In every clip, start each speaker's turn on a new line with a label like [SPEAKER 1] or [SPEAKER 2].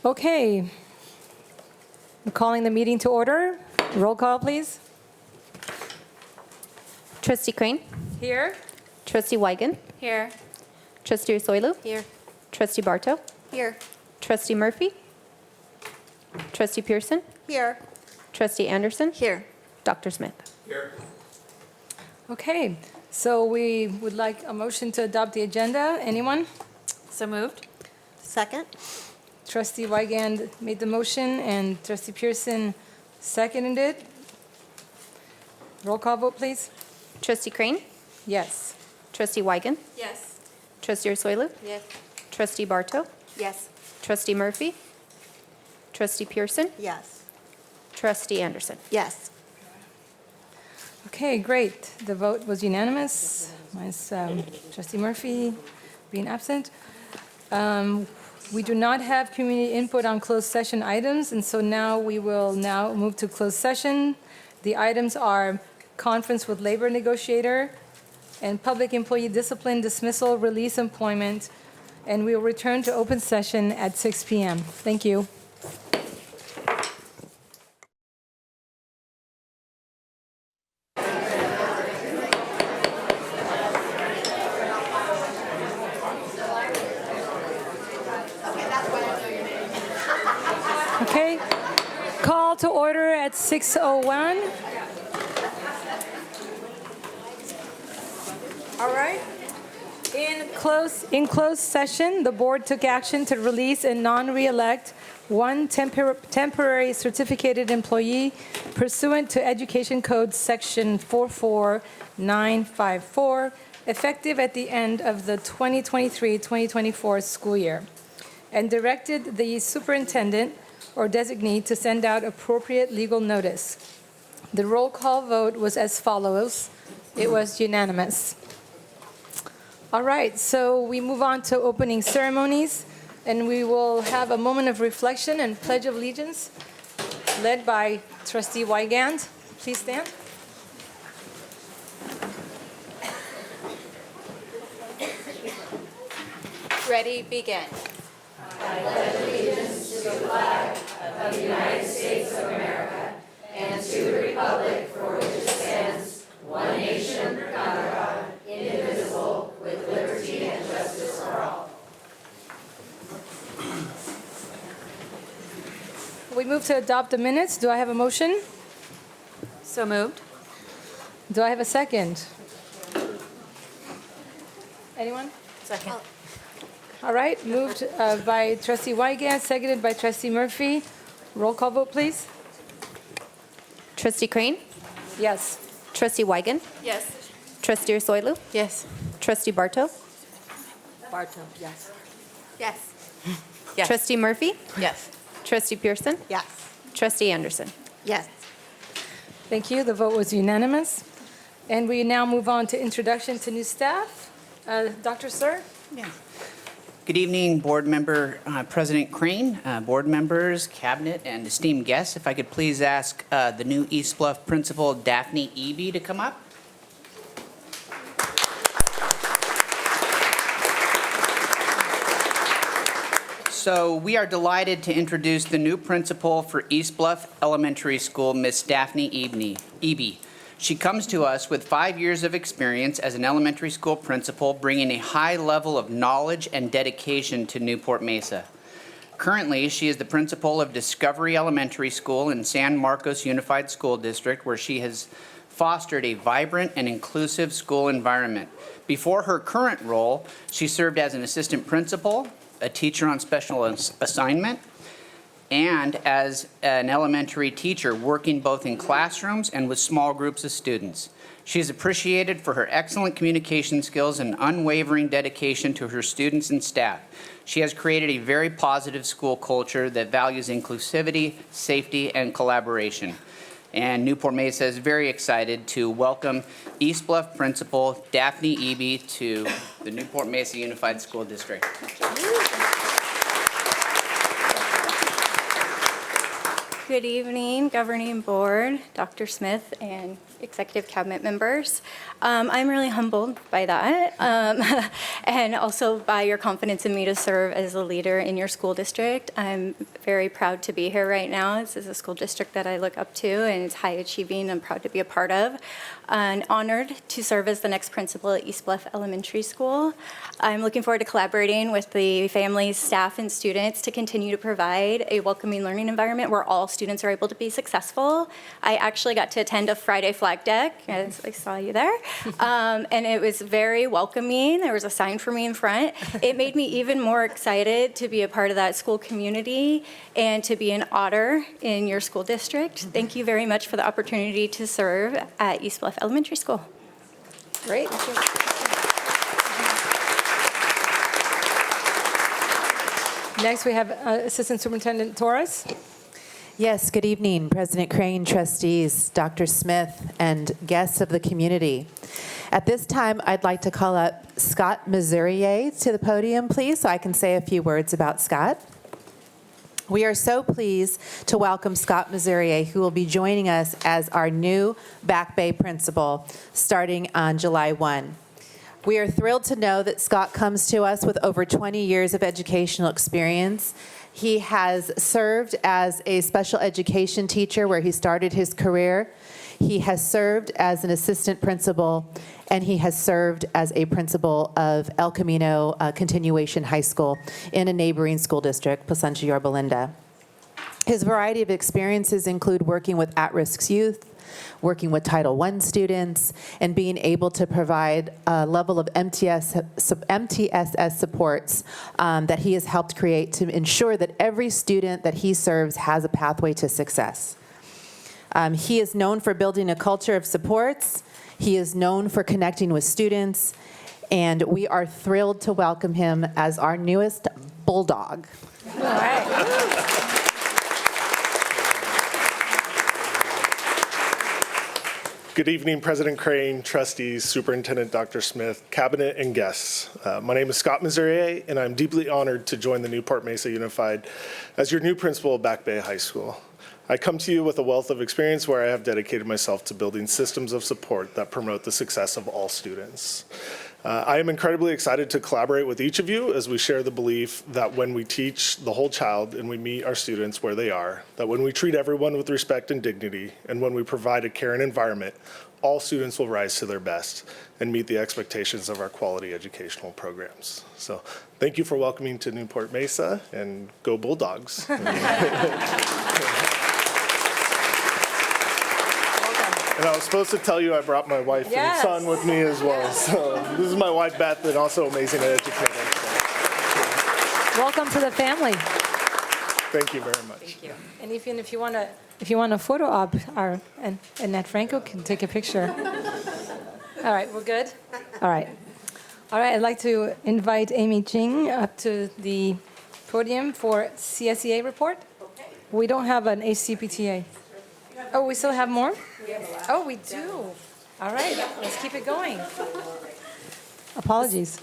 [SPEAKER 1] Okay. I'm calling the meeting to order. Roll call, please.
[SPEAKER 2] Trustee Crane?
[SPEAKER 1] Here.
[SPEAKER 2] Trustee Wigan?
[SPEAKER 3] Here.
[SPEAKER 2] Trustee Soilu?
[SPEAKER 3] Here.
[SPEAKER 2] Trustee Barto?
[SPEAKER 3] Here.
[SPEAKER 2] Trustee Murphy? Trustee Pearson?
[SPEAKER 3] Here.
[SPEAKER 2] Trustee Anderson?
[SPEAKER 3] Here.
[SPEAKER 2] Dr. Smith?
[SPEAKER 1] Okay. So we would like a motion to adopt the agenda. Anyone?
[SPEAKER 3] So moved. Second.
[SPEAKER 1] Trustee Wigand made the motion and Trustee Pearson seconded it. Roll call vote, please.
[SPEAKER 2] Trustee Crane?
[SPEAKER 1] Yes.
[SPEAKER 2] Trustee Wigan?
[SPEAKER 3] Yes.
[SPEAKER 2] Trustee Soilu?
[SPEAKER 3] Yes.
[SPEAKER 2] Trustee Barto?
[SPEAKER 3] Yes.
[SPEAKER 2] Trustee Murphy? Trustee Pearson?
[SPEAKER 3] Yes.
[SPEAKER 2] Trustee Anderson?
[SPEAKER 3] Yes.
[SPEAKER 1] Okay, great. The vote was unanimous, minus Trustee Murphy being absent. We do not have community input on closed session items, and so now we will move to closed session. The items are conference with labor negotiator and public employee discipline, dismissal, release employment, and we will return to open session at 6 p.m. Thank you. Okay, call to order at 6:01. All right. In closed session, the board took action to release and non-reelect one temporary certificated employee pursuant to Education Code Section 44954, effective at the end of the 2023-2024 school year, and directed the superintendent or designee to send out appropriate legal notice. The roll call vote was as follows. It was unanimous. All right, so we move on to opening ceremonies, and we will have a moment of reflection and pledge of allegiance led by Trustee Wigand. Please stand.
[SPEAKER 3] Ready, begin.
[SPEAKER 4] I pledge allegiance to the flag of the United States of America and to the republic for which it stands, one nation, under God, indivisible, with liberty and justice for all.
[SPEAKER 1] We move to adopt the minutes. Do I have a motion?
[SPEAKER 3] So moved.
[SPEAKER 1] Do I have a second? Anyone?
[SPEAKER 3] Second.
[SPEAKER 1] All right, moved by Trustee Wigand, seconded by Trustee Murphy. Roll call vote, please.
[SPEAKER 2] Trustee Crane?
[SPEAKER 1] Yes.
[SPEAKER 2] Trustee Wigan?
[SPEAKER 3] Yes.
[SPEAKER 2] Trustee Soilu?
[SPEAKER 3] Yes.
[SPEAKER 2] Trustee Barto?
[SPEAKER 3] Barto, yes. Yes. Yes.
[SPEAKER 2] Trustee Murphy?
[SPEAKER 3] Yes.
[SPEAKER 2] Trustee Pearson?
[SPEAKER 3] Yes.
[SPEAKER 2] Trustee Anderson?
[SPEAKER 3] Yes.
[SPEAKER 1] Thank you. The vote was unanimous. And we now move on to introduction to new staff. Dr. Sir?
[SPEAKER 3] Yeah.
[SPEAKER 5] Good evening, Board Member President Crane, board members, cabinet, and esteemed guests. If I could please ask the new East Bluff Principal, Daphne Eby, to come up. So we are delighted to introduce the new principal for East Bluff Elementary School, Miss Daphne Eby. She comes to us with 5 years of experience as an elementary school principal, bringing a high level of knowledge and dedication to Newport-Mesa. Currently, she is the principal of Discovery Elementary School in San Marcos Unified School District, where she has fostered a vibrant and inclusive school environment. Before her current role, she served as an assistant principal, a teacher on special assignment, and as an elementary teacher, working both in classrooms and with small groups of students. She is appreciated for her excellent communication skills and unwavering dedication to her students and staff. She has created a very positive school culture that values inclusivity, safety, and collaboration. And Newport-Mesa is very excited to welcome East Bluff Principal Daphne Eby to the Newport-Mesa Unified School District.
[SPEAKER 6] Good evening, Governing Board, Dr. Smith, and executive cabinet members. I'm really humbled by that, and also by your confidence in me to serve as a leader in your school district. I'm very proud to be here right now. This is a school district that I look up to, and it's high achieving. I'm proud to be a part of, and honored to serve as the next principal at East Bluff Elementary School. I'm looking forward to collaborating with the families, staff, and students to continue to provide a welcoming learning environment where all students are able to be successful. I actually got to attend a Friday flag deck, as I saw you there, and it was very welcoming. There was a sign for me in front. It made me even more excited to be a part of that school community and to be an otter in your school district. Thank you very much for the opportunity to serve at East Bluff Elementary School.
[SPEAKER 1] Great. Next, we have Assistant Superintendent Torres.
[SPEAKER 7] Yes, good evening, President Crane, trustees, Dr. Smith, and guests of the community. At this time, I'd like to call up Scott Mesurier to the podium, please, so I can say a few words about Scott. We are so pleased to welcome Scott Mesurier, who will be joining us as our new Back Bay principal starting on July 1. We are thrilled to know that Scott comes to us with over 20 years of educational experience. He has served as a special education teacher where he started his career. He has served as an assistant principal, and he has served as a principal of El Camino Continuation High School in a neighboring school district, Placentia Yorba Linda. His variety of experiences include working with at-risk youth, working with Title I students, and being able to provide a level of MTSS supports that he has helped create to ensure that every student that he serves has a pathway to success. He is known for building a culture of supports. He is known for connecting with students, and we are thrilled to welcome him as our newest bulldog.
[SPEAKER 1] All right.
[SPEAKER 8] Good evening, President Crane, trustees, Superintendent Dr. Smith, cabinet, and guests. My name is Scott Mesurier, and I'm deeply honored to join the Newport-Mesa Unified as your new principal of Back Bay High School. I come to you with a wealth of experience where I have dedicated myself to building systems of support that promote the success of all students. I am incredibly excited to collaborate with each of you as we share the belief that when we teach the whole child and we meet our students where they are, that when we treat everyone with respect and dignity, and when we provide a caring environment, all students will rise to their best and meet the expectations of our quality educational programs. So thank you for welcoming to Newport Mesa, and go Bulldogs. And I was supposed to tell you I brought my wife and son with me as well. So this is my wife, Beth, and also amazing at educating.
[SPEAKER 1] Welcome to the family.
[SPEAKER 8] Thank you very much.
[SPEAKER 3] Thank you.
[SPEAKER 1] And even if you want a photo op, and Nat Franco can take a picture. All right, we're good? All right. All right, I'd like to invite Amy Ching up to the podium for CSEA report. Okay. We don't have an HCPTA. Oh, we still have more? Oh, we do. All right, let's keep it going. Apologies.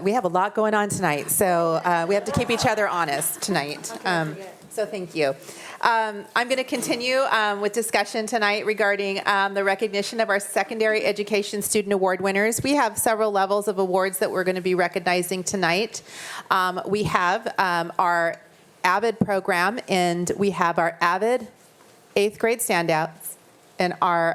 [SPEAKER 7] We have a lot going on tonight, so we have to keep each other honest tonight. So thank you. I'm going to continue with discussion tonight regarding the recognition of our secondary education student award winners. We have several levels of awards that we're going to be recognizing tonight. We have our AVID program, and we have our AVID 8th grade standouts, and our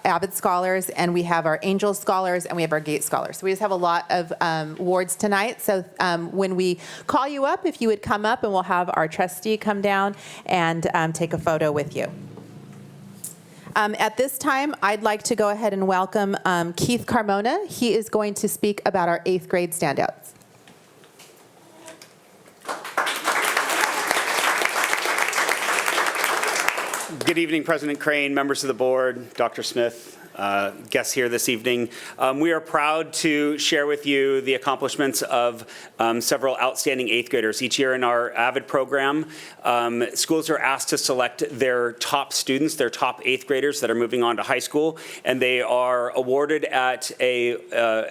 [SPEAKER 7] AVID scholars, and we have our Angel scholars, and we have our GATE scholars. So we just have a lot of awards tonight. So when we call you up, if you would come up, and we'll have our trustee come down and take a photo with you. At this time, I'd like to go ahead and welcome Keith Carmona. He is going to speak about our 8th grade standouts.
[SPEAKER 9] Good evening, President Crane, members of the board, Dr. Smith, guests here this evening. We are proud to share with you the accomplishments of several outstanding 8th graders. Each year in our AVID program, schools are asked to select their top students, their top 8th graders that are moving on to high school, and they are awarded at a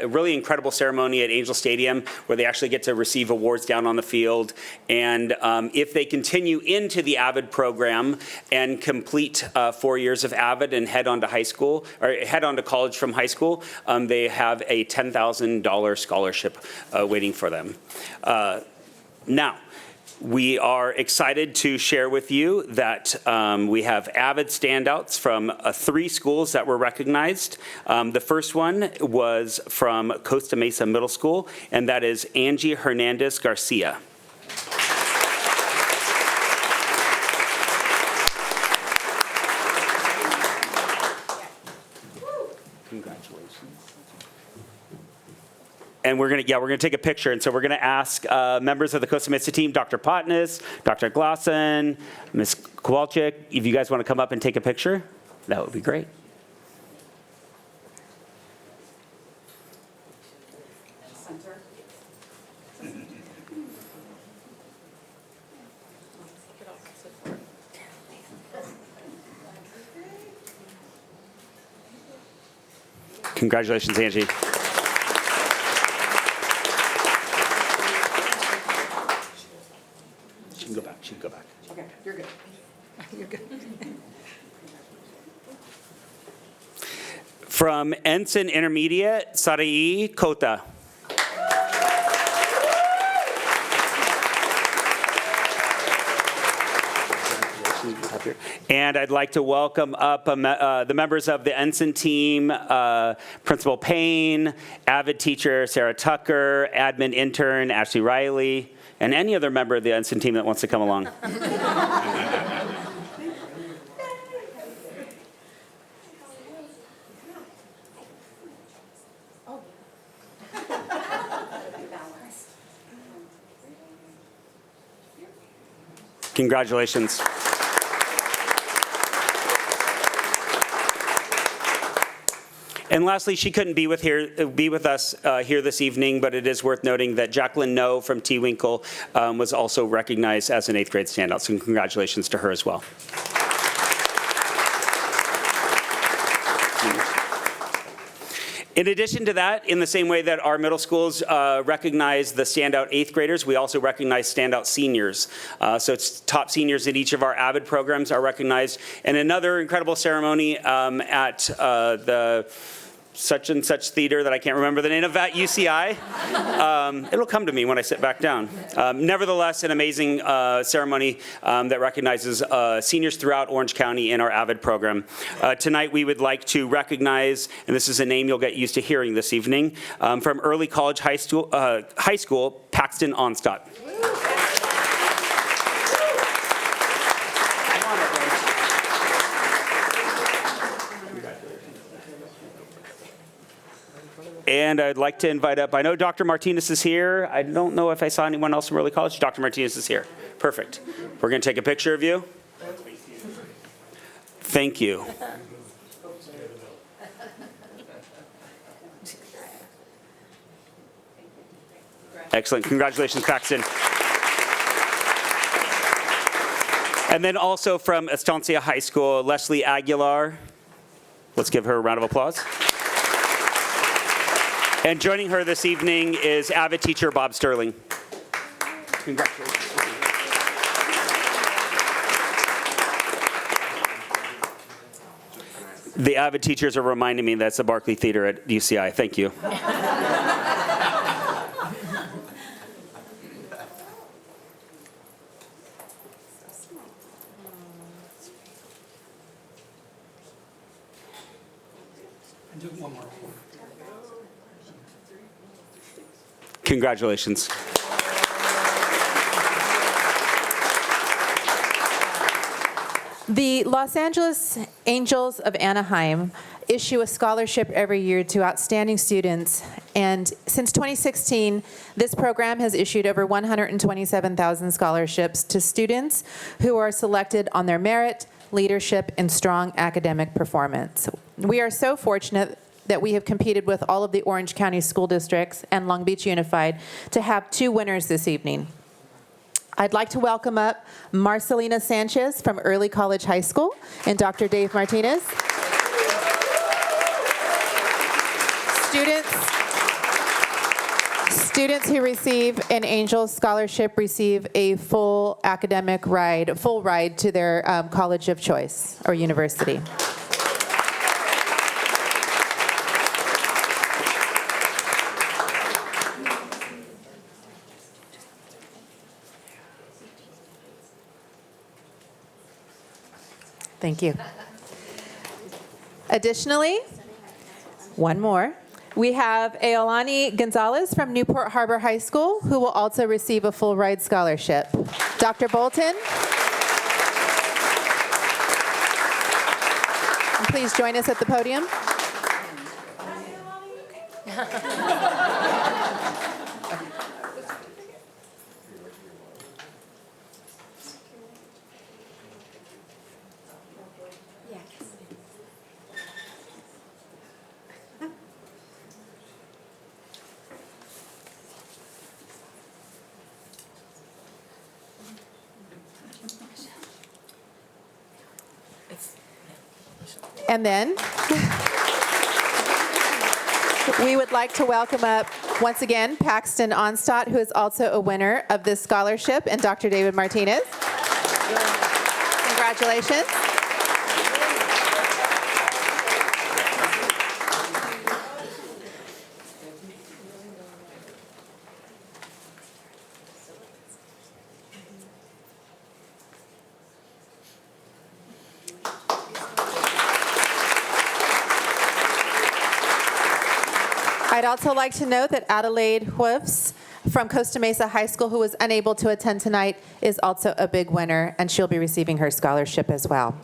[SPEAKER 9] really incredible ceremony at Angel Stadium where they actually get to receive awards down on the field. And if they continue into the AVID program and complete 4 years of AVID and head on to high school, or head on to college from high school, they have a $10,000 scholarship waiting for them. Now, we are excited to share with you that we have AVID standouts from 3 schools that were recognized. The first one was from Costa Mesa Middle School, and that is Angie Hernandez Garcia. And we're gonna take a picture. And so we're gonna ask members of the Costa Mesa team, Dr. Potnis, Dr. Glosson, Ms. Kowalczyk, if you guys wanna come up and take a picture, that would be great. Congratulations, Angie. She can go back. She can go back.
[SPEAKER 1] Okay, you're good. You're good.
[SPEAKER 9] From Ensign Intermediate, Sarai Kota. And I'd like to welcome up the members of the Ensign team, Principal Payne, AVID teacher Sarah Tucker, admin intern Ashley Riley, and any other member of the Ensign team that wants to come along. Congratulations. And lastly, she couldn't be with us here this evening, but it is worth noting that Jacqueline No from T. Winkle was also recognized as an 8th grade standout. So congratulations to her as well. In addition to that, in the same way that our middle schools recognize the standout 8th graders, we also recognize standout seniors. So it's top seniors in each of our AVID programs are recognized. And another incredible ceremony at the such and such theater that I can't remember the name of at UCI. It'll come to me when I sit back down. Nevertheless, an amazing ceremony that recognizes seniors throughout Orange County in our AVID program. Tonight we would like to recognize, and this is a name you'll get used to hearing this evening, from Early College High School, Paxton Onstott. And I'd like to invite up, I know Dr. Martinez is here. I don't know if I saw anyone else from Early College. Dr. Martinez is here. Perfect. We're going to take a picture of you. Thank you. Excellent. Congratulations, Paxton. And then also from Estancia High School, Leslie Aguilar. Let's give her a round of applause. And joining her this evening is AVID teacher Bob Sterling. Congratulations. The AVID teachers are reminding me that's the Barclay Theater at UCI. Thank you.
[SPEAKER 10] And do one more.
[SPEAKER 9] Congratulations.
[SPEAKER 7] The Los Angeles Angels of Anaheim issue a scholarship every year to outstanding students, and since 2016, this program has issued over 127,000 scholarships to students who are selected on their merit, leadership, and strong academic performance. We are so fortunate that we have competed with all of the Orange County school districts and Long Beach Unified to have 2 winners this evening. I'd like to welcome up Marcelina Sanchez from Early College High School and Dr. Dave Martinez. Students who receive an Angel Scholarship receive a full ride to their college of choice or university. Thank you. Additionally, one more. We have Aolani Gonzalez from Newport Harbor High School, who will also receive a full ride scholarship. Dr. Bolton, please join us at the podium. And then we would like to welcome up, once again, Paxton Onstott, who is also a winner of this scholarship, and Dr. David Martinez. Congratulations. I'd also like to note that Adelaide Hoofs from Costa Mesa High School, who was unable to attend tonight, is also a big winner, and she'll be receiving her scholarship as well.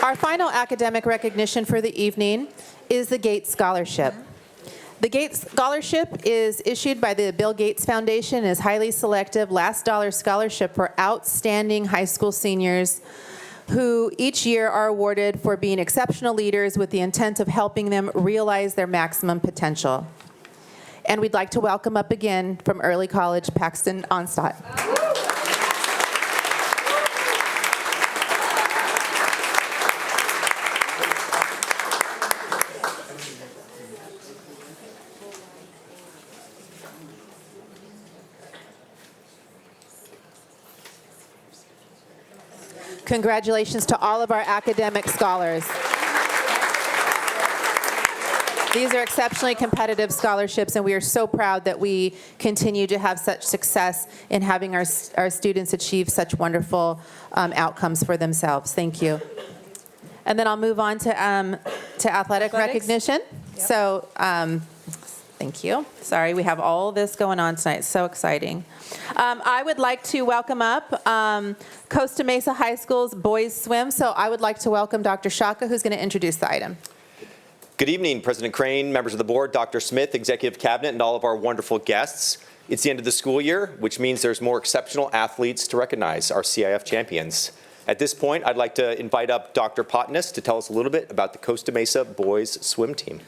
[SPEAKER 7] Our final academic recognition for the evening is the Gates Scholarship. The Gates Scholarship is issued by the Bill Gates Foundation and is highly selective, last dollar scholarship for outstanding high school seniors who each year are awarded for being exceptional leaders with the intent of helping them realize their maximum potential. And we'd like to welcome up again from Early College, Paxton Onstott. Congratulations to all of our academic scholars. These are exceptionally competitive scholarships, and we are so proud that we continue to have such success in having our students achieve such wonderful outcomes for themselves. Thank you. And then I'll move on to athletic recognition. Yep. So, thank you. Sorry, we have all this going on tonight. So exciting. I would like to welcome up Costa Mesa High School's boys swim. So I would like to welcome Dr. Shaka, who's going to introduce the item.
[SPEAKER 11] Good evening, President Crane, members of the board, Dr. Smith, Executive Cabinet, and all of our wonderful guests. It's the end of the school year, which means there's more exceptional athletes to recognize, our CIF champions. At this point, I'd like to invite up Dr. Potness to tell us a little bit about the Costa Mesa boys swim team.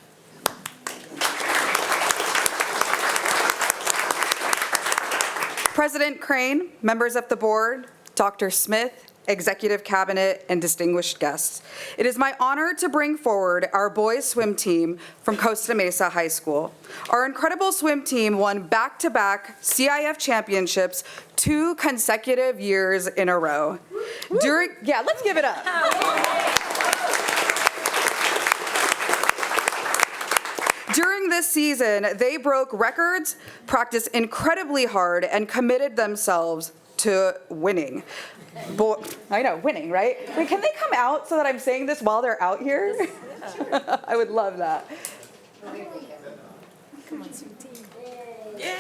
[SPEAKER 12] President Crane, members of the board, Dr. Smith, Executive Cabinet, and distinguished guests. It is my honor to bring forward our boys swim team from Costa Mesa High School. Our incredible swim team won back-to-back CIF championships 2 consecutive years in a row. Let's give it up. During this season, they broke records, practiced incredibly hard, and committed themselves to winning. I know, winning, right? Wait, can they come out so that I'm saying this while they're out here? I would love that. Come on, sweet team. Yeah.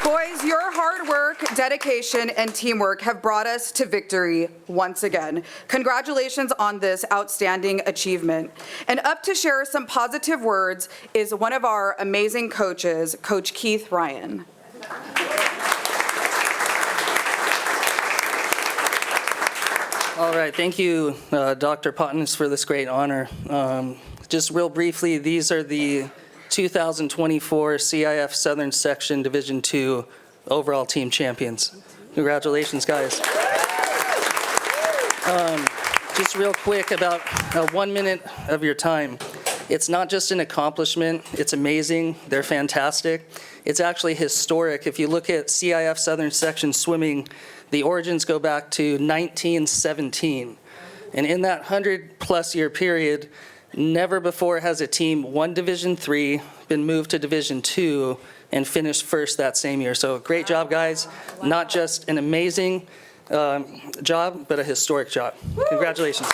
[SPEAKER 12] Boys, your hard work dedication, and teamwork have brought us to victory once again. Congratulations on this outstanding achievement. And up to share some positive words is one of our amazing coaches, Coach Keith Ryan.
[SPEAKER 10] All right, thank you, Dr. Potnis, for this great honor. Just real briefly, these are the 2024 CIF Southern Section Division II overall team champions. Congratulations, guys. Just real quick, about 1 minute of your time. It's not just an accomplishment, it's amazing, they're fantastic. It's actually historic. If you look at CIF Southern Section swimming, the origins go back to 1917. And in that 100-plus year period, never before has a team won Division III, been moved to Division II, and finished first that same year. So great job, guys. Not just an amazing job, but a historic job. Congratulations.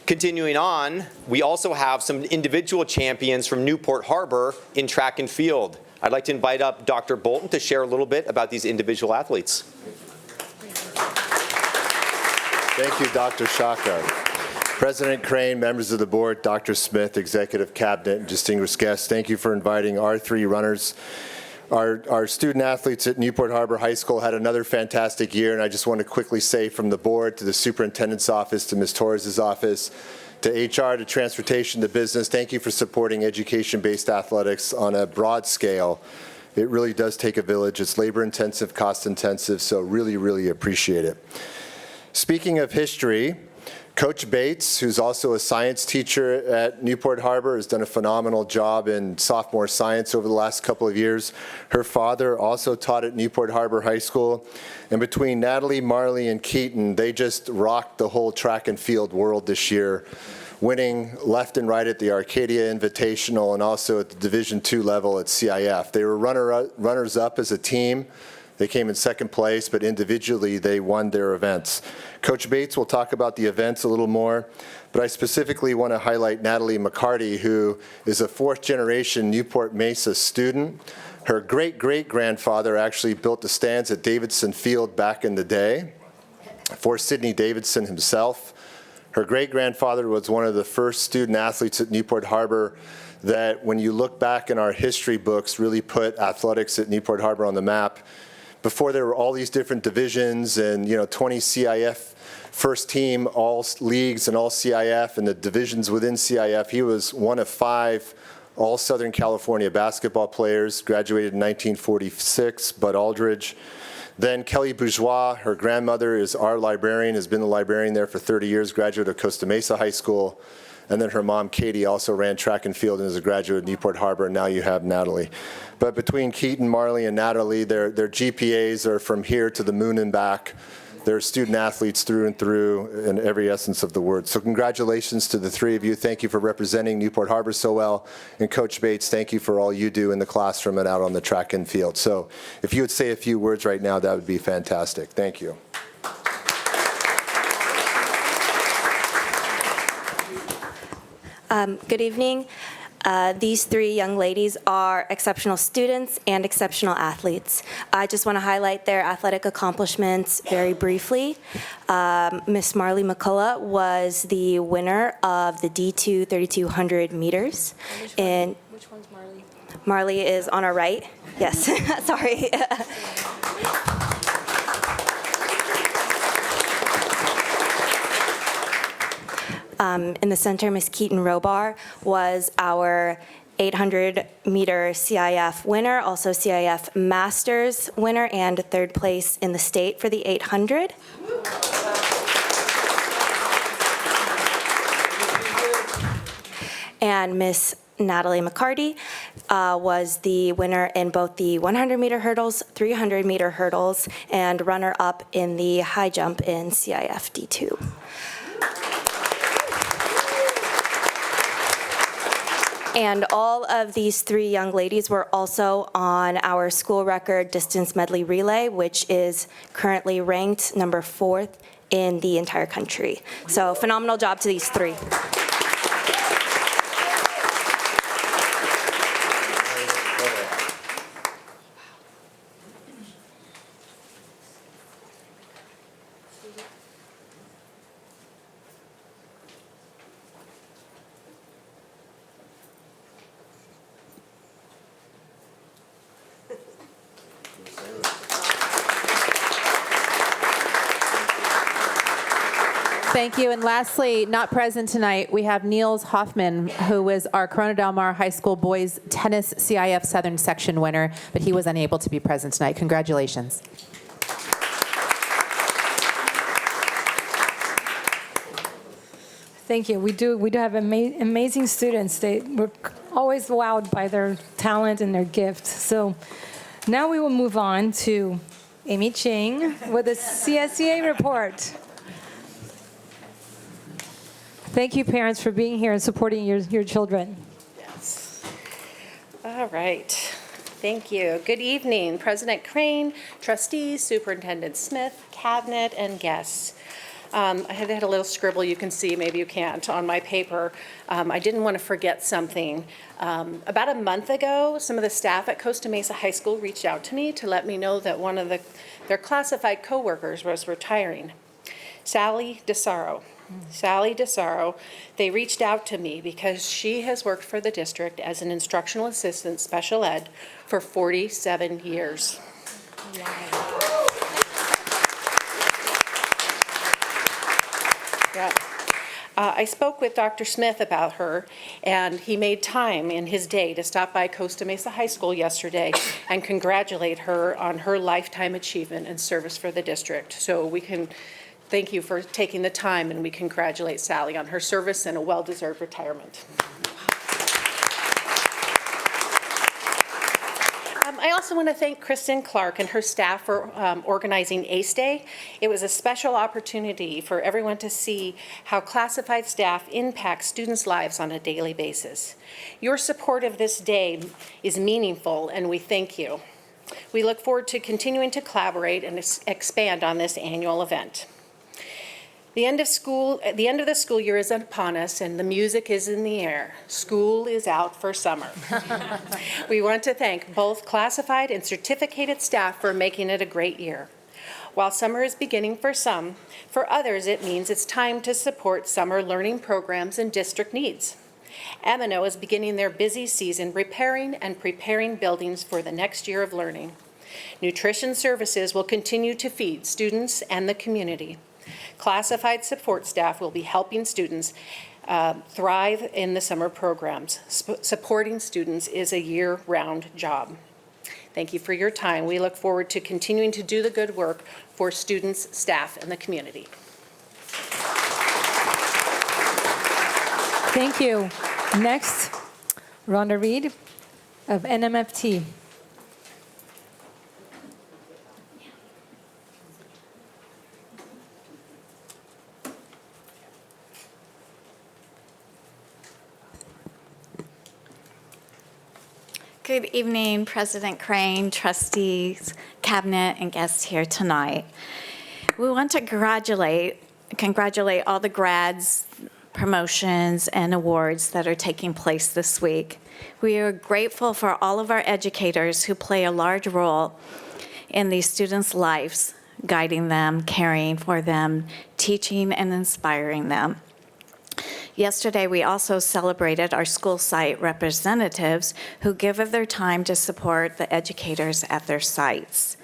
[SPEAKER 11] Continuing on, we also have some individual champions from Newport Harbor in track and field. I'd like to invite up Dr. Bolton to share a little bit about these individual athletes.
[SPEAKER 13] Thank you, Dr. Shaka. President Crane, members of the board, Dr. Smith, Executive Cabinet, and distinguished guests, thank you for inviting our three runners. Our student athletes at Newport Harbor High School had another fantastic year, and I just want to quickly say from the board to the superintendent's office, to Ms. Torres' office, to HR, to transportation, to business, thank you for supporting education-based athletics on a broad scale. It really does take a village. It's labor-intensive, cost-intensive, so really, really appreciate it. Speaking of history, Coach Bates, who's also a science teacher at Newport Harbor, has done a phenomenal job in sophomore science over the last couple of years. Her father also taught at Newport Harbor High School. And between Natalie, Marley, and Keaton, they just rocked the whole track and field world this year, winning left and right at the Arcadia Invitational and also at the Division II level at CIF. They were runners-up as a team. They came in second place, but individually they won their events. Coach Bates will talk about the events a little more, but I specifically want to highlight Natalie McCarty, who is a fourth-generation Newport-Mesa student. Her great-great-grandfather actually built the stands at Davidson Field back in the day for Sidney Davidson himself. Her great-grandfather was one of the first student athletes at Newport Harbor that, when you look back in our history books, really put athletics at Newport Harbor on the map. Before there were all these different divisions and 20 CIF first team, all leagues and all CIF and the divisions within CIF, he was one of 5 all Southern California basketball players, graduated in 1946, Bud Aldridge. Then Kelly Bourgeois, her grandmother is our librarian, has been the librarian there for 30 years, graduate of Costa Mesa High School. And then her mom, Katie, also ran track and field and is a graduate of Newport Harbor, and now you have Natalie. But between Keaton, Marley, and Natalie, their GPAs are from here to the moon and back. They're student athletes through and through in every essence of the word. So congratulations to the three of you. Thank you for representing Newport Harbor so well. And Coach Bates, thank you for all you do in the classroom and out on the track and field. So if you would say a few words right now, that would be fantastic. Thank you.
[SPEAKER 14] Good evening. These three young ladies are exceptional students and exceptional athletes. I just want to highlight their athletic accomplishments very briefly. Miss Marley McCullough was the winner of the D2 3200 meters.
[SPEAKER 1] Which one's Marley?
[SPEAKER 14] Marley is on our right. Yes, sorry. In the center, Ms. Keaton Robar was our 800-meter CIF winner, also CIF Masters winner, and third place in the state for the 800. And Miss Natalie McCarty was the winner in both the 100-meter hurdles, 300-meter hurdles, and runner-up in the high jump in CIF D2. And all of these 3 young ladies were also on our school record distance medley relay, which is currently ranked number 4th in the entire country. So phenomenal job to these 3.
[SPEAKER 7] Thank you. And lastly, not present tonight, we have Niels Hoffman, who was our Corona Del Mar High School boys tennis CIF Southern Section winner, but he was unable to be present tonight. Congratulations.
[SPEAKER 1] Thank you. We do have amazing students. We're always wowed by their talent and their gift. So now we will move on to Amy Ching with a CSEA report. Thank you, parents, for being here and supporting your children.
[SPEAKER 15] Yes. All right. Thank you. Good evening, President Crane, trustees, Superintendent Smith, cabinet, and guests. I had a little scribble you can see, maybe you can't, on my paper. I didn't want to forget something. About a month ago, some of the staff at Costa Mesa High School reached out to me to let me know that one of their classified coworkers was retiring. Sally DeSaro. Sally DeSaro, they reached out to me because she has worked for the district as an instructional assistant special ed for 47 years. Yeah. I spoke with Dr. Smith about her, and he made time in his day to stop by Costa Mesa High School yesterday and congratulate her on her lifetime achievement and service for the district. So we can thank you for taking the time, and we congratulate Sally on her service and a well-deserved retirement. I also want to thank Kristen Clark and her staff for organizing ACE Day. It was a special opportunity for everyone to see how classified staff impact students' lives on a daily basis. Your support of this day is meaningful, and we thank you. We look forward to continuing to collaborate and expand on this annual event. The end of the school year is upon us, and the music is in the air. School is out for summer. We want to thank both classified and certificated staff for making it a great year. While summer is beginning for some, for others it means it's time to support summer learning programs and district needs. M&O is beginning their busy season repairing and preparing buildings for the next year of learning. Nutrition services will continue to feed students and the community. Classified support staff will be helping students thrive in the summer programs. Supporting students is a year-round job. Thank you for your time. We look forward to continuing to do the good work for students, staff, and the community.
[SPEAKER 1] Thank you. Next, Rhonda Reed of NMFT.
[SPEAKER 16] Good evening, President Crane, trustees, cabinet, and guests here tonight. We want to congratulate all the grads, promotions, and awards that are taking place this week. We are grateful for all of our educators who play a large role in these students' lives, guiding them, caring for them, teaching, and inspiring them. Yesterday, we also celebrated our school site representatives who give of their time to support the educators at their sites.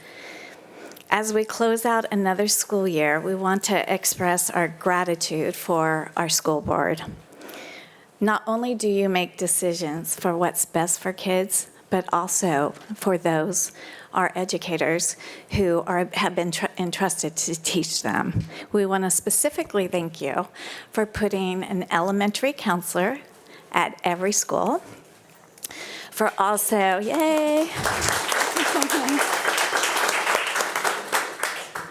[SPEAKER 16] As we close out another school year, we want to express our gratitude for our school board. Not only do you make decisions for what's best for kids, but also for those, our educators, who have been entrusted to teach them. We want to specifically thank you for putting an elementary counselor at every school, for also, yay!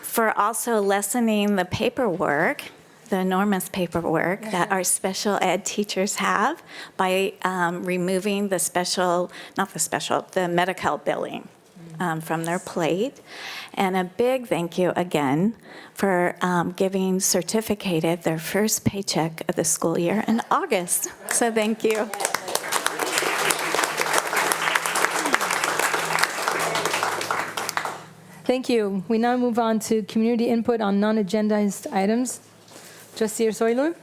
[SPEAKER 16] For also lessening the paperwork, the enormous paperwork that our special ed teachers have by removing the Medi-Cal billing from their plate. And a big thank you again for giving certificated their first paycheck of the school year in August. So thank you.
[SPEAKER 1] Thank you. We now move on to community input on non-agendized items. Trustee Ursoilu?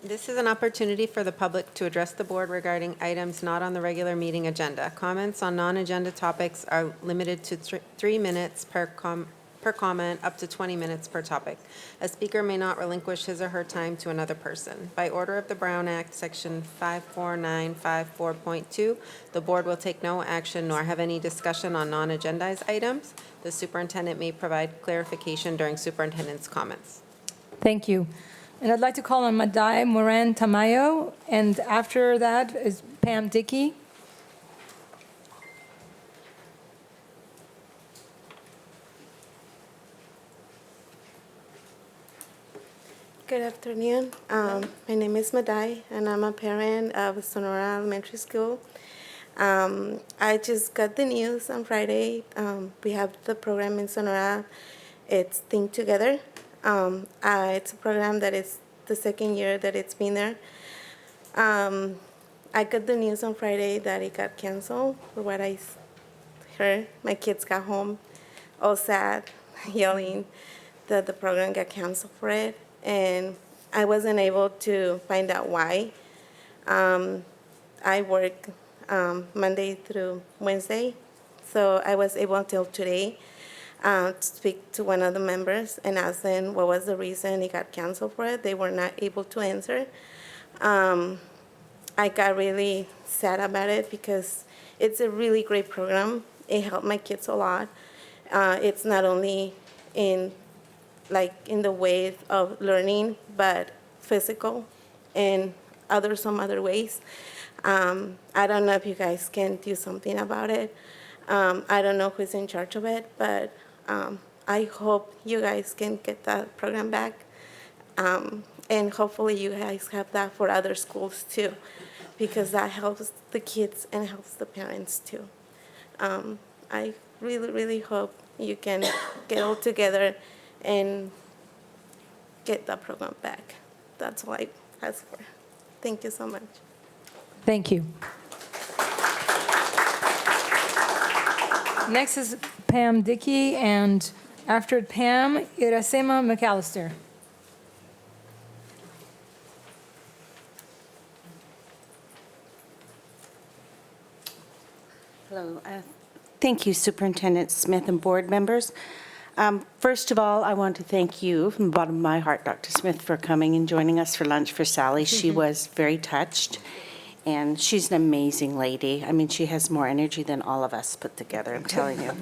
[SPEAKER 17] This is an opportunity for the public to address the board regarding items not on the regular meeting agenda. Comments on non-agenda topics are limited to 3 minutes per comment, up to 20 minutes per topic. A speaker may not relinquish his or her time to another person. By order of the Brown Act, Section 54954.2, the board will take no action nor have any discussion on non-agendized items. The superintendent may provide clarification during superintendent's comments.
[SPEAKER 1] Thank you. And I'd like to call on Madai Moran Tamayo, and after that is Pam Dickey.
[SPEAKER 18] Good afternoon. My name is Madai, and I'm a parent of Sonora Elementary School. I just got the news on Friday. We have the program in Sonora. It's Think Together. It's a program that is the second year that it's been there. I got the news on Friday that it got canceled. For what I heard, my kids got home all sad, yelling that the program got canceled for it. And I wasn't able to find out why. I work Monday through Wednesday, so I was able until today to speak to one of the members and ask them what was the reason it got canceled for it. They were not able to answer. I got really sad about it because it's a really great program. It helped my kids a lot. It's not only in the way of learning, but physical and some other ways. I don't know if you guys can do something about it. I don't know who's in charge of it, but I hope you guys can get that program back. And hopefully you guys have that for other schools too, because that helps the kids and helps the parents too. I really, really hope you can get all together and get that program back. That's all I ask for. Thank you so much.
[SPEAKER 1] Thank you. Next is Pam Dickey, and after Pam, Iracema McAllister.
[SPEAKER 19] Hello. Thank you, Superintendent Smith and board members. First of all, I want to thank you from the bottom of my heart, Dr. Smith, for coming and joining us for lunch for Sally. She was very touched, and she's an amazing lady. I mean, she has more energy than all of us put together, I'm telling you.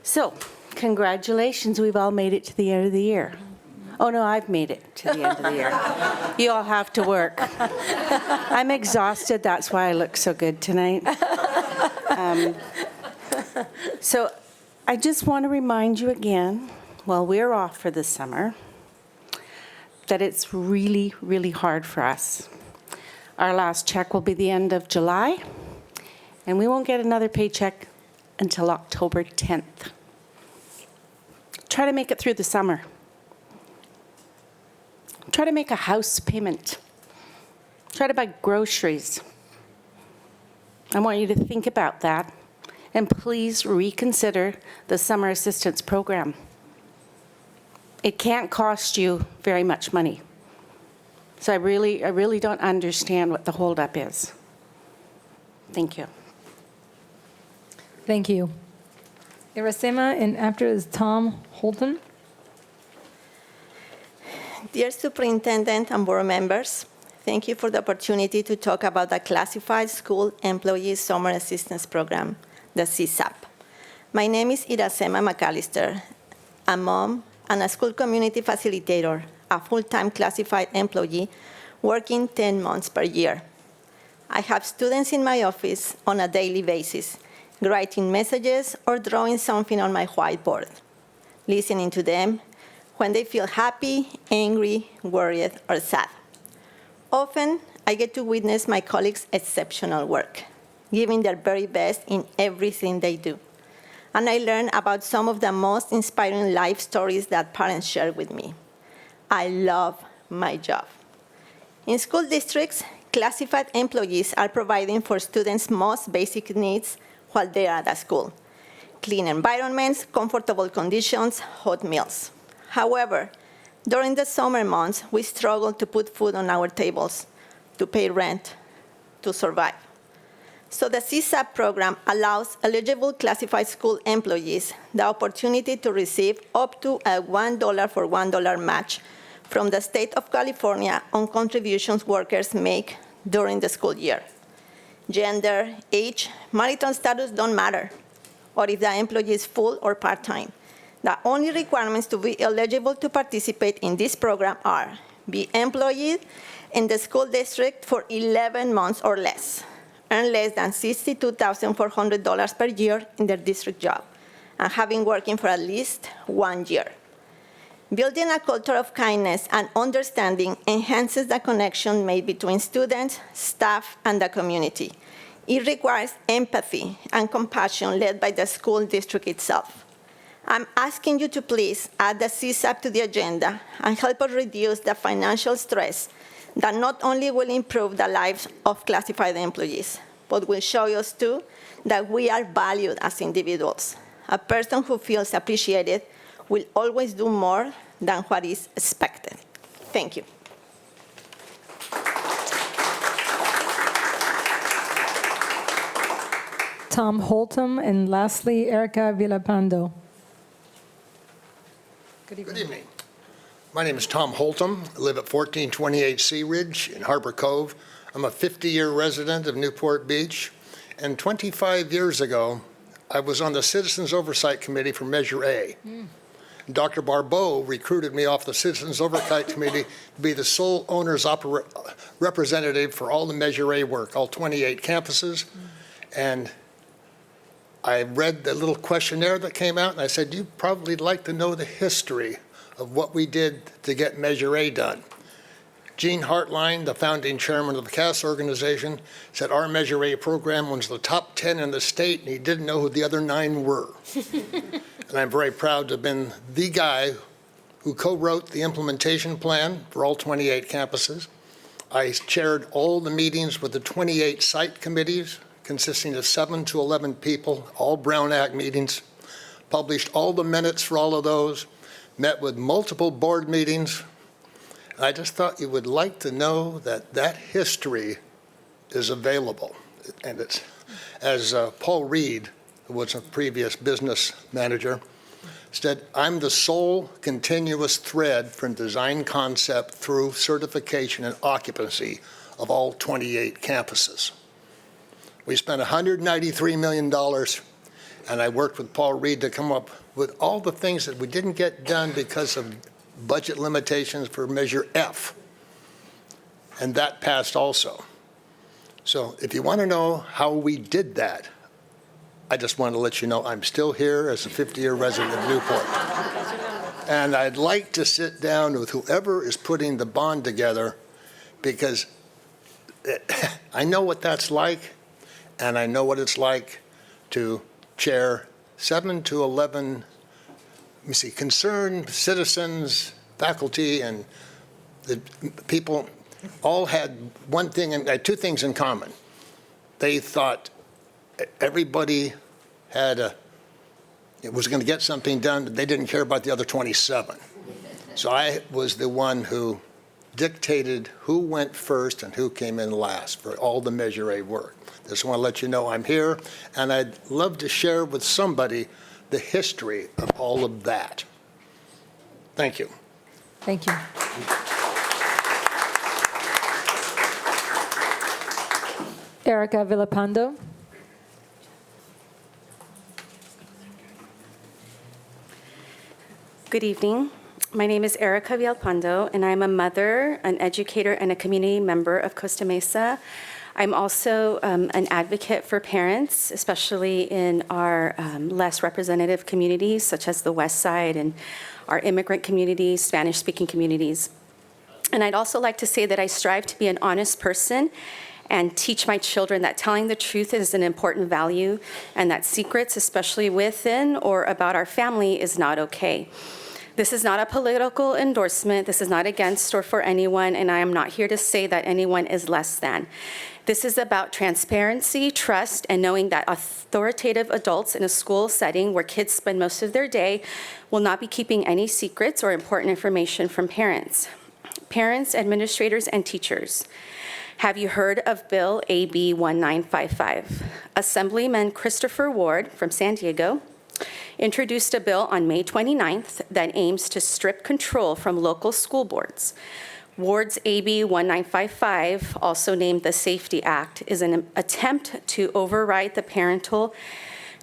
[SPEAKER 19] So, congratulations, we've all made it to the end of the year. Oh, no, I've made it to the end of the year. You all have to work. I'm exhausted, that's why I look so good tonight. So, I just want to remind you again, while we're off for the summer, that it's really, really hard for us. Our last check will be the end of July, and we won't get another paycheck until October 10th. Try to make it through the summer. Try to make a house payment. Try to buy groceries. I want you to think about that. And please reconsider the summer assistance program. It can't cost you very much money. So I really don't understand what the holdup is. Thank you.
[SPEAKER 1] Thank you. Iracema, and after is Tom Holton.
[SPEAKER 20] Dear Superintendent and board members, thank you for the opportunity to talk about the Classified School Employee Summer Assistance Program, the CSEA. My name is Iracema McAllister, a mom and a school community facilitator, a full-time classified employee working 10 months per year. I have students in my office on a daily basis, writing messages or drawing something on my whiteboard, listening to them when they feel happy, angry, worried, or sad. Often, I get to witness my colleagues' exceptional work, giving their very best in everything they do. And I learn about some of the most inspiring life stories that parents share with me. I love my job. In school districts, classified employees are providing for students' most basic needs while they are at school: clean environments, comfortable conditions, hot meals. However, during the summer months, we struggle to put food on our tables, to pay rent, to survive. So the CSEA program allows eligible classified school employees the opportunity to receive up to a $1 for $1 match from the state of California on contributions workers make during the school year. Gender, age, marital status don't matter, or if the employee is full or part-time. The only requirements to be eligible to participate in this program are be employed in the school district for 11 months or less, earn less than $62,400 per year in their district job, and have been working for at least 1 year. Building a culture of kindness and understanding enhances the connection made between students, staff, and the community. It requires empathy and compassion led by the school district itself. I'm asking you to please add the CSEA to the agenda and help us reduce the financial stress that not only will improve the lives of classified employees, but will show us too that we are valued as individuals. A person who feels appreciated will always do more than what is expected. Thank you.
[SPEAKER 1] Tom Holton, and lastly, Erica Villapando.
[SPEAKER 21] Good evening. My name is Tom Holton. I live at 1428 Sea Ridge in Harbor Cove. I'm a 50-year resident of Newport Beach, and 25 years ago, I was on the Citizens Oversight Committee for Measure A. Dr. Barbeau recruited me off the Citizens Oversight Committee to be the sole owner's representative for all the Measure A work, all 28 campuses. And I read the little questionnaire that came out, and I said, you'd probably like to know the history of what we did to get Measure A done. Gene Hartline, the founding chairman of the CAS organization, said our Measure A program was the top 10 in the state, and he didn't know who the other 9 were. And I'm very proud to have been the guy who co-wrote the implementation plan for all 28 campuses. I chaired all the meetings with the 28 site committees, consisting of 7 to 11 people, all Brown Act meetings, published all the minutes for all of those, met with multiple board meetings. I just thought you would like to know that that history is available. And it's, as Paul Reed, who was a previous business manager, said, I'm the sole continuous thread from design concept through certification and occupancy of all 28 campuses. We spent $193 million, and I worked with Paul Reed to come up with all the things that we didn't get done because of budget limitations for Measure F. And that passed also. So if you want to know how we did that, I just want to let you know I'm still here as a 50-year resident of Newport. And I'd like to sit down with whoever is putting the bond together, because I know what that's like, and I know what it's like to chair 7 to 11, let me see, concerned citizens, faculty, and the people all had one thing, and two things in common. They thought everybody it was going to get something done, but they didn't care about the other 27. So I was the one who dictated who went first and who came in last for all the Measure A work. Just want to let you know I'm here, and I'd love to share with somebody the history of all of that. Thank you.
[SPEAKER 1] Thank you. Erica Villapando.
[SPEAKER 4] Good evening. My name is Erica Villalpando, and I'm a mother, an educator, and a community member of Costa Mesa. I'm also an advocate for parents, especially in our less representative communities, such as the West Side and our immigrant communities, Spanish-speaking communities. And I'd also like to say that I strive to be an honest person and teach my children that telling the truth is an important value and that secrets, especially within or about our family, is not okay. This is not a political endorsement. This is not against or for anyone, and I am not here to say that anyone is less than. This is about transparency, trust, and knowing that authoritative adults in a school setting where kids spend most of their day will not be keeping any secrets or important information from parents. Parents, administrators, and teachers. Have you heard of Bill AB 1955? Assemblyman Christopher Ward from San Diego introduced a bill on May 29th that aims to strip control from local school boards. Ward's AB 1955, also named the Safety Act, is an attempt to override the parental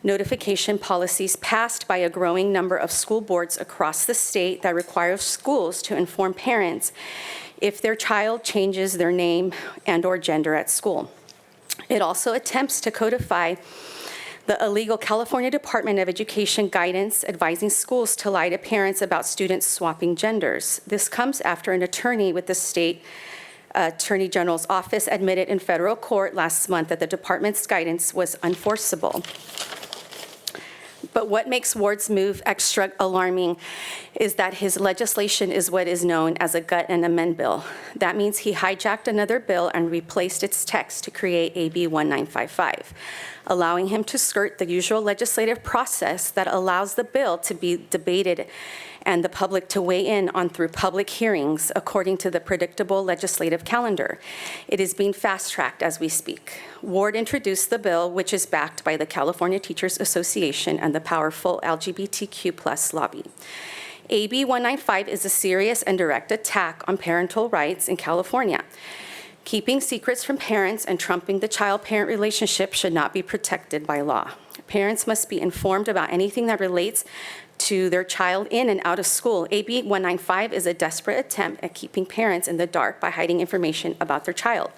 [SPEAKER 4] notification policies passed by a growing number of school boards across the state that require schools to inform parents if their child changes their name and/or gender at school. It also attempts to codify the illegal California Department of Education guidance advising schools to lie to parents about students swapping genders. This comes after an attorney with the state Attorney General's office admitted in federal court last month that the department's guidance was unenforceable. But what makes Ward's move extra alarming is that his legislation is what is known as a gut and amend bill. That means he hijacked another bill and replaced its text to create AB 1955, allowing him to skirt the usual legislative process that allows the bill to be debated and the public to weigh in on through public hearings according to the predictable legislative calendar. It is being fast-tracked as we speak. Ward introduced the bill, which is backed by the California Teachers Association and the powerful LGBTQ+ lobby. AB 195 is a serious and direct attack on parental rights in California. Keeping secrets from parents and trumping the child-parent relationship should not be protected by law. Parents must be informed about anything that relates to their child in and out of school. AB 195 is a desperate attempt at keeping parents in the dark by hiding information about their child.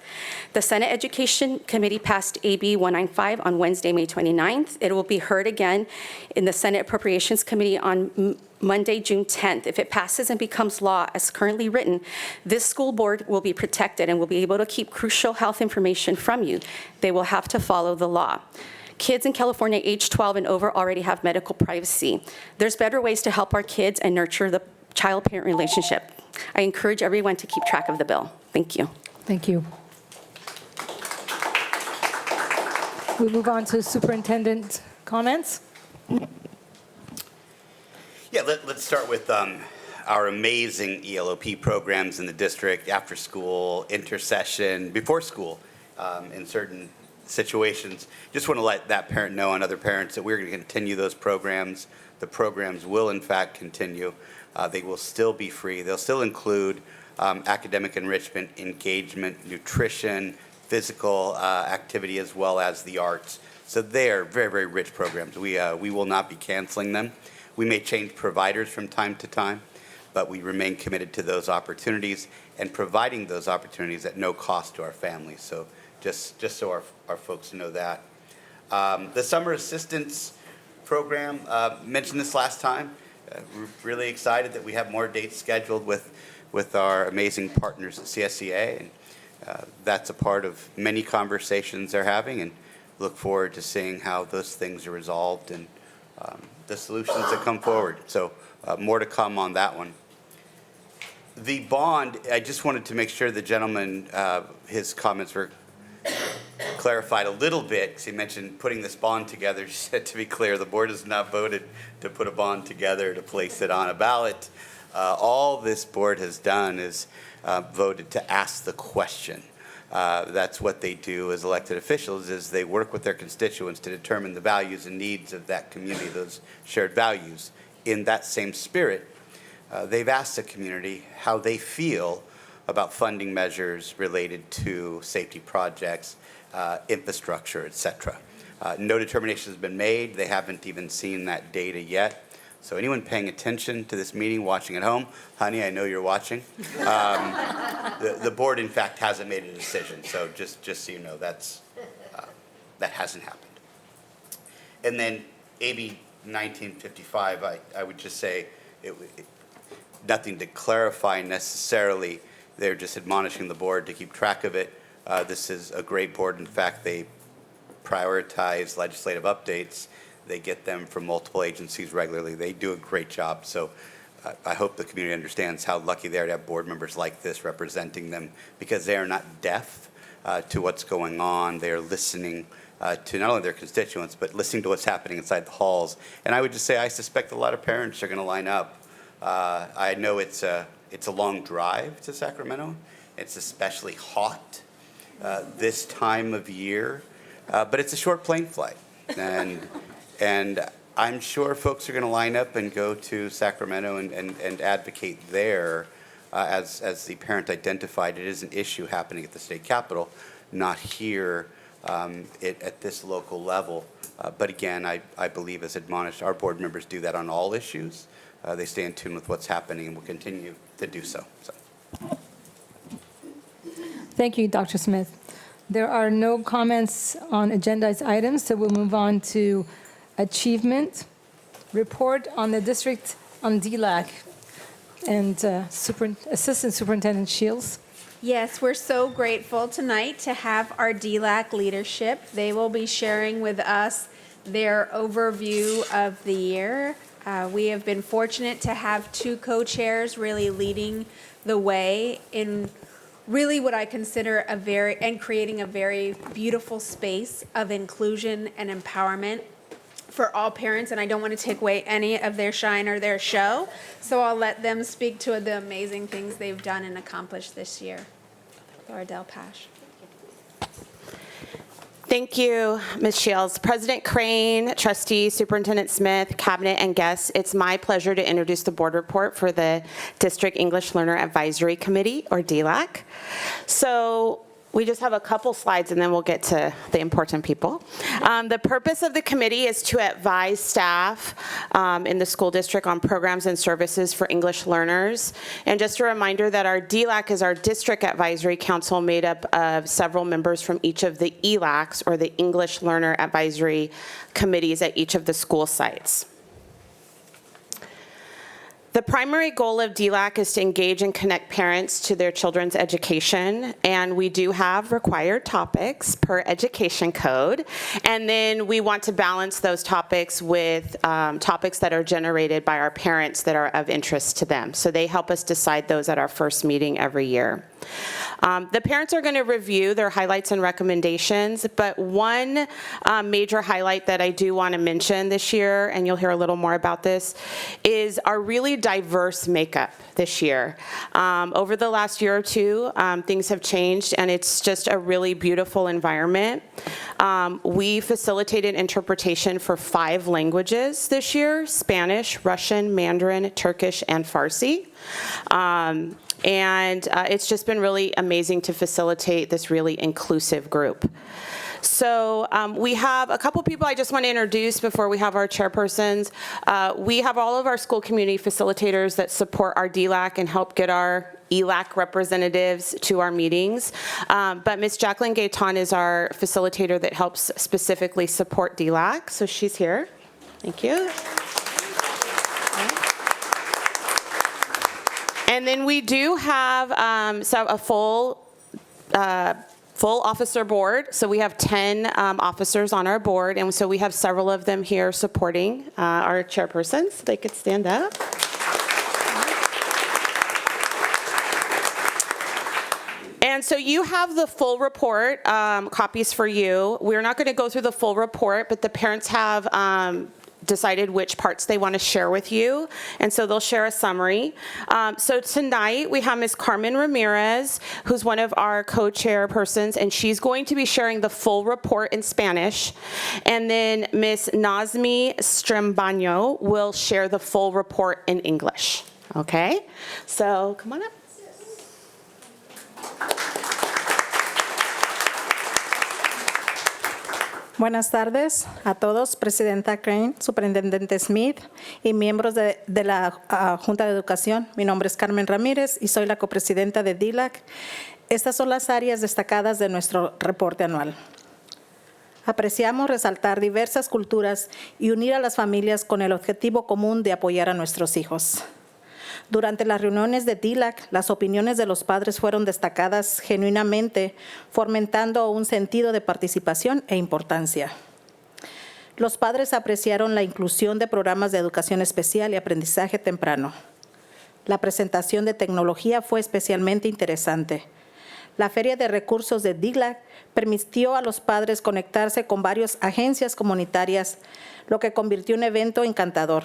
[SPEAKER 4] The Senate Education Committee passed AB 195 on Wednesday, May 29th. It will be heard again in the Senate Appropriations Committee on Monday, June 10th. If it passes and becomes law as currently written, this school board will be protected and will be able to keep crucial health information from you. They will have to follow the law. Kids in California age 12 and over already have medical privacy. There's better ways to help our kids and nurture the child-parent relationship. I encourage everyone to keep track of the bill. Thank you.
[SPEAKER 1] Thank you. We move on to superintendent comments.
[SPEAKER 22] Yeah, let's start with our amazing ELOP programs in the district, after school, intercession, before school, in certain situations. Just want to let that parent know and other parents that we're going to continue those programs. The programs will in fact continue. They will still be free. They'll still include academic enrichment, engagement, nutrition, physical activity, as well as the arts. So they are very, very rich programs. We will not be canceling them. We may change providers from time to time, but we remain committed to those opportunities and providing those opportunities at no cost to our families. So just so our folks know that. The Summer Assistance Program, mentioned this last time. We're really excited that we have more dates scheduled with our amazing partners at CSEA. And that's a part of many conversations they're having, and look forward to seeing how those things are resolved and the solutions that come forward. So more to come on that one. The bond, I just wanted to make sure the gentleman, his comments were clarified a little bit, because he mentioned putting this bond together. He said, to be clear, the board has not voted to put a bond together to place it on a ballot. All this board has done is voted to ask the question. That's what they do as elected officials, is they work with their constituents to determine the values and needs of that community, those shared values. In that same spirit, they've asked the community how they feel about funding measures related to safety projects, infrastructure, et cetera. No determination has been made. They haven't even seen that data yet. So anyone paying attention to this meeting, watching at home, honey, I know you're watching. The board, in fact, hasn't made a decision. So just so you know, that hasn't happened. And then AB 1955, I would just say nothing to clarify necessarily. They're just admonishing the board to keep track of it. This is a great board. In fact, they prioritize legislative updates. They get them from multiple agencies regularly. They do a great job. So I hope the community understands how lucky they are to have board members like this representing them, because they are not deaf to what's going on. They are listening to not only their constituents, but listening to what's happening inside the halls. And I would just say I suspect a lot of parents are going to line up. I know it's a long drive to Sacramento. It's especially hot this time of year, but it's a short plane flight. And I'm sure folks are going to line up and go to Sacramento and advocate there. As the parent identified, it is an issue happening at the state capitol, not here at this local level. But again, I believe, as admonished, our board members do that on all issues. They stay in tune with what's happening and will continue to do so.
[SPEAKER 1] Thank you, Dr. Smith. There are no comments on agendized items, so we'll move on to achievement, report on the district on DELAC, and Assistant Superintendent Shields.
[SPEAKER 2] Yes, we're so grateful tonight to have our DELAC leadership. They will be sharing with us their overview of the year. We have been fortunate to have two co-chairs really leading the way in really what I consider creating a very beautiful space of inclusion and empowerment for all parents, and I don't want to take away any of their shine or their show, so I'll let them speak to the amazing things they've done and accomplished this year. Laura Del Pash.
[SPEAKER 5] Thank you, Ms. Shields. President Crane, Trustee, Superintendent Smith, Cabinet, and guests, it's my pleasure to introduce the board report for the District English Learner Advisory Committee, or DELAC. So we just have a couple slides and then we'll get to the important people. The purpose of the committee is to advise staff in the school district on programs and services for English learners. And just a reminder that our DELAC is our district advisory council made up of several members from each of the ELACs, or the English Learner Advisory Committees, at each of the school sites. The primary goal of DELAC is to engage and connect parents to their children's education, and we do have required topics per education code, and then we want to balance those topics with topics that are generated by our parents that are of interest to them. So they help us decide those at our first meeting every year. The parents are going to review their highlights and recommendations, but one major highlight that I do want to mention this year, and you'll hear a little more about this, is our really diverse makeup this year. Over the last year or two, things have changed, and it's just a really beautiful environment. We facilitated interpretation for 5 languages this year: Spanish, Russian, Mandarin, Turkish, and Farsi. And it's just been really amazing to facilitate this really inclusive group. So we have a couple people I just want to introduce before we have our chairpersons. We have all of our school community facilitators that support our DELAC and help get our ELAC representatives to our meetings. But Ms. Jacqueline Gaetan is our facilitator that helps specifically support DELAC. So she's here. Thank you. And then we do have a full officer board. So we have 10 officers on our board, and so we have several of them here supporting our chairpersons. They could stand up. And so you have the full report, copies for you. We're not going to go through the full report, but the parents have decided which parts they want to share with you, and so they'll share a summary. So tonight we have Ms. Carmen Ramirez, who's one of our co-chairpersons, and she's going to be sharing the full report in Spanish, and then Ms. Nazmi Strembano will share the full report in English. Okay, so come on up.
[SPEAKER 6] Buenas tardes a todos, Presidenta Crane, Superintendente Smith y miembros de la Junta de Educación. Mi nombre es Carmen Ramírez y soy la copresidenta de DELAC. Estas son las áreas destacadas de nuestro reporte anual. Apreciamos resaltar diversas culturas y unir a las familias con el objetivo común de apoyar a nuestros hijos. Durante las reuniones de DELAC, las opiniones de los padres fueron destacadas genuinamente, fomentando un sentido de participación e importancia. Los padres apreciaron la inclusión de programas de educación especial y aprendizaje temprano. La presentación de tecnología fue especialmente interesante. La Feria de Recursos de DELAC permitió a los padres conectarse con varias agencias comunitarias, lo que convirtió un evento encantador.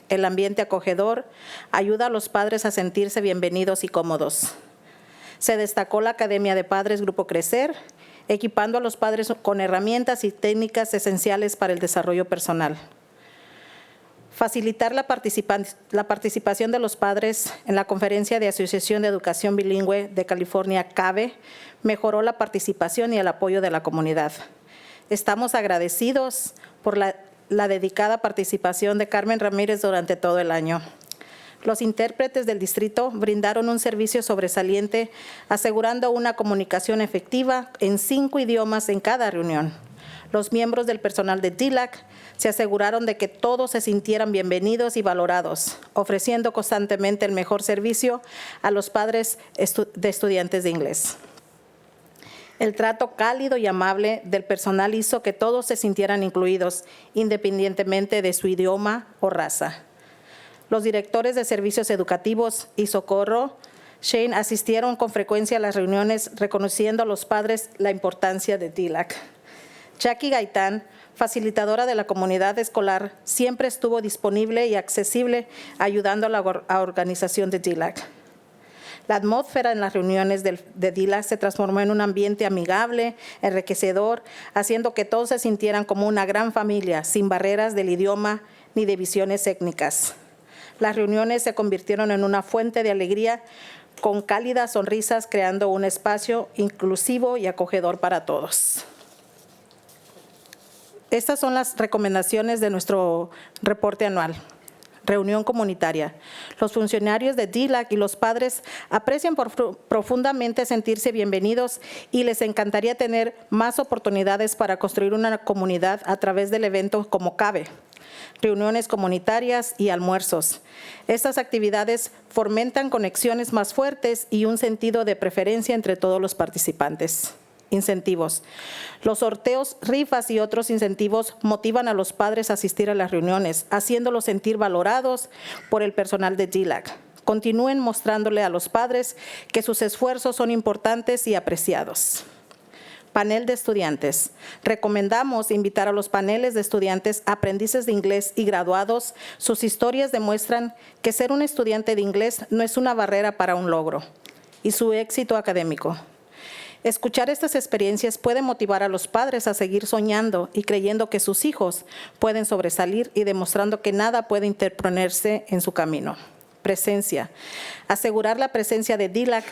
[SPEAKER 6] El ambiente acogedor ayuda a los padres a sentirse bienvenidos y cómodos. Se destacó la Academia de Padres Grupo Crecer, equipando a los padres con herramientas y técnicas esenciales para el desarrollo personal. Facilitar la participación de los padres en la Conferencia de Asociación de Educación Bilingüe de California, CABE, mejoró la participación y el apoyo de la comunidad. Estamos agradecidos por la dedicada participación de Carmen Ramírez durante todo el año. Los intérpretes del distrito brindaron un servicio sobresaliente, asegurando una comunicación efectiva en 5 idiomas en cada reunión. Los miembros del personal de DELAC se aseguraron de que todos se sintieran bienvenidos y valorados, ofreciendo constantemente el mejor servicio a los padres de estudiantes de inglés. El trato cálido y amable del personal hizo que todos se sintieran incluidos, independientemente de su idioma o raza. Los directores de servicios educativos y socorro, Shane, asistieron con frecuencia a las reuniones, reconociendo a los padres la importancia de DELAC. Jackie Gaitán, facilitadora de la comunidad escolar, siempre estuvo disponible y accesible, ayudando a la organización de DELAC. La atmósfera en las reuniones de DELAC se transformó en un ambiente amigable, enriquecedor, haciendo que todos se sintieran como una gran familia, sin barreras del idioma ni de visiones étnicas. Las reuniones se convirtieron en una fuente de alegría, con cálidas sonrisas, creando un espacio inclusivo y acogedor para todos. Estas son las recomendaciones de nuestro reporte anual. Reunión comunitaria. Los funcionarios de DELAC y los padres aprecian profundamente sentirse bienvenidos y les encantaría tener más oportunidades para construir una comunidad a través del evento como CABE, reuniones comunitarias y almuerzos. Estas actividades fomentan conexiones más fuertes y un sentido de preferencia entre todos los participantes. Incentivos. Los sorteos, rifas y otros incentivos motivan a los padres a asistir a las reuniones, haciéndolos sentir valorados por el personal de DELAC. Continúen mostrándole a los padres que sus esfuerzos son importantes y apreciados. Panel de estudiantes. Recomendamos invitar a los paneles de estudiantes, aprendices de inglés y graduados. Sus historias demuestran que ser un estudiante de inglés no es una barrera para un logro y su éxito académico. Escuchar estas experiencias puede motivar a los padres a seguir soñando y creyendo que sus hijos pueden sobresalir y demostrando que nada puede interponerse en su camino. Presencia. Asegurar la presencia de DELAC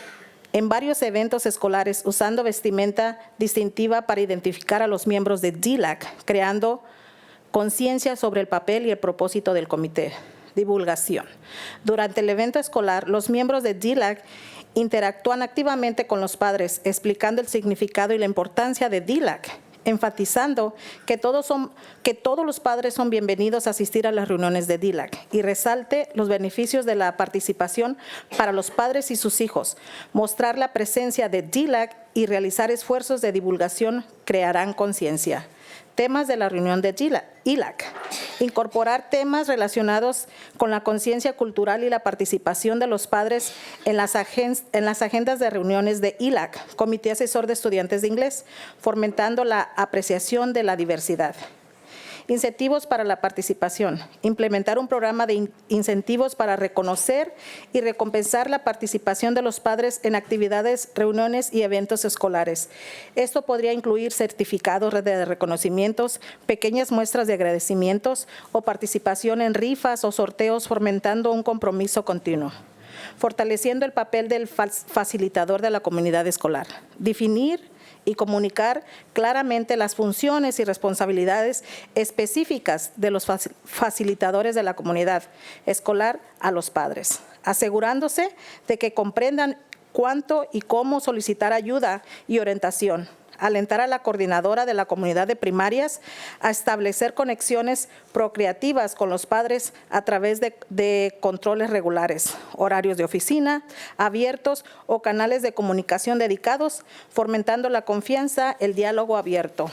[SPEAKER 6] en varios eventos escolares usando vestimenta distintiva para identificar a los miembros de DELAC, creando conciencia sobre el papel y el propósito del comité. Divulgación. Durante el evento escolar, los miembros de DELAC interactúan activamente con los padres, explicando el significado y la importancia de DELAC, enfatizando que todos los padres son bienvenidos a asistir a las reuniones de DELAC y resalte los beneficios de la participación para los padres y sus hijos. Mostrar la presencia de DELAC y realizar esfuerzos de divulgación crearán conciencia. Temas de la reunión de DELAC. Incorporar temas relacionados con la conciencia cultural y la participación de los padres en las agendas de reuniones de DELAC, Comité Asesor de Estudiantes de Inglés, fomentando la apreciación de la diversidad. Incentivos para la participación. Implementar un programa de incentivos para reconocer y recompensar la participación de los padres en actividades, reuniones y eventos escolares. Esto podría incluir certificados de reconocimientos, pequeñas muestras de agradecimientos o participación en rifas o sorteos, fomentando un compromiso continuo. Fortaleciendo el papel del facilitador de la comunidad escolar. Definir y comunicar claramente las funciones y responsabilidades específicas de los facilitadores de la comunidad escolar a los padres, asegurándose de que comprendan cuánto y cómo solicitar ayuda y orientación. Alentar a la coordinadora de la comunidad de primarias a establecer conexiones procreativas con los padres a través de controles regulares, horarios de oficina, abiertos o canales de comunicación dedicados, fomentando la confianza, el diálogo abierto.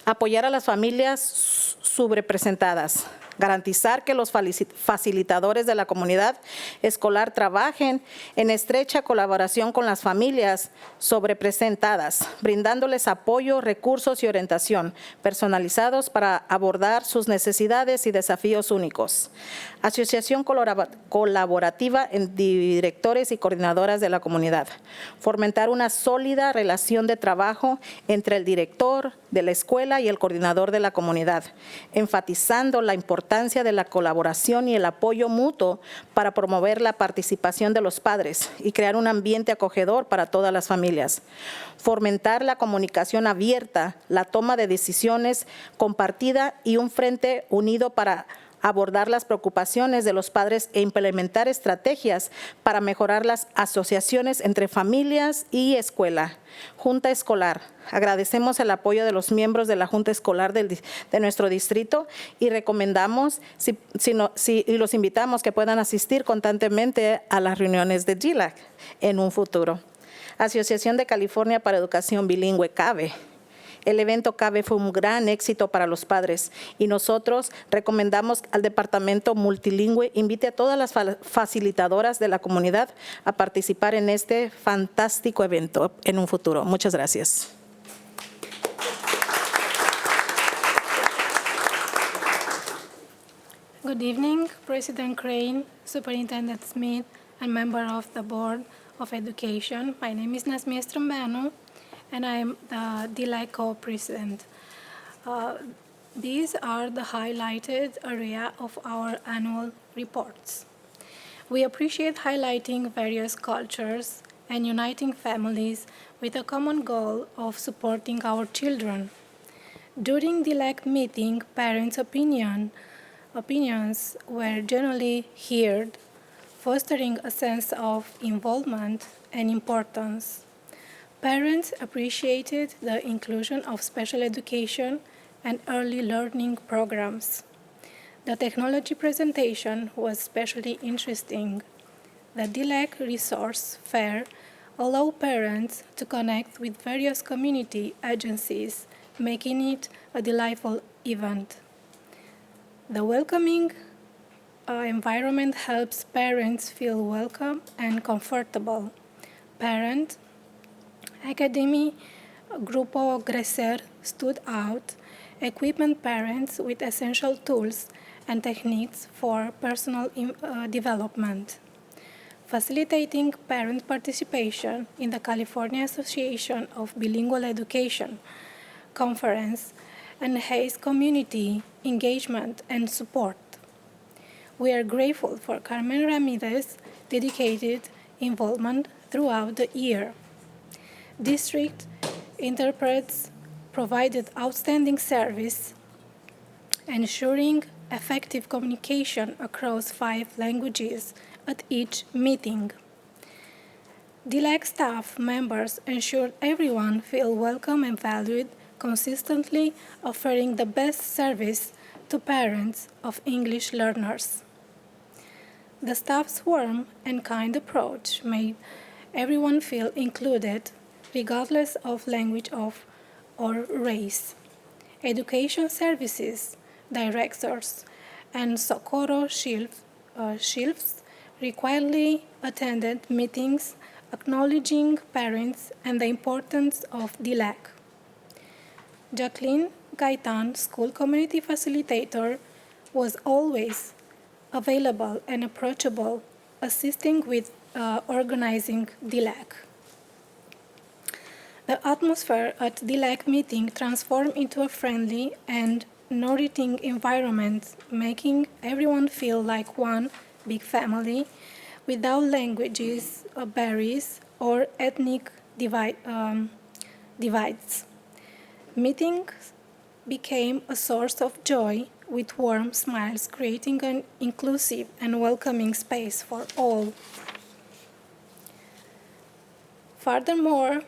[SPEAKER 6] Apoyar a las familias subrepresentadas. Garantizar que los facilitadores de la comunidad escolar trabajen en estrecha colaboración con las familias sobrepresentadas, brindándoles apoyo, recursos y orientación personalizados para abordar sus necesidades y desafíos únicos. Asociación colaborativa en directores y coordinadoras de la comunidad. Fomentar una sólida relación de trabajo entre el director de la escuela y el coordinador de la comunidad, enfatizando la importancia de la colaboración y el apoyo mutuo para promover la participación de los padres y crear un ambiente acogedor para todas las familias. Fomentar la comunicación abierta, la toma de decisiones compartida y un frente unido para abordar las preocupaciones de los padres e implementar estrategias para mejorar las asociaciones entre familias y escuela. Junta escolar. Agradecemos el apoyo de los miembros de la Junta Escolar de nuestro distrito y recomendamos y los invitamos que puedan asistir constantemente a las reuniones de DELAC en un futuro. Asociación de California para Educación Bilingüe, CABE. El evento CABE fue un gran éxito para los padres y nosotros recomendamos al Departamento Multilingüe invite a todas las facilitadoras de la comunidad a participar en este fantástico evento en un futuro. Muchas gracias.
[SPEAKER 3] Good evening, President Crane, Superintendent Smith, and member of the Board of Education. My name is Nasmi Estrambano, and I am the DELAC co-president. These are the highlighted area of our annual reports. We appreciate highlighting various cultures and uniting families with a common goal of supporting our children. During DELAC meeting, parents' opinions were generally heard, fostering a sense of involvement and importance. Parents appreciated the inclusion of special education and early learning programs. The technology presentation was especially interesting. The DELAC Resource Fair allowed parents to connect with various community agencies, making it a delightful event. The welcoming environment helps parents feel welcome and comfortable. Parent Academy Grupo Grecer stood out, equipping parents with essential tools and techniques for personal development. Facilitating parent participation in the California Association of Bilingual Education Conference enhanced community engagement and support. We are grateful for Carmen Ramirez's dedicated involvement throughout the year. District interpreters provided outstanding service, ensuring effective communication across 5 languages at each meeting. DELAC staff members ensured everyone feel welcome and valued, consistently offering the best service to parents of English learners. The staff's warm and kind approach made everyone feel included, regardless of language or race. Education services directors and Socorro Shilfs regularly attended meetings acknowledging parents and the importance of DELAC. Jacqueline Gaitan, school community facilitator, was always available and approachable, assisting with organizing DELAC. The atmosphere at DELAC meeting transformed into a friendly and nourishing environment, making everyone feel like one big family without languages, barriers, or ethnic divides. Meetings became a source of joy with warm smiles, creating an inclusive and welcoming space for all. Furthermore,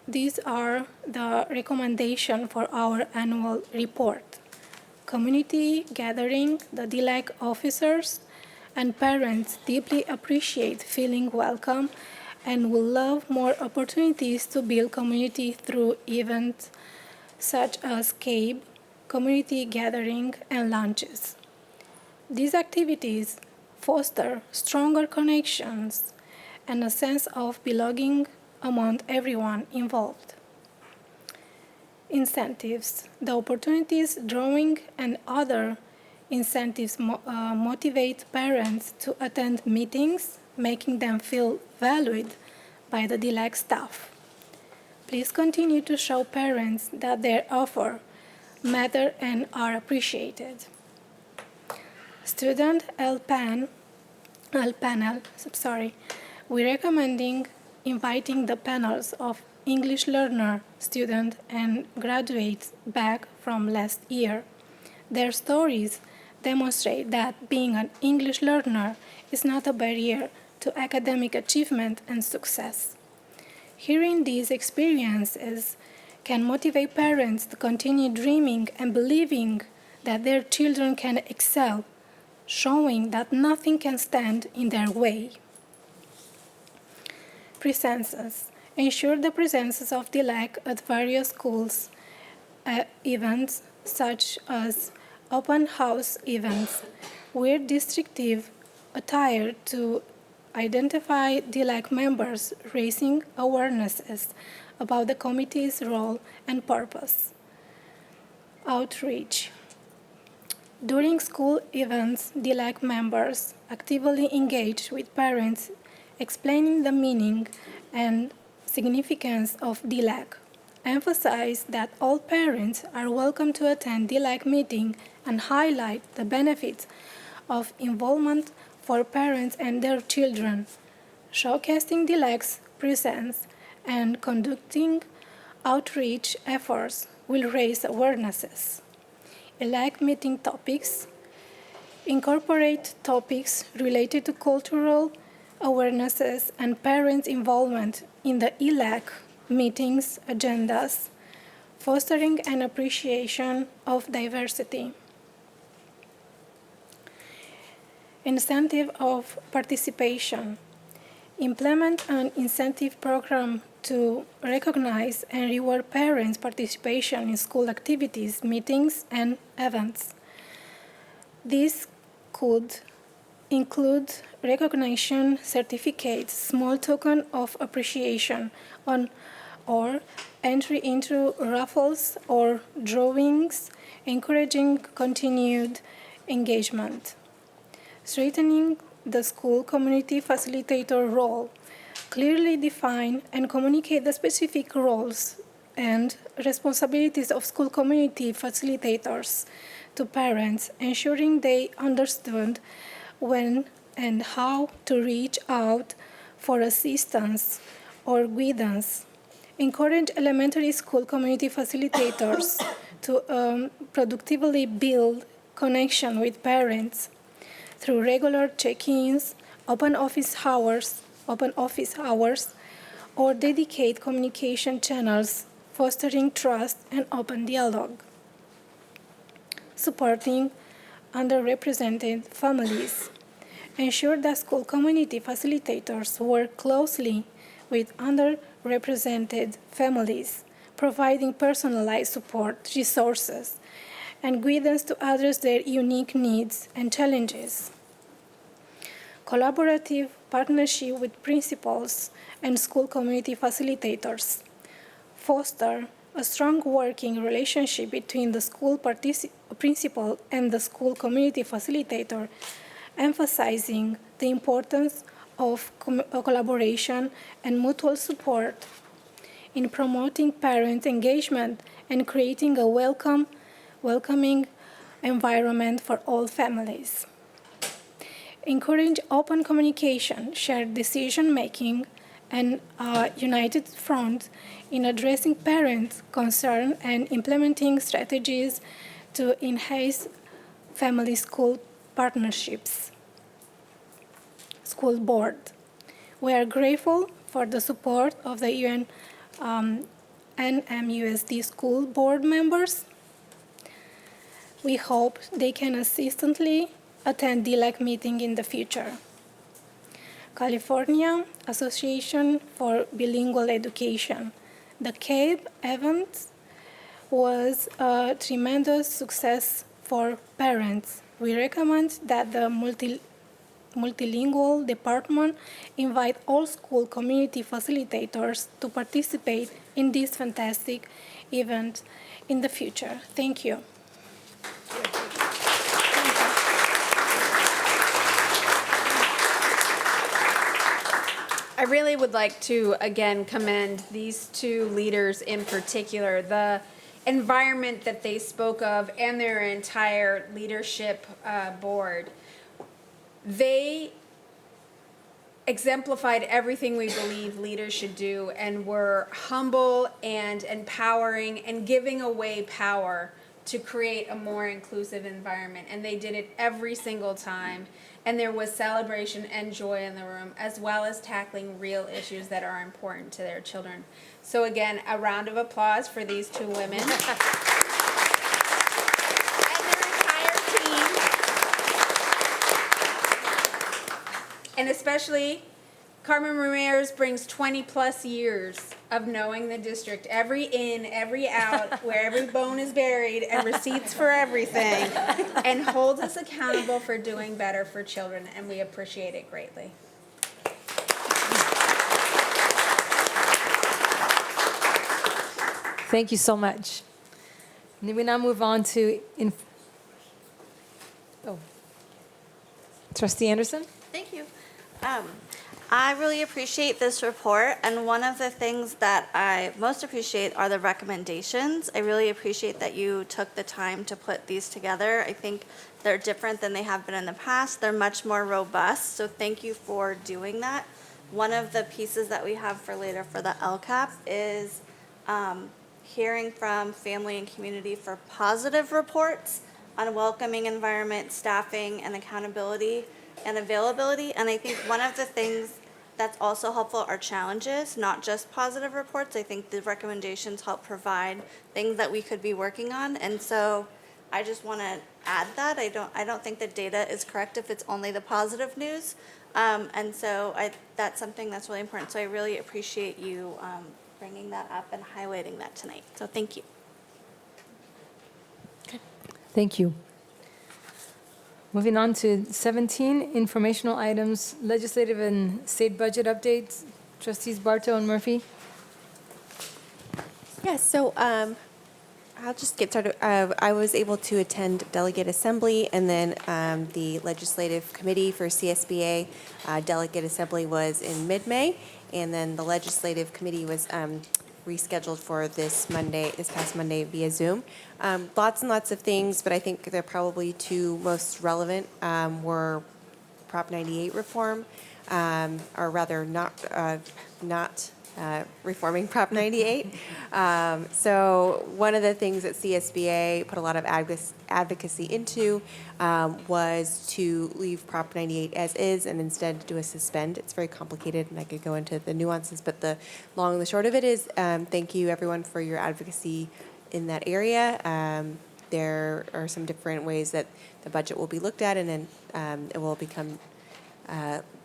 [SPEAKER 3] these are the recommendations for our annual report. Community gathering, the DELAC officers and parents deeply appreciate feeling welcome and will love more opportunities to build community through events such as CABE, community gathering, and lunches. These activities foster stronger connections and a sense of belonging among everyone involved. Incentives. The opportunities drawing and other incentives motivate parents to attend meetings, making them feel valued by the DELAC staff. Please continue to show parents that their offer matter and are appreciated. Student L panel, we're recommending inviting the panels of English learner students and graduates back from last year. Their stories demonstrate that being an English learner is not a barrier to academic achievement and success. Hearing these experiences can motivate parents to continue dreaming and believing that their children can excel, showing that nothing can stand in their way. Presences. Ensure the presence of DELAC at various schools events such as open house events. Wear distinctive attire to identify DELAC members, raising awarenesses about the committee's role and purpose. Outreach. During school events, DELAC members actively engage with parents, explaining the meaning and significance of DELAC. Emphasize that all parents are welcome to attend DELAC meeting and highlight the benefits of involvement for parents and their children. Showcasing DELAC's presence and conducting outreach efforts will raise awarenesses. DELAC meeting topics. Incorporate topics related to cultural awarenesses and parents' involvement in the ELAC meetings agendas, fostering an appreciation of diversity. Incentive of participation. Implement an incentive program to recognize and reward parents' participation in school activities, meetings, and events. This could include recognition certificates, small token of appreciation or entry into raffles or drawings, encouraging continued engagement. Strengthening the school community facilitator role. Clearly define and communicate the specific roles and responsibilities of school community facilitators to parents, ensuring they understood when and how to reach out for assistance or guidance. Encourage elementary school community facilitators to productively build connection with parents through regular check-ins, open office hours, or dedicate communication channels, fostering trust and open dialogue. Supporting underrepresented families. Ensure that school community facilitators work closely with underrepresented families, providing personalized support, resources, and guidance to address their unique needs and challenges. Collaborative partnership with principals and school community facilitators. Foster a strong working relationship between the school principal and the school community facilitator, emphasizing the importance of collaboration and mutual support in promoting parent engagement and creating a welcoming environment for all families. Encourage open communication, shared decision-making, and a united front in addressing parents' concerns and implementing strategies to enhance family-school partnerships. School Board. We are grateful for the support of the UN NMUSD School Board members. We hope they can consistently attend DELAC meeting in the future. California Association for Bilingual Education. The CABE event was a tremendous success for parents. We recommend that the multilingual department invite all school community facilitators to participate in this fantastic event in the future. Thank you.
[SPEAKER 2] I really would like to, again, commend these two leaders in particular. The environment that they spoke of and their entire leadership board. They exemplified everything we believe leaders should do and were humble and empowering and giving away power to create a more inclusive environment. And they did it every single time. And there was celebration and joy in the room, as well as tackling real issues that are important to their children. So again, a round of applause for these two women. And their entire team. And especially, Carmen Ramirez brings 20 plus years of knowing the district, every in, every out, where every bone is buried, and receipts for everything, and holds us accountable for doing better for children, and we appreciate it greatly.
[SPEAKER 1] Thank you so much. And we now move on to Trustee Anderson.
[SPEAKER 14] Thank you. I really appreciate this report, and one of the things that I most appreciate are the recommendations. I really appreciate that you took the time to put these together. I think they're different than they have been in the past. They're much more robust, so thank you for doing that. One of the pieces that we have for later for the LCAP is hearing from family and community for positive reports on welcoming environment, staffing, and accountability and availability. And I think one of the things that's also helpful are challenges, not just positive reports. I think the recommendations help provide things that we could be working on. And so I just want to add that. I don't think the data is correct if it's only the positive news. And so that's something that's really important. So I really appreciate you bringing that up and highlighting that tonight. So thank you.
[SPEAKER 1] Okay. Thank you. Moving on to 17, informational items, legislative and state budget updates. Trustees Barto and Murphy.
[SPEAKER 8] Yes, so I'll just get started. I was able to attend delegate assembly, and then the legislative committee for CSBA delegate assembly was in mid-May, and then the legislative committee was rescheduled for this past Monday via Zoom. Lots and lots of things, but I think the probably two most relevant were Prop 98 reform, or rather not reforming Prop 98. So one of the things that CSBA put a lot of advocacy into was to leave Prop 98 as is and instead do a suspend. It's very complicated, and I could go into the nuances, but the long and the short of it is thank you everyone for your advocacy in that area. There are some different ways that the budget will be looked at, and then it will become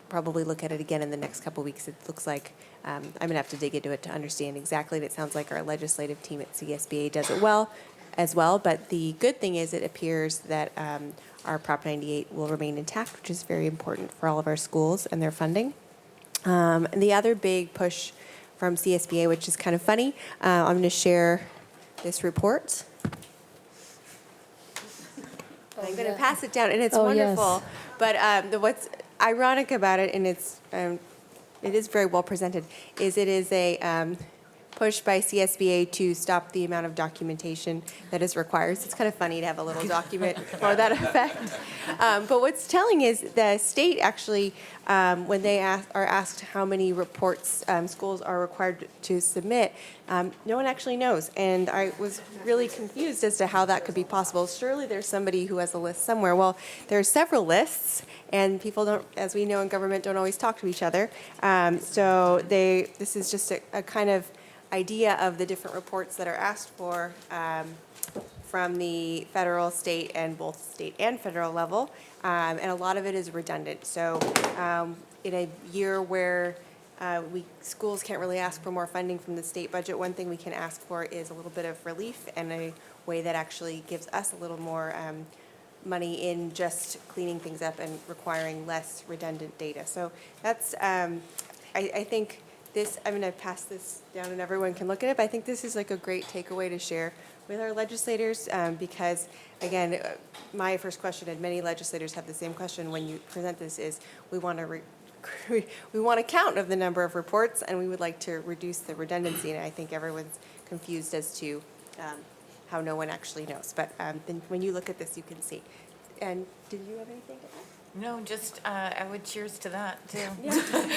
[SPEAKER 8] probably look at it again in the next couple weeks. It looks like I'm going to have to dig into it to understand exactly. It sounds like our legislative team at CSBA does it well as well. But the good thing is it appears that our Prop 98 will remain intact, which is very important for all of our schools and their funding. And the other big push from CSBA, which is kind of funny, I'm going to share this report. I'm going to pass it down, and it's
[SPEAKER 1] Oh, yes.
[SPEAKER 8] wonderful. But what's ironic about it, and it is very well presented, is it is a push by CSBA to stop the amount of documentation that is required. So it's kind of funny to have a little document for that effect. But what's telling is the state actually, when they are asked how many reports schools are required to submit, no one actually knows. And I was really confused as to how that could be possible. Surely there's somebody who has a list somewhere. Well, there are several lists, and people don't, as we know in government, don't always talk to each other. So this is just a kind of idea of the different reports that are asked for from the federal, state, and both state and federal level. And a lot of it is redundant. So in a year where schools can't really ask for more funding from the state budget, one thing we can ask for is a little bit of relief and a way that actually gives us a little more money in just cleaning things up and requiring less redundant data. So that's, I think, I'm going to pass this down and everyone can look at it, but I think this is like a great takeaway to share with our legislators because, again, my first question, and many legislators have the same question when you present this, is we want a count of the number of reports, and we would like to reduce the redundancy, and I think everyone's confused as to how no one actually knows. But then when you look at this, you can see. And did you have anything to add?
[SPEAKER 16] No, just I would cheers to that too.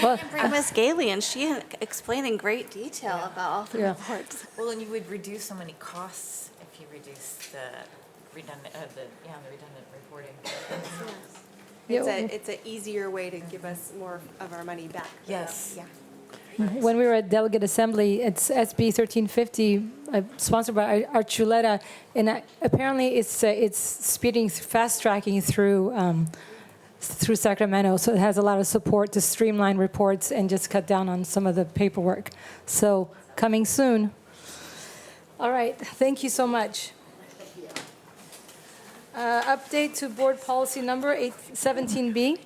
[SPEAKER 1] Well,
[SPEAKER 9] Bring Ms. Gailey, and she explained in great detail about all the
[SPEAKER 1] Yeah.
[SPEAKER 9] reports.
[SPEAKER 16] Well, and you would reduce so many costs if you reduce the redundant, the redundant reporting.
[SPEAKER 8] It's an easier way to give us more of our money back.
[SPEAKER 16] Yes.
[SPEAKER 8] Yeah.
[SPEAKER 1] When we were at Delegate Assembly, it's SB 1350, sponsored by Archuleta, and apparently it's speeding, fast-tracking through Sacramento, so it has a lot of support to streamline reports and just cut down on some of the paperwork. So coming soon. All right, thank you so much. Update to board policy number 817B.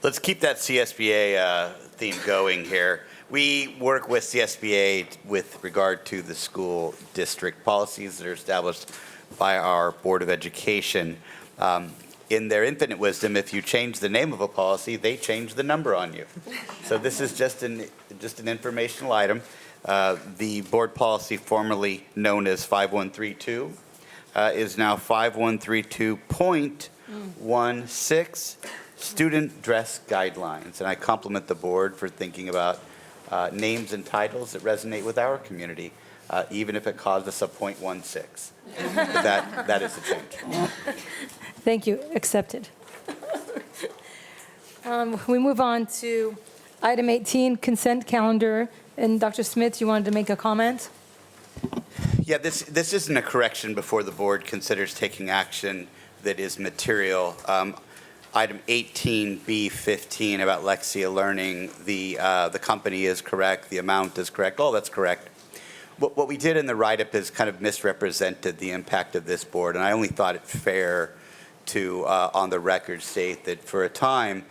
[SPEAKER 22] Let's keep that CSBA theme going here. We work with CSBA with regard to the school district policies that are established by our Board of Education. In their infinite wisdom, if you change the name of a policy, they change the number on you. So this is just an informational item. The board policy formerly known as 5132 is now 5132.16, student dress guidelines. And I compliment the board for thinking about names and titles that resonate with our community, even if it caused us a 0.16. That is a change.
[SPEAKER 1] Thank you, accepted. We move on to item 18, consent calendar. And Dr. Smith, you wanted to make a comment?
[SPEAKER 22] Yeah, this isn't a correction before the board considers taking action that is material. Item 18B15 about Lexia Learning, the company is correct, the amount is correct, all that's correct. What we did in the write-up is kind of misrepresented the impact of this board, and I only thought it fair to, on the record, state that for a time,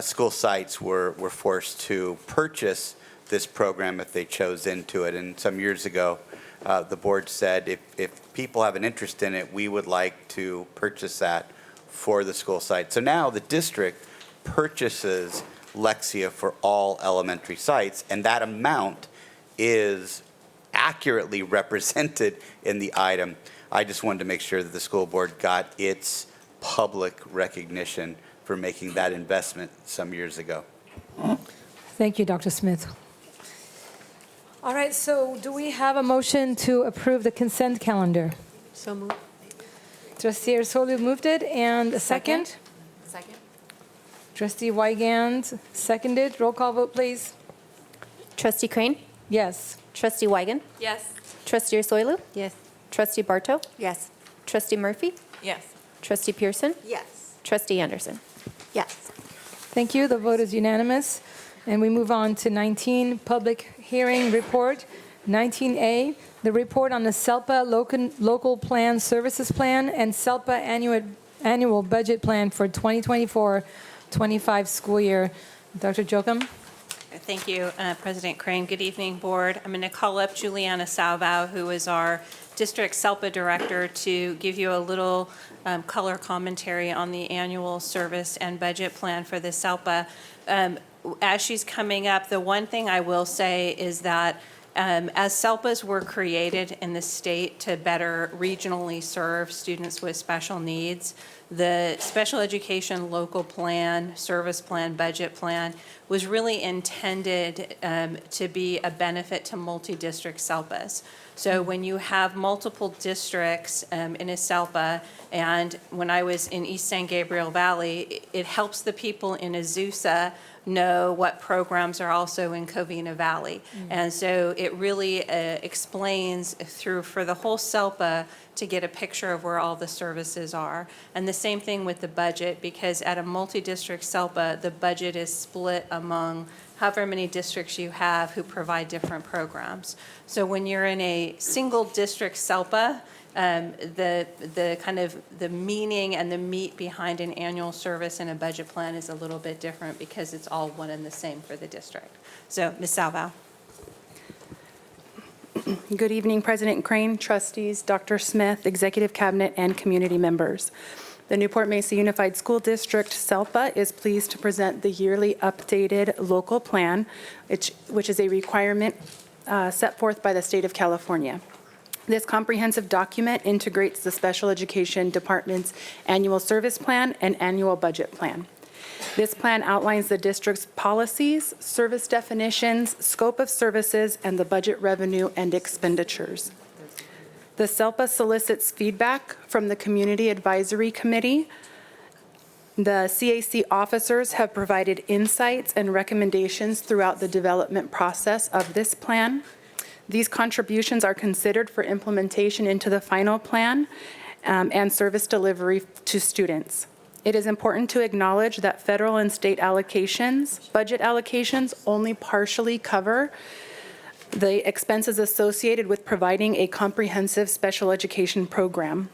[SPEAKER 22] school sites were forced to purchase this program if they chose into it. And some years ago, the board said if people have an interest in it, we would like to purchase that for the school site. So now the district purchases Lexia for all elementary sites, and that amount is accurately represented in the item. I just wanted to make sure that the school board got its public recognition for making that investment some years ago.
[SPEAKER 1] Thank you, Dr. Smith. All right, so do we have a motion to approve the consent calendar?
[SPEAKER 17] So moved.
[SPEAKER 1] Trustee Ersolu moved it, and a second?
[SPEAKER 16] Second.
[SPEAKER 1] Trustee Wygand seconded. Roll call vote, please.
[SPEAKER 12] Trustee Crane?
[SPEAKER 1] Yes.
[SPEAKER 12] Trustee Wigan?
[SPEAKER 9] Yes.
[SPEAKER 12] Trustee Ursulou?
[SPEAKER 17] Yes.
[SPEAKER 12] Trustee Barto?
[SPEAKER 8] Yes.
[SPEAKER 12] Trustee Murphy?
[SPEAKER 16] Yes.
[SPEAKER 12] Trustee Pearson?
[SPEAKER 8] Yes.
[SPEAKER 12] Trustee Anderson?
[SPEAKER 9] Yes.
[SPEAKER 1] Thank you. The vote is unanimous. And we move on to 19, public hearing report. 19A, the report on the SELPA local plan services plan and SELPA annual budget plan for 2024-25 school year. Dr. Jocham?
[SPEAKER 10] Thank you, President Crane. Good evening, Board. I'm going to call up Juliana Salvao, who is our District SELPA Director, to give you a little color commentary on the annual service and budget plan for the SELPA. As she's coming up, the one thing I will say is that as SELPAs were created in the state to better regionally serve students with special needs, the special education local plan, service plan, budget plan was really intended to be a benefit to multi-district SELPAs. So when you have multiple districts in a SELPA, and when I was in East San Gabriel Valley, it helps the people in Azusa know what programs are also in Covina Valley. And so it really explains for the whole SELPA to get a picture of where all the services are. And the same thing with the budget, because at a multi-district SELPA, the budget is split among however many districts you have who provide different programs. So when you're in a single district SELPA, the kind of the meaning and the meat behind an annual service and a budget plan is a little bit different because it's all one and the same for the district. So, Ms. Salvao.
[SPEAKER 11] Good evening, President Crane, trustees, Dr. Smith, Executive Cabinet, and community members. The Newport-Mesa Unified School District, SELPA, is pleased to present the yearly updated local plan, which is a requirement set forth by the state of California. This comprehensive document integrates the special education department's annual service plan and annual budget plan. This plan outlines the district's policies, service definitions, scope of services, and the budget revenue and expenditures. The SELPA solicits feedback from the Community Advisory Committee. The CAC officers have provided insights and recommendations throughout the development process of this plan. These contributions are considered for implementation into the final plan and service delivery to students. It is important to acknowledge that federal and state allocations, budget allocations, only partially cover the expenses associated with providing a comprehensive special education program.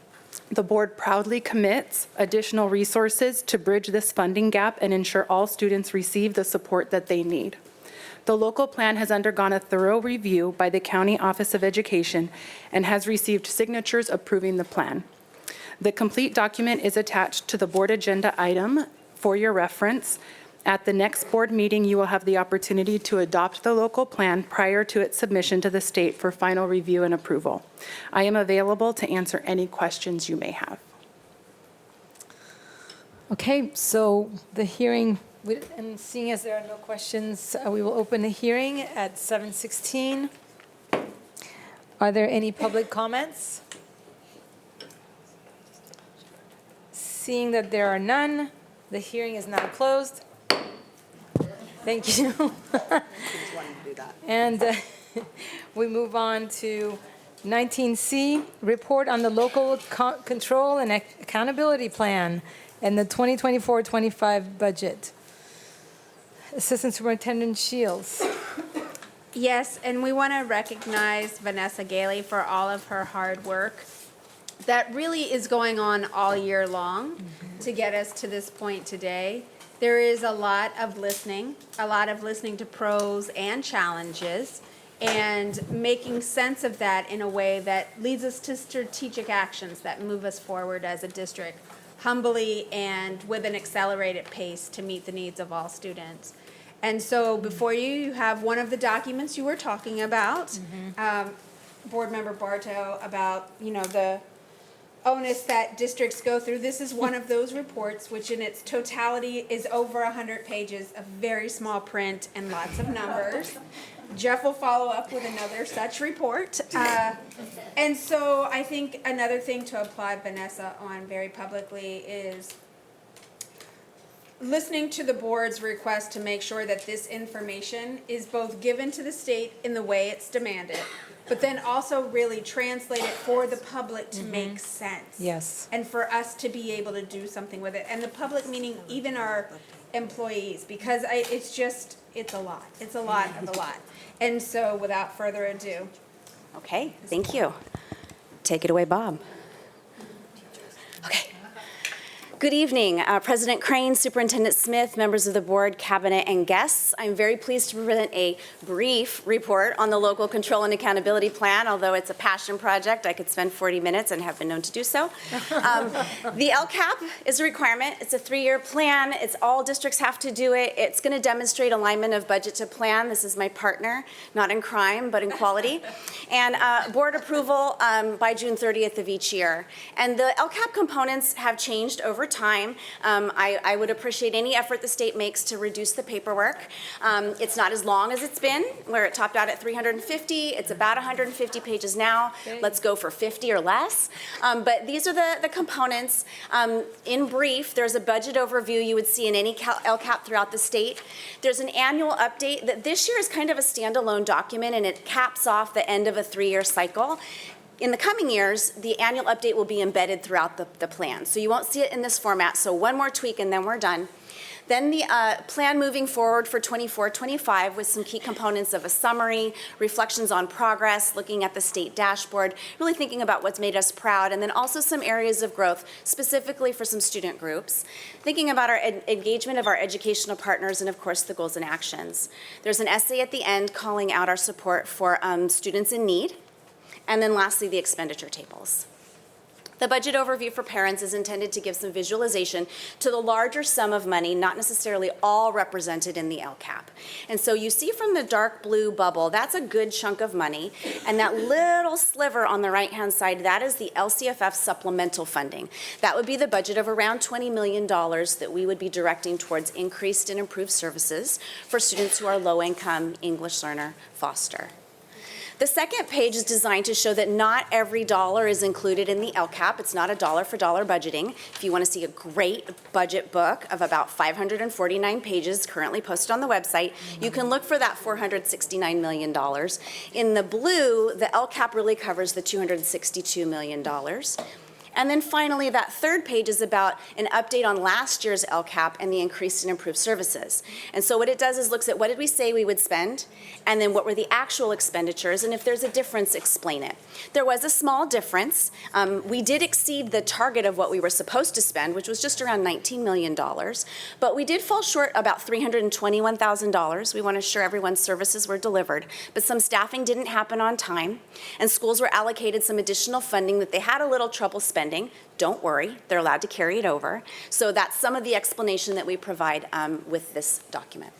[SPEAKER 11] The board proudly commits additional resources to bridge this funding gap and ensure all students receive the support that they need. The local plan has undergone a thorough review by the County Office of Education and has received signatures approving the plan. The complete document is attached to the board agenda item for your reference. At the next board meeting, you will have the opportunity to adopt the local plan prior to its submission to the state for final review and approval. I am available to answer any questions you may have.
[SPEAKER 1] Okay, so the hearing, and seeing as there are no questions, we will open the hearing at 7:16. Are there any public comments? Seeing that there are none, the hearing is now closed. Thank you. And we move on to 19C, report on the local control and accountability plan and the 2024-25 budget. Assistant Superintendent Shields.
[SPEAKER 2] Yes, and we want to recognize Vanessa Gailey for all of her hard work. That really is going on all year long to get us to this point today. There is a lot of listening to pros and challenges, and making sense of that in a way that leads us to strategic actions that move us forward as a district, humbly and with an accelerated pace to meet the needs of all students. And so before you, you have one of the documents you were talking about, Board Member Bartow, about, the onus that districts go through. This is one of those reports, which in its totality is over 100 pages of very small print and lots of numbers. Jeff will follow up with another such report. And so I think another thing to applaud Vanessa on very publicly is listening to the board's request to make sure that this information is both given to the state in the way it's demanded, but then also really translate it for the public to make sense.
[SPEAKER 1] Yes.
[SPEAKER 2] And for us to be able to do something with it. And the public meaning even our employees, because it's a lot. It's a lot of a lot. And so without further ado.
[SPEAKER 23] Okay, thank you. Take it away, Bob. Okay.
[SPEAKER 4] Good evening, President Crane, Superintendent Smith, members of the board, cabinet, and guests. I'm very pleased to present a brief report on the Local Control and Accountability Plan. Although it's a passion project, I could spend 40 minutes and have been known to do so. The LCAP is a requirement. It's a 3-year plan. It's all districts have to do it. It's going to demonstrate alignment of budget to plan. This is my partner, not in crime, but in quality. And board approval by June 30th of each year. And the LCAP components have changed over time. I would appreciate any effort the state makes to reduce the paperwork. It's not as long as it's been, where it topped out at 350. It's about 150 pages now. Okay. Let's go for 50 or less. But these are the components. In brief, there's a budget overview you would see in any LCAP throughout the state. There's an annual update that this year is kind of a standalone document, and it caps off the end of a 3-year cycle. In the coming years, the annual update will be embedded throughout the plan. So you won't see it in this format. So one more tweak and then we're done. Then the plan moving forward for 24-25 with some key components of a summary, reflections on progress, looking at the state dashboard, really thinking about what's made us proud, and then also some areas of growth, specifically for some student groups. Thinking about our engagement of our educational partners and, of course, the goals and actions. There's an essay at the end calling out our support for students in need. And then lastly, the expenditure tables. The budget overview for parents is intended to give some visualization to the larger sum of money, not necessarily all represented in the LCAP. And so you see from the dark blue bubble, that's a good chunk of money. And that little sliver on the right-hand side, that is the LCFF supplemental funding. That would be the budget of around $20 million that we would be directing towards increased and improved services for students who are low-income English learner foster. The second page is designed to show that not every dollar is included in the LCAP. It's not a dollar-for-dollar budgeting. If you want to see a great budget book of about 549 pages currently posted on the website, you can look for that $469 million. In the blue, the LCAP really covers the $262 million. And then finally, that third page is about an update on last year's LCAP and the increased and improved services. And so what it does is looks at what did we say we would spend, and then what were the actual expenditures, and if there's a difference, explain it. There was a small difference. We did exceed the target of what we were supposed to spend, which was just around $19 million, but we did fall short about $321,000. We want to ensure everyone's services were delivered, but some staffing didn't happen on time, and schools were allocated some additional funding that they had a little trouble spending. Don't worry, they're allowed to carry it over. So that's some of the explanation that we provide with this document.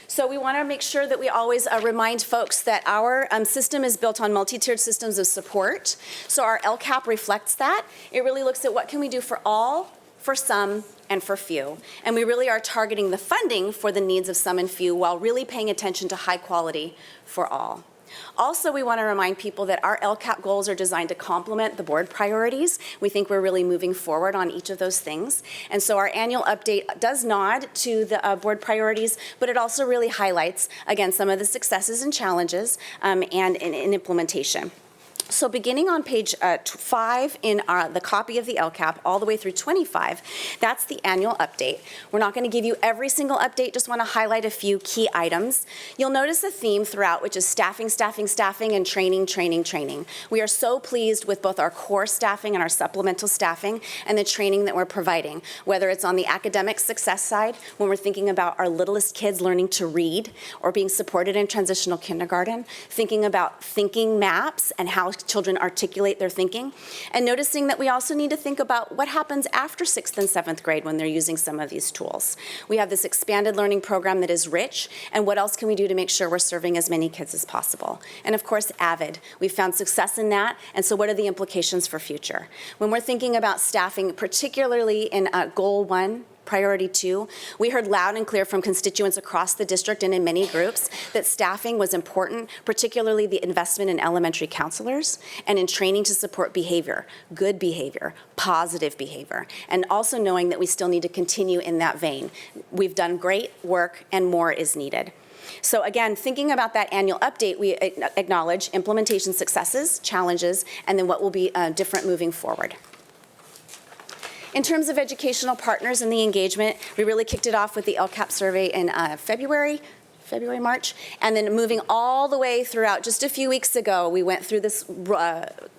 [SPEAKER 4] So we want to make sure that we always remind folks that our system is built on multi-tiered systems of support. So our LCAP reflects that. It really looks at what can we do for all, for some, and for few. And we really are targeting the funding for the needs of some and few while really paying attention to high quality for all. Also, we want to remind people that our LCAP goals are designed to complement the board priorities. We think we're really moving forward on each of those things. And so our annual update does nod to the board priorities, but it also really highlights, again, some of the successes and challenges and in implementation. So beginning on page 5 in the copy of the LCAP all the way through 25, that's the annual update. We're not going to give you every single update, just want to highlight a few key items. You'll notice a theme throughout, which is staffing, staffing, staffing, and training, training, training. We are so pleased with both our core staffing and our supplemental staffing and the training that we're providing, whether it's on the academic success side, when we're thinking about our littlest kids learning to read or being supported in transitional kindergarten, thinking about thinking maps and how children articulate their thinking, and noticing that we also need to think about what happens after 6th and 7th grade when they're using some of these tools. We have this expanded learning program that is rich, and what else can we do to make sure we're serving as many kids as possible? And of course, AVID. We've found success in that, and so what are the implications for future? When we're thinking about staffing, particularly in Goal 1, Priority 2, we heard loud and clear from constituents across the district and in many groups that staffing was important, particularly the investment in elementary counselors and in training to support behavior, good behavior, positive behavior, and also knowing that we still need to continue in that vein. We've done great work and more is needed. So again, thinking about that annual update, we acknowledge implementation successes, challenges, and then what will be different moving forward. In terms of educational partners and the engagement, we really kicked it off with the LCAP survey in February. February, March, and then moving all the way throughout. Just a few weeks ago, we went through this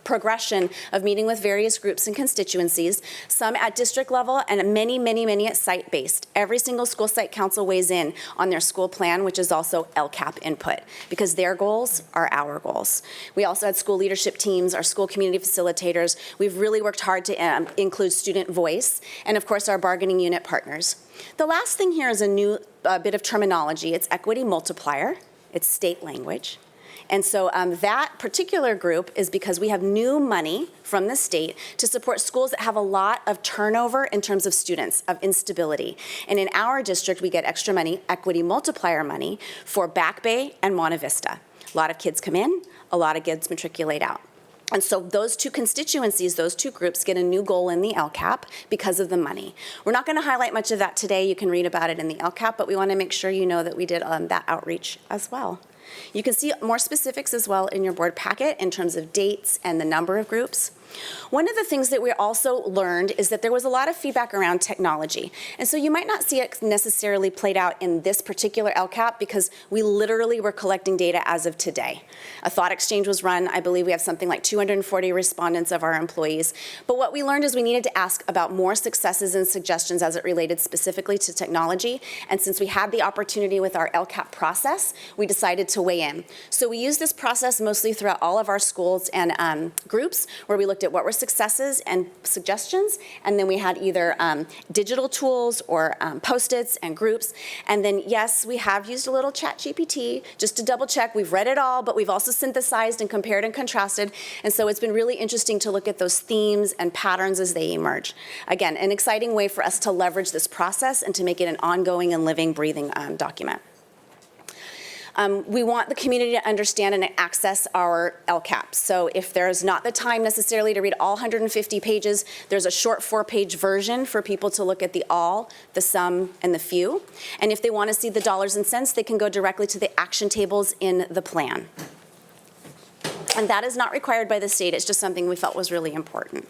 [SPEAKER 4] progression of meeting with various groups and constituencies, some at district level and many at site-based. Every single school site council weighs in on their school plan, which is also LCAP input, because their goals are our goals. We also had school leadership teams, our school community facilitators. We've really worked hard to include student voice, and of course our bargaining unit partners. The last thing here is a new bit of terminology. It's equity multiplier. It's state language. And so that particular group is because we have new money from the state to support schools that have a lot of turnover in terms of students, of instability. And in our district, we get extra money, equity multiplier money, for Back Bay and Monte Vista. A lot of kids come in, a lot of kids matriculate out. And so those two constituencies, those two groups, get a new goal in the LCAP because of the money. We're not going to highlight much of that today. You can read about it in the LCAP, but we want to make sure you know that we did that outreach as well. You can see more specifics as well in your board packet in terms of dates and the number of groups. One of the things that we also learned is that there was a lot of feedback around technology. And so you might not see it necessarily played out in this particular LCAP because we literally were collecting data as of today. A thought exchange was run. I believe we have something like 240 respondents of our employees. But what we learned is we needed to ask about more successes and suggestions as it related specifically to technology. And since we had the opportunity with our LCAP process, we decided to weigh in. So we used this process mostly throughout all of our schools and groups, where we looked at what were successes and suggestions, and then we had either digital tools or Post-its and groups. And then, yes, we have used a little ChatGPT just to double check. We've read it all, but we've also synthesized and compared and contrasted. And so it's been really interesting to look at those themes and patterns as they emerge. Again, an exciting way for us to leverage this process and to make it an ongoing and living, breathing document. We want the community to understand and access our LCAP. So if there's not the time necessarily to read all 150 pages, there's a short 4-page version for people to look at the all, the sum, and the few. And if they want to see the dollars and cents, they can go directly to the action tables in the plan. And that is not required by the state. It's just something we felt was really important.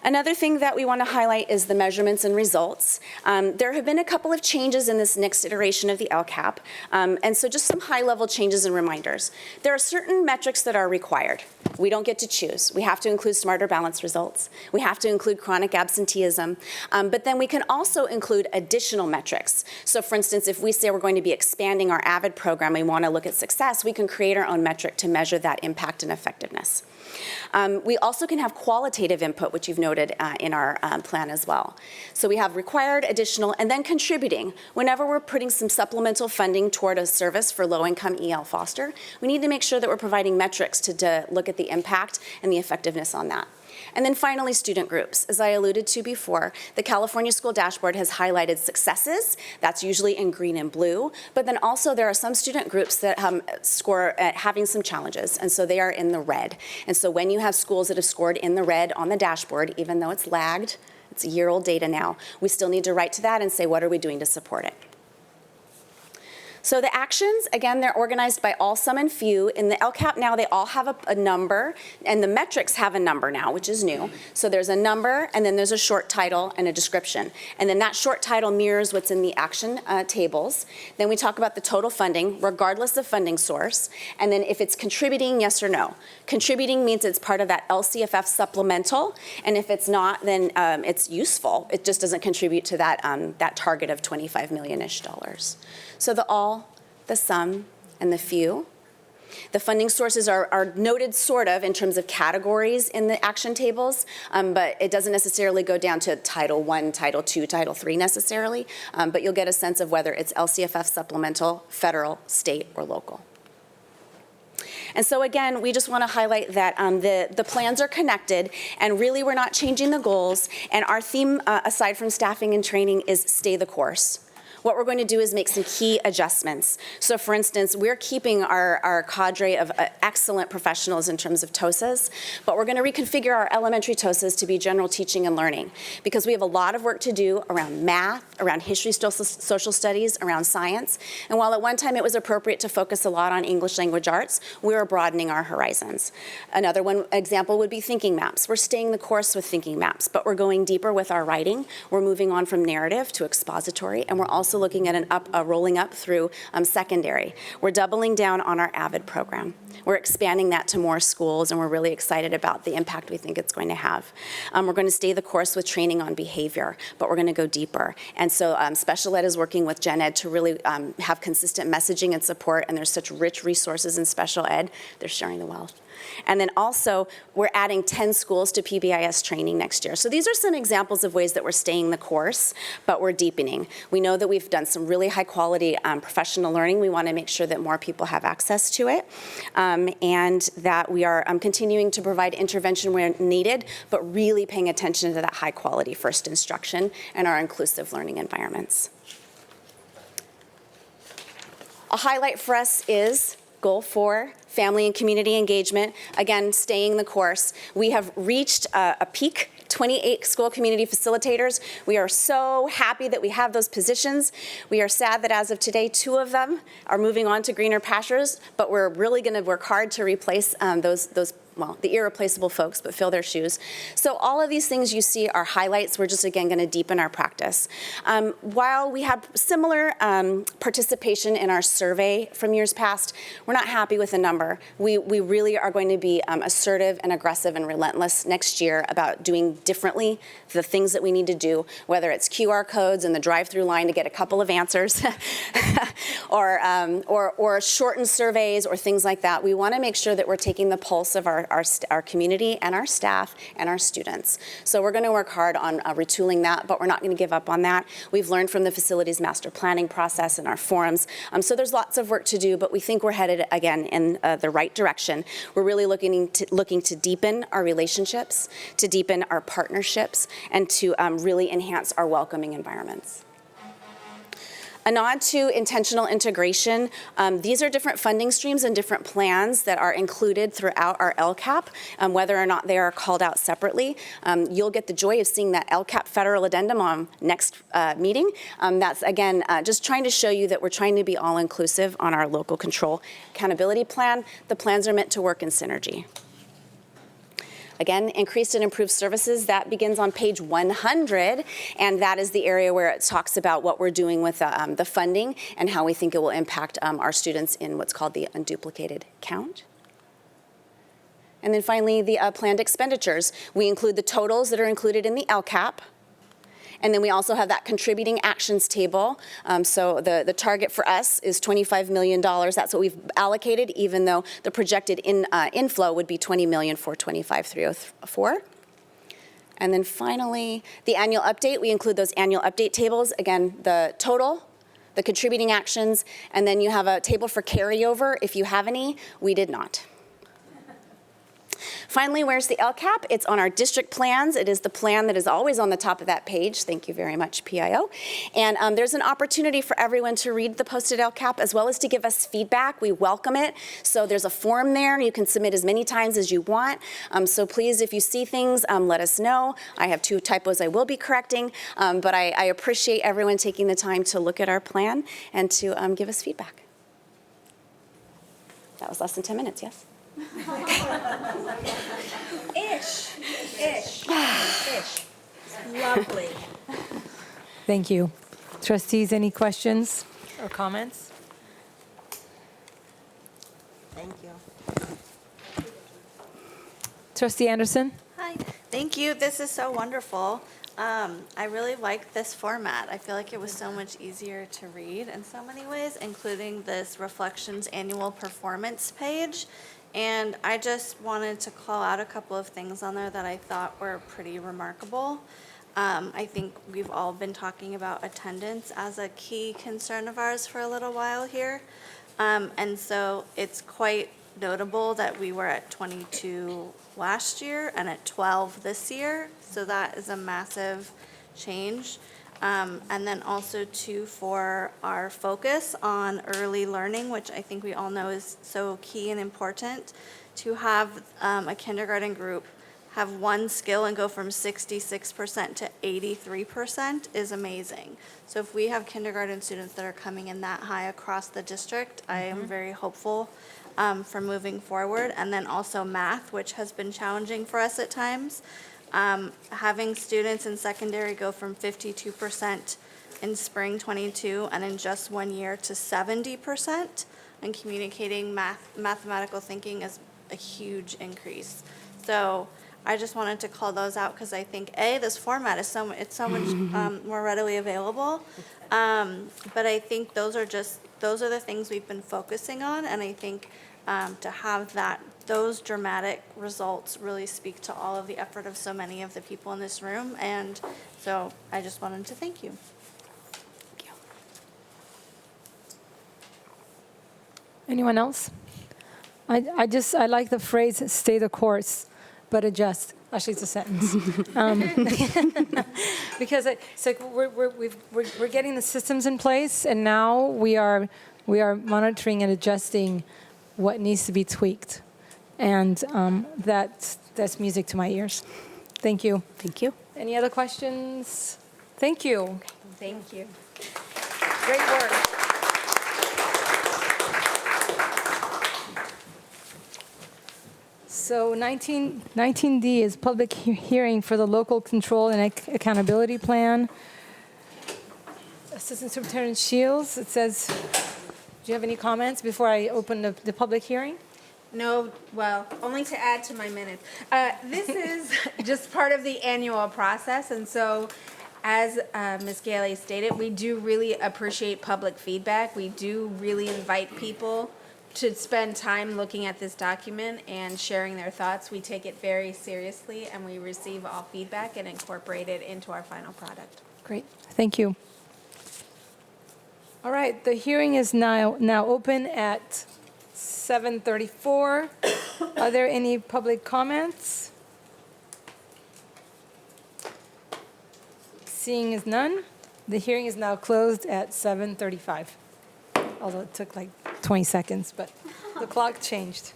[SPEAKER 4] Another thing that we want to highlight is the measurements and results. There have been a couple of changes in this next iteration of the LCAP, and so just some high-level changes and reminders. There are certain metrics that are required. We don't get to choose. We have to include smarter balance results. We have to include chronic absenteeism, but then we can also include additional metrics. So for instance, if we say we're going to be expanding our AVID program, we want to look at success, we can create our own metric to measure that impact and effectiveness. We also can have qualitative input, which you've noted in our plan as well. So we have required, additional, and then contributing. Whenever we're putting some supplemental funding toward a service for low-income EL foster, we need to make sure that we're providing metrics to look at the impact and the effectiveness on that. And then finally, student groups. As I alluded to before, the California School Dashboard has highlighted successes. That's usually in green and blue. But then also there are some student groups that score at having some challenges, and so they are in the red. And so when you have schools that have scored in the red on the dashboard, even though it's lagged, it's a year-old data now, we still need to write to that and say, what are we doing to support it? So the actions, again, they're organized by all, some, and few. In the LCAP now, they all have a number, and the metrics have a number now, which is new. So there's a number, and then there's a short title and a description. And then that short title mirrors what's in the action tables. Then we talk about the total funding, regardless of funding source. And then if it's contributing, yes or no. Contributing means it's part of that LCFF supplemental, and if it's not, then it's useful. It just doesn't contribute to that, that target of $25 million-ish. So the all, the sum, and the few. The funding sources are noted sort of in terms of categories in the action tables, but it doesn't necessarily go down to Title I, Title II, Title III necessarily, but you'll get a sense of whether it's LCFF supplemental, federal, state, or local. And so again, we just want to highlight that the plans are connected, and really we're not changing the goals, and our theme, aside from staffing and training, is stay the course. What we're going to do is make some key adjustments. So for instance, we're keeping our cadre of excellent professionals in terms of TOSAs, but we're going to reconfigure our elementary TOSAs to be general teaching and learning, because we have a lot of work to do around math, around history, social studies, around science. And while at one time it was appropriate to focus a lot on English language arts, we are broadening our horizons. Another example would be thinking maps. We're staying the course with thinking maps, but we're going deeper with our writing. We're moving on from narrative to expository, and we're also also looking at a rolling up through secondary. We're doubling down on our AVID program. We're expanding that to more schools, and we're really excited about the impact we think it's going to have. We're going to stay the course with training on behavior, but we're going to go deeper. And so special ed is working with gen ed to really have consistent messaging and support, and there's such rich resources in special ed. They're sharing the wealth. And then also, we're adding 10 schools to PBIS training next year. So these are some examples of ways that we're staying the course, but we're deepening. We know that we've done some really high quality professional learning. We want to make sure that more people have access to it, and that we are continuing to provide intervention where needed, but really paying attention to that high quality first instruction and our inclusive learning environments. A highlight for us is Goal 4, family and community engagement. Again, staying the course. We have reached a peak, 28 school community facilitators. We are so happy that we have those positions. We are sad that as of today, 2 of them are moving on to greener pastures, but we're really going to work hard to replace the irreplaceable folks, but fill their shoes. So all of these things you see are highlights. We're just, again, going to deepen our practice. While we have similar participation in our survey from years past, we're not happy with the number. We really are going to be assertive and aggressive and relentless next year about doing differently the things that we need to do, whether it's QR codes in the drive-through line to get a couple of answers, or shortened surveys or things like that. We want to make sure that we're taking the pulse of our community and our staff and our students. So we're going to work hard on retooling that, but we're not going to give up on that. We've learned from the facilities master planning process and our forums. So there's lots of work to do, but we think we're headed again in the right direction. We're really looking to deepen our relationships, to deepen our partnerships, and to really enhance our welcoming environments. A nod to intentional integration. These are different funding streams and different plans that are included throughout our LCAP, whether or not they are called out separately. You'll get the joy of seeing that LCAP federal addendum on next meeting. That's, again, just trying to show you that we're trying to be all-inclusive on our local control accountability plan. The plans are meant to work in synergy. Again, increased and improved services, that begins on page 100, and that is the area where it talks about what we're doing with the funding and how we think it will impact our students in what's called the unduplicated count. And then finally, the planned expenditures. We include the totals that are included in the LCAP. And then we also have that contributing actions table. So the target for us is $25 million. That's what we've allocated, even though the projected inflow would be $20 million for 25-304. And then finally, the annual update. We include those annual update tables. Again, the total, the contributing actions, and then you have a table for carryover if you have any. We did not. Finally, where's the LCAP? It's on our district plans. It is the plan that is always on the top of that page. Thank you very much, PIO. And there's an opportunity for everyone to read the posted LCAP as well as to give us feedback. We welcome it. So there's a form there. You can submit as many times as you want. So please, if you see things, let us know. I have 2 typos I will be correcting, but I appreciate everyone taking the time to look at our plan and to give us feedback. That was less than 10 minutes, yes?
[SPEAKER 2] Ish. Lovely.
[SPEAKER 1] Thank you. Trustees, any questions or comments?
[SPEAKER 17] Thank you.
[SPEAKER 1] Trustee Anderson?
[SPEAKER 9] Hi, thank you. This is so wonderful. I really like this format. I feel like it was so much easier to read in so many ways, including this Reflections Annual Performance page. And I just wanted to call out a couple of things on there that I thought were pretty remarkable. I think we've all been talking about attendance as a key concern of ours for a little while here. And so it's quite notable that we were at 22 last year and at 12 this year. So that is a massive change. And then also too for our focus on early learning, which I think we all know is so key and important. To have a kindergarten group have one skill and go from 66% to 83% is amazing. So if we have kindergarten students that are coming in that high across the district, I am very hopeful for moving forward. And then also math, which has been challenging for us at times. Having students in secondary go from 52% in spring '22 and in just 1 year to 70%. And communicating mathematical thinking is a huge increase. So I just wanted to call those out because I think this format is so much more readily available. But I think those are the things we've been focusing on, and I think to have those dramatic results really speak to all of the effort of so many of the people in this room, and so I just wanted to thank you.
[SPEAKER 1] Anyone else? I like the phrase "stay the course, but adjust." Actually, it's a sentence. Because it's like we're getting the systems in place, and now we are monitoring and adjusting what needs to be tweaked, and that's music to my ears. Thank you.
[SPEAKER 4] Thank you.
[SPEAKER 1] Any other questions? Thank you.
[SPEAKER 2] Thank you.
[SPEAKER 1] Great work. So 19D is public hearing for the local control and accountability plan. Assistant Superintendent Shields, it says, do you have any comments before I open the public hearing?
[SPEAKER 2] No, well, only to add to my minutes. This is just part of the annual process, and so as Ms. Gailey stated, we do really appreciate public feedback. We do really invite people to spend time looking at this document and sharing their thoughts. We take it very seriously, and we receive all feedback and incorporate it into our final product.
[SPEAKER 1] Great, thank you. All right, the hearing is now open at 7:34. Are there any public comments? Seeing as none, the hearing is now closed at 7:35. Although it took like 20 seconds, but the clock changed.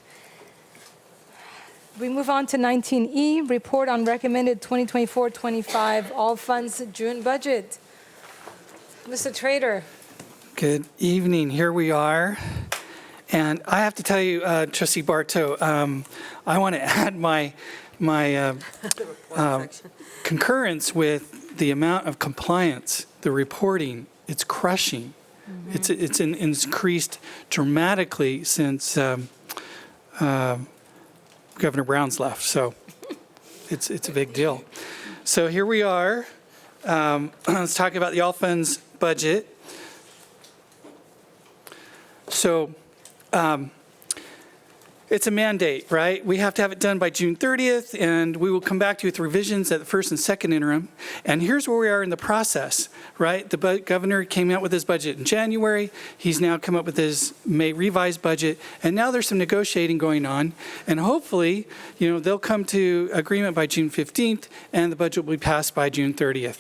[SPEAKER 1] We move on to 19E, report on recommended 2024-25 all funds June budget. Mr. Trader.
[SPEAKER 7] Good evening. Here we are. And I have to tell you, Trustee Bartow, I want to add my concurrence with the amount of compliance, the reporting. It's crushing. It's increased dramatically since Governor Brown's left. So it's a big deal. So here we are. Let's talk about the all funds budget. So it's a mandate, right? We have to have it done by June 30th, and we will come back to you with revisions at the first and second interim. And here's where we are in the process, right? The governor came out with his budget in January. He's now come up with his May revised budget, and now there's some negotiating going on. And hopefully, they'll come to agreement by June 15th, and the budget will be passed by June 30th.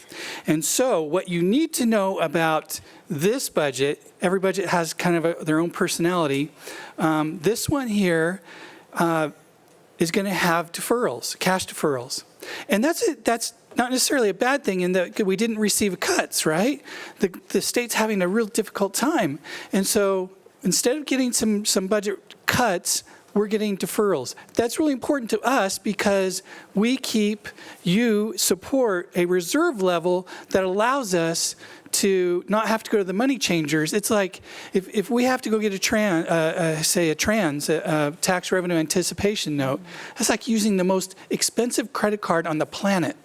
[SPEAKER 7] And so what you need to know about this budget, every budget has kind of their own personality. This one here is going to have deferrals, cash deferrals. And that's not necessarily a bad thing in that we didn't receive cuts, right? The state's having a real difficult time. And so instead of getting some budget cuts, we're getting deferrals. That's really important to us because you support a reserve level that allows us to not have to go to the money changers. It's like if we have to go get a tax revenue anticipation note, that's like using the most expensive credit card on the planet.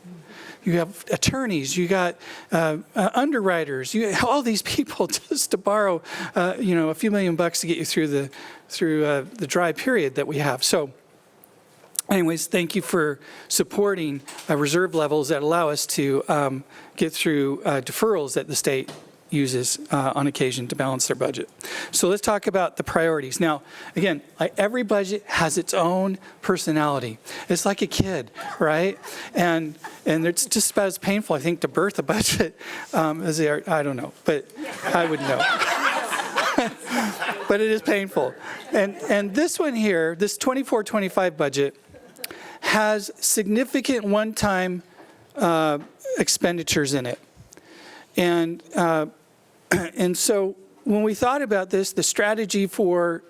[SPEAKER 7] You have attorneys, you got underwriters, all these people just to borrow, a few $1 million to get you through the dry period that we have. So anyways, thank you for supporting reserve levels that allow us to get through deferrals that the state uses on occasion to balance their budget. So let's talk about the priorities. Now, again, every budget has its own personality. It's like a kid, right? And it's just about as painful, I think, to birth a budget as they are. I don't know, but I would know. But it is painful. And this one here, this 24-25 budget, has significant one-time expenditures in it. And so when we thought about this, the strategy for,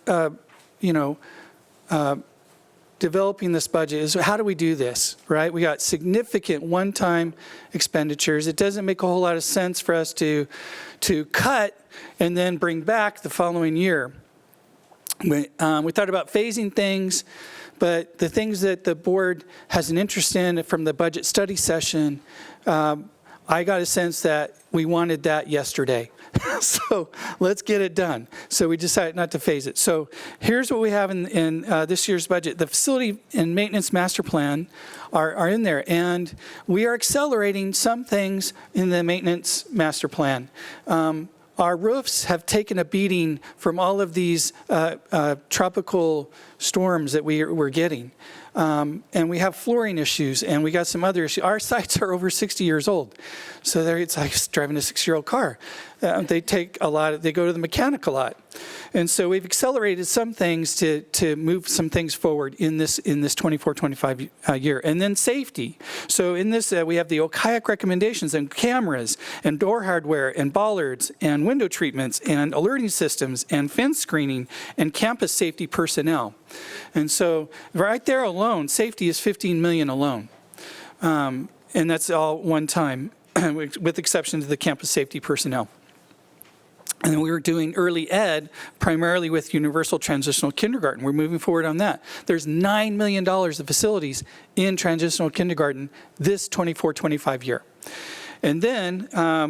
[SPEAKER 7] developing this budget is how do we do this, right? We got significant one-time expenditures. It doesn't make a whole lot of sense for us to cut and then bring back the following year. We thought about phasing things, but the things that the board has an interest in from the budget study session, I got a sense that we wanted that yesterday. So let's get it done. So we decided not to phase it. So here's what we have in this year's budget. The facility and maintenance master plan are in there, and we are accelerating some things in the maintenance master plan. Our roofs have taken a beating from all of these tropical storms that we're getting. And we have flooring issues, and we got some other issues. Our sites are over 60 years old. So it's like driving a 6-year-old car. They go to the mechanic a lot. And so we've accelerated some things to move some things forward in this 24-25 year. And then safety. So in this, we have the OCAIC recommendations and cameras and door hardware and bollards and window treatments and alerting systems and fence screening and campus safety personnel. And so right there alone, safety is $15 million alone. And that's all one time, with exception to the campus safety personnel. And we were doing early ed primarily with universal transitional kindergarten. We're moving forward on that. There's $9 million of facilities in transitional kindergarten this 24-25 year. And then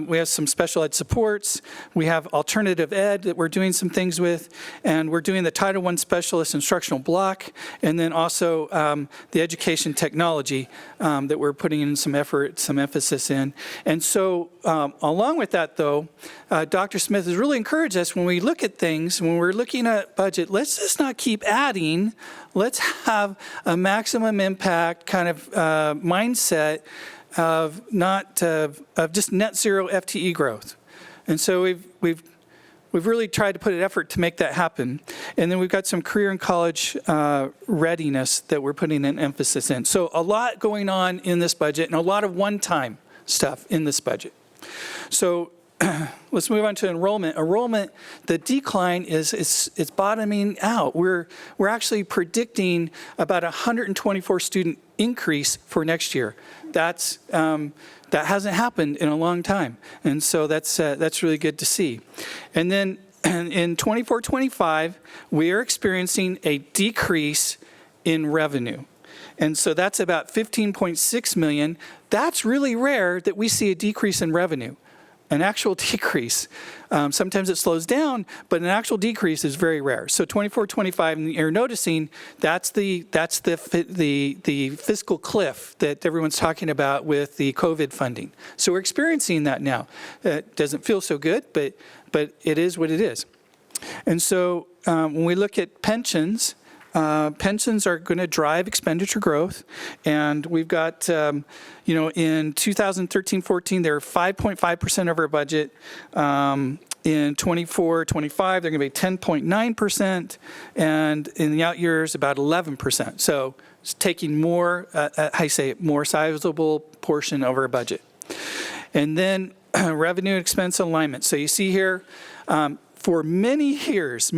[SPEAKER 7] we have some special ed supports. We have alternative ed that we're doing some things with. And we're doing the Title I specialist instructional block. And then also the education technology that we're putting in some effort, some emphasis in. And so along with that, though, Dr. Smith has really encouraged us when we look at things, when we're looking at budget, let's just not keep adding. Let's have a maximum impact kind of mindset of just net zero FTE growth. And so we've really tried to put an effort to make that happen. And then we've got some career and college readiness that we're putting an emphasis in. So a lot going on in this budget and a lot of one-time stuff in this budget. So let's move on to enrollment. Enrollment, the decline is bottoming out. We're actually predicting about 124 student increase for next year. That hasn't happened in a long time, and so that's really good to see. And then in 24-25, we are experiencing a decrease in revenue. And so that's about 15.6 million. That's really rare that we see a decrease in revenue. An actual decrease. Sometimes it slows down, but an actual decrease is very rare. So 24-25, and you're noticing that's the fiscal cliff that everyone's talking about with the COVID funding. So we're experiencing that now. It doesn't feel so good, but it is what it is. And so when we look at pensions, pensions are going to drive expenditure growth, and we've got, in 2013-14, they're 5.5% of our budget. In 24-25, they're going to be 10.9%, and in the out years, about 11%. So it's taking more sizable portion of our budget. And then revenue and expense alignment. So you see here, for many years,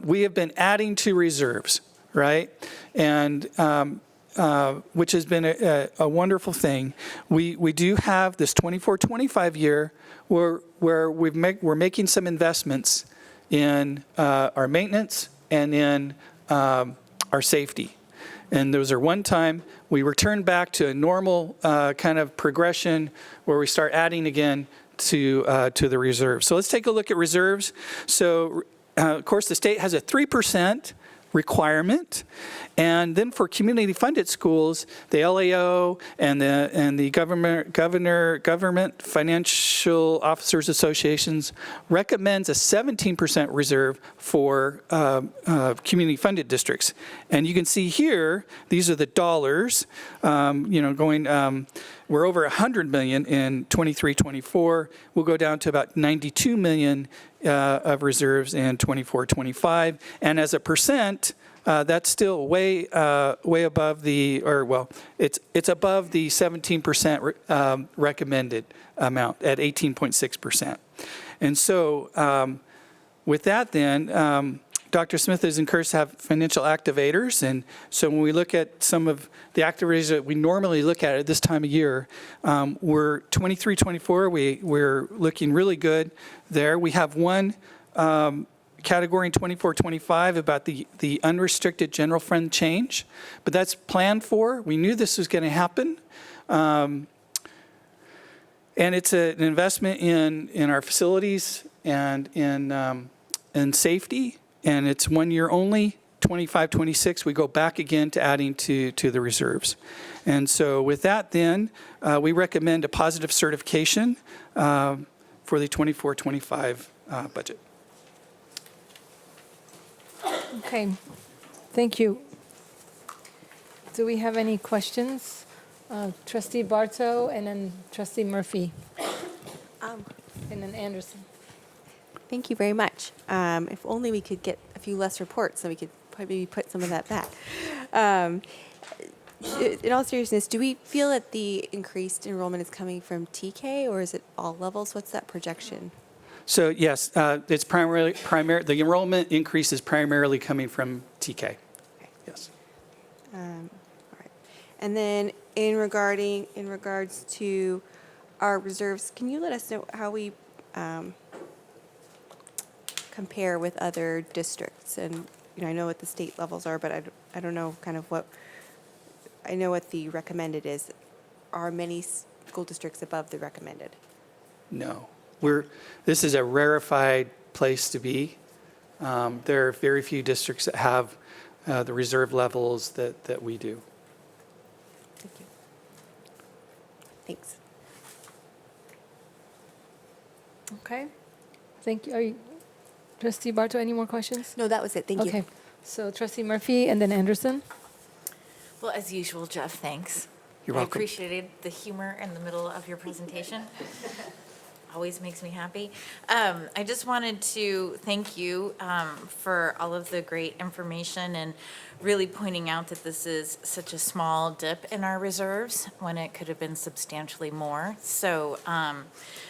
[SPEAKER 7] we have been adding to reserves, right? And which has been a wonderful thing. We do have this 24-25 year where we're making some investments in our maintenance and in our safety. And those are one time. We return back to a normal kind of progression where we start adding again to the reserves. So let's take a look at reserves. So of course, the state has a 3% requirement, and then for community-funded schools, the LAO and the government financial officers associations recommends a 17% reserve for community-funded districts. And you can see here, these are the dollars, we're over 100 million in 23-24. We'll go down to about 92 million of reserves in 24-25. And as a percent, that's still way above it's above the 17% recommended amount at 18.6%. And so with that then, Dr. Smith has encouraged to have financial activators, and so when we look at some of the activators that we normally look at this time of year, we're 23-24, we're looking really good there. We have one category in 24-25 about the unrestricted general fund change, but that's planned for. We knew this was going to happen. And it's an investment in our facilities and in safety, and it's 1 year only. 25-26, we go back again to adding to the reserves. And so with that then, we recommend a positive certification for the 24-25 budget.
[SPEAKER 1] Okay, thank you. Do we have any questions? Trustee Barto and then Trustee Murphy. And then Anderson.
[SPEAKER 8] Thank you very much. If only we could get a few less reports, so we could probably put some of that back. In all seriousness, do we feel that the increased enrollment is coming from TK, or is it all levels? What's that projection?
[SPEAKER 7] So yes, it's the enrollment increase is primarily coming from TK.
[SPEAKER 8] Okay.
[SPEAKER 7] Yes.
[SPEAKER 8] All right. And then in regards to our reserves, can you let us know how we compare with other districts? And I know what the state levels are, but I don't know kind of what. I know what the recommended is. Are many school districts above the recommended?
[SPEAKER 7] No. This is a rarefied place to be. There are very few districts that have the reserve levels that we do.
[SPEAKER 8] Thank you. Thanks.
[SPEAKER 1] Okay. Thank you. Trustee Barto, any more questions?
[SPEAKER 8] No, that was it. Thank you.
[SPEAKER 1] Okay. So Trustee Murphy and then Anderson.
[SPEAKER 13] Well, as usual, Jeff, thanks.
[SPEAKER 7] You're welcome.
[SPEAKER 13] I appreciated the humor in the middle of your presentation. Always makes me happy. I just wanted to thank you for all of the great information and really pointing out that this is such a small dip in our reserves when it could have been substantially more. So,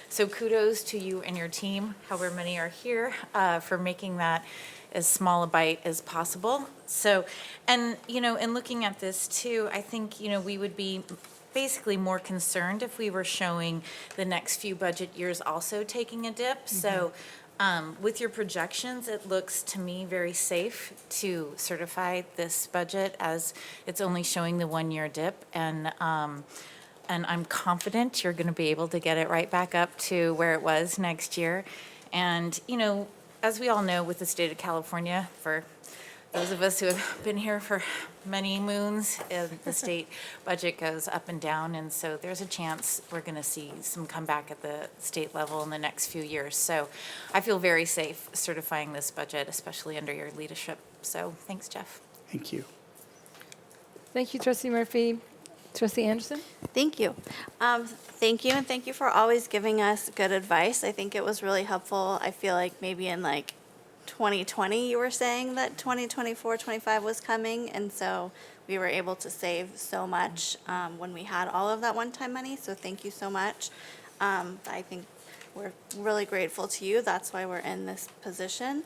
[SPEAKER 13] so kudos to you and your team, however many are here, for making that as small a bite as possible. So, and in looking at this too, I think we would be basically more concerned if we were showing the next few budget years also taking a dip. So with your projections, it looks to me very safe to certify this budget as it's only showing the 1 year dip. And I'm confident you're going to be able to get it right back up to where it was next year. And, as we all know with the state of California, for those of us who have been here for many moons, the state budget goes up and down, and so there's a chance we're going to see some comeback at the state level in the next few years. So I feel very safe certifying this budget, especially under your leadership. So thanks, Jeff.
[SPEAKER 7] Thank you.
[SPEAKER 1] Thank you, Trustee Murphy. Trustee Anderson?
[SPEAKER 9] Thank you. Thank you, and thank you for always giving us good advice. I think it was really helpful. I feel like maybe in 2020 you were saying that 2024-25 was coming, and so we were able to save so much when we had all of that one-time money, so thank you so much. I think we're really grateful to you. That's why we're in this position.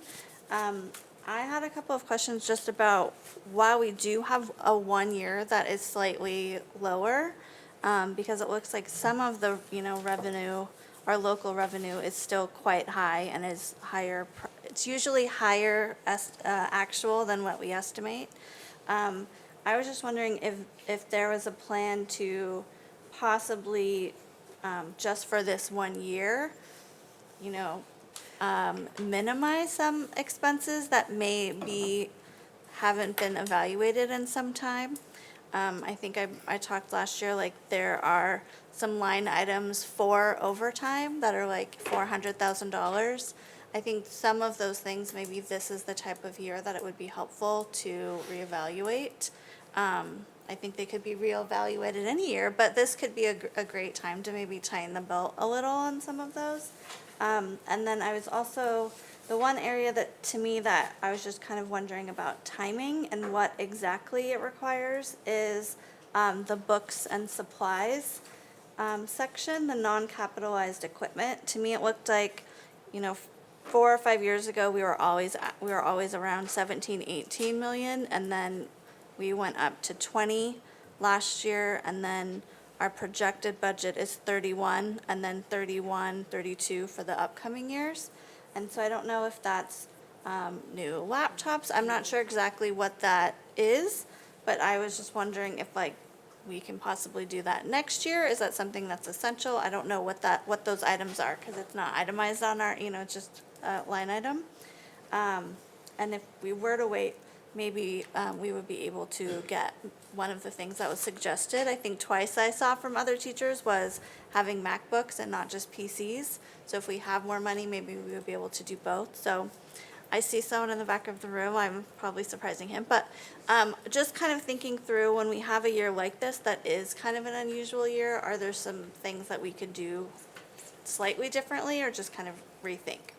[SPEAKER 9] I had a couple of questions just about why we do have a 1 year that is slightly lower, because it looks like some of the revenue, our local revenue, is still quite high and is higher. It's usually higher actual than what we estimate. I was just wondering if there was a plan to possibly just for this 1 year, minimize some expenses that maybe haven't been evaluated in some time. I think I talked last year, there are some line items for overtime that are $400,000. I think some of those things, maybe this is the type of year that it would be helpful to reevaluate. I think they could be reevaluated any year, but this could be a great time to maybe tighten the belt a little on some of those. And then I was also, the one area that to me that I was just kind of wondering about timing and what exactly it requires is the books and supplies section, the non-capitalized equipment. To me, it looked like, 4 or 5 years ago, we were always around 17, 18 million, and then we went up to 20 last year, and then our projected budget is 31, and then 31, 32 for the upcoming years. And so I don't know if that's new laptops. I'm not sure exactly what that is, but I was just wondering if like we can possibly do that next year. Is that something that's essential? I don't know what those items are, because it's not itemized on our, it's just a line item. And if we were to wait, maybe we would be able to get one of the things that was suggested, I think twice I saw from other teachers, was having MacBooks and not just PCs. So if we have more money, maybe we would be able to do both. So I see someone in the back of the room. I'm probably surprising him. But just kind of thinking through, when we have a year like this that is kind of an unusual year, are there some things that we could do slightly differently or just kind of rethink?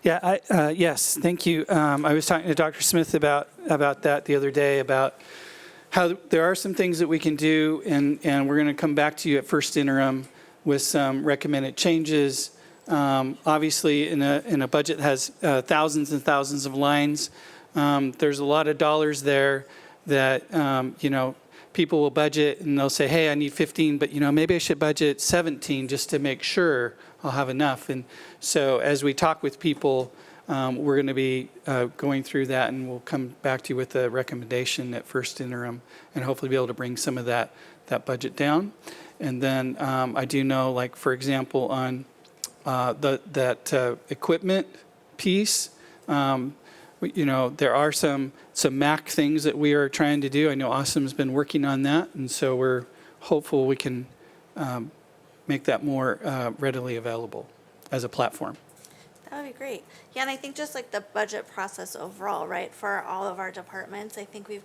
[SPEAKER 7] Yeah, yes, thank you. I was talking to Dr. Smith about that the other day, about how there are some things that we can do, and we're going to come back to you at first interim with some recommended changes. Obviously, in a budget that has thousands and thousands of lines, there's a lot of dollars there that, people will budget and they'll say, hey, I need 15, but, maybe I should budget 17 just to make sure I'll have enough. And so as we talk with people, we're going to be going through that, and we'll come back to you with a recommendation at first interim and hopefully be able to bring some of that budget down. And then I do know, like, for example, on that equipment piece, there are some Mac things that we are trying to do. I know Awesome's been working on that, and so we're hopeful we can make that more readily available as a platform.
[SPEAKER 9] That would be great. Yeah, and I think just like the budget process overall, right, for all of our departments, I think we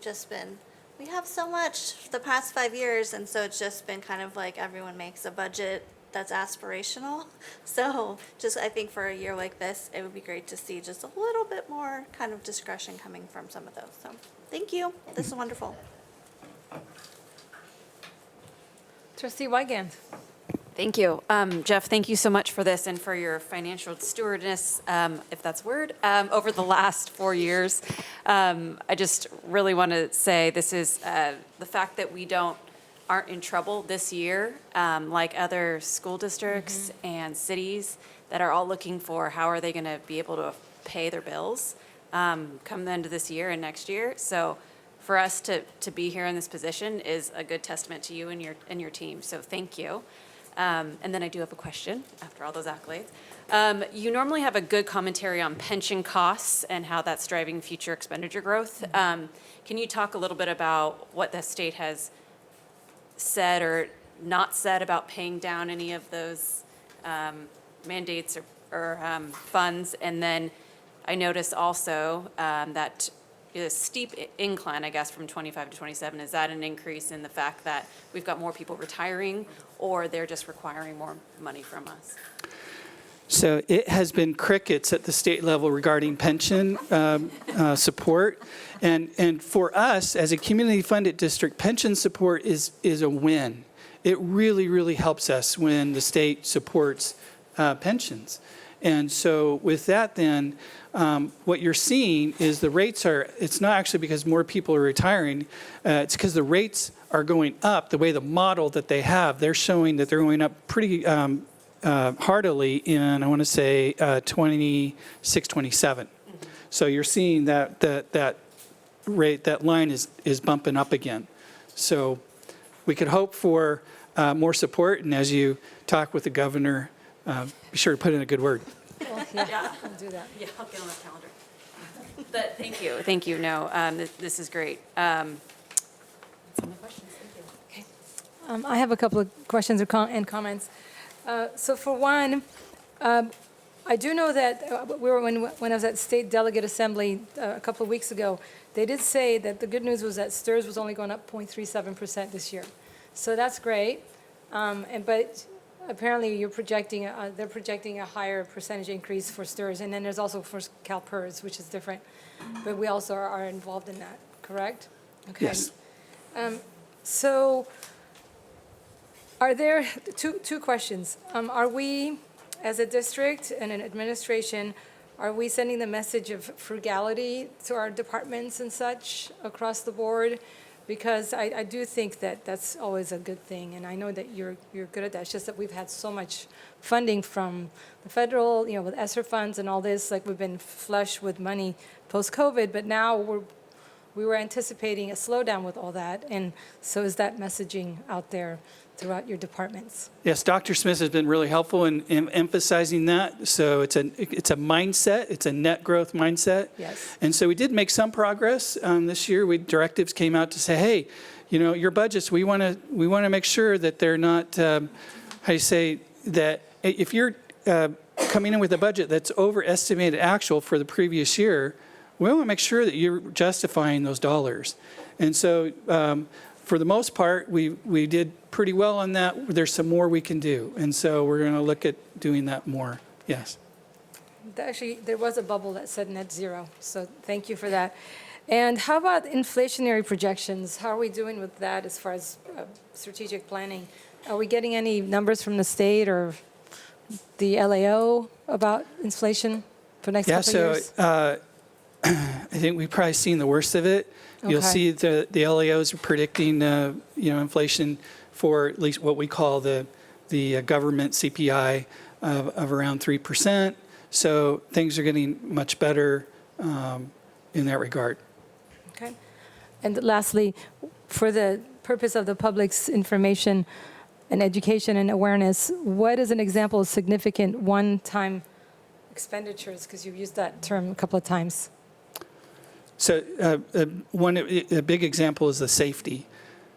[SPEAKER 9] have so much the past 5 years, and so it's just been kind of like everyone makes a budget that's aspirational. So just, I think for a year like this, it would be great to see just a little bit more kind of discretion coming from some of those. So thank you. This is wonderful.
[SPEAKER 1] Trustee Wygand.
[SPEAKER 15] Thank you. Jeff, thank you so much for this and for your financial stewardness, if that's a word, over the last 4 years. I just really want to say this is the fact that we aren't in trouble this year, like other school districts and cities that are all looking for how are they going to be able to pay their bills come the end of this year and next year. So for us to be here in this position is a good testament to you and your team. So thank you. And then I do have a question after all those accolades. You normally have a good commentary on pension costs and how that's driving future expenditure growth. Can you talk a little bit about what the state has said or not said about paying down any of those mandates or funds? And then I noticed also that the steep incline, I guess, from 25 to 27, is that an increase in the fact that we've got more people retiring, or they're just requiring more money from us?
[SPEAKER 7] So it has been crickets at the state level regarding pension support. And for us, as a community-funded district, pension support is a win. It really, really helps us when the state supports pensions. And so with that then, what you're seeing is the rates it's not actually because more people are retiring, it's because the rates are going up. The way the model that they have, they're showing that they're going up pretty heartily in, I want to say, 26, 27. So you're seeing that rate, that line is bumping up again. So we could hope for more support, and as you talk with the governor, be sure to put in a good word.
[SPEAKER 1] Well, yeah, we'll do that.
[SPEAKER 15] Yeah, I'll get on the calendar. But thank you. No, this is great. That's all my questions. Thank you.
[SPEAKER 1] I have a couple of questions and comments. So for one, I do know that when I was at State Delegate Assembly a couple of weeks ago, they did say that the good news was that STIRS was only going up 0.37% this year. So that's great. But apparently they're projecting a higher percentage increase for STIRS, and then there's also for CalPERS, which is different. But we also are involved in that, correct? Okay.
[SPEAKER 7] Yes.
[SPEAKER 1] So are there two questions? Are we as a district and an administration, are we sending the message of frugality to our departments and such across the board? Because I do think that that's always a good thing, and I know that you're good at that. It's just that we've had so much funding from the federal, with ESSER funds and all this, like we've been flush with money post-COVID, but now we were anticipating a slowdown with all that, and so is that messaging out there throughout your departments?
[SPEAKER 7] Yes, Dr. Smith has been really helpful in emphasizing that. So it's a mindset, it's a net growth mindset.
[SPEAKER 1] Yes.
[SPEAKER 7] And so we did make some progress this year. Directives came out to say, hey, your budgets, we want to make sure that they're not, how do you say, that if you're coming in with a budget that's overestimated actual for the previous year, we want to make sure that you're justifying those dollars. And so for the most part, we did pretty well on that. There's some more we can do. And so we're going to look at doing that more. Yes.
[SPEAKER 1] Actually, there was a bubble that said net zero, so thank you for that. And how about inflationary projections? How are we doing with that as far as strategic planning? Are we getting any numbers from the state or the LAO about inflation for the next couple of years?
[SPEAKER 7] I think we've probably seen the worst of it. You'll
[SPEAKER 1] Okay.
[SPEAKER 7] see the LAOs are predicting, inflation for at least what we call the government CPI of around 3%. So things are getting much better in that regard.
[SPEAKER 1] Okay. And lastly, for the purpose of the public's information and education and awareness, what is an example of significant one-time expenditures? Because you've used that term a couple of times.
[SPEAKER 7] So a big example is the safety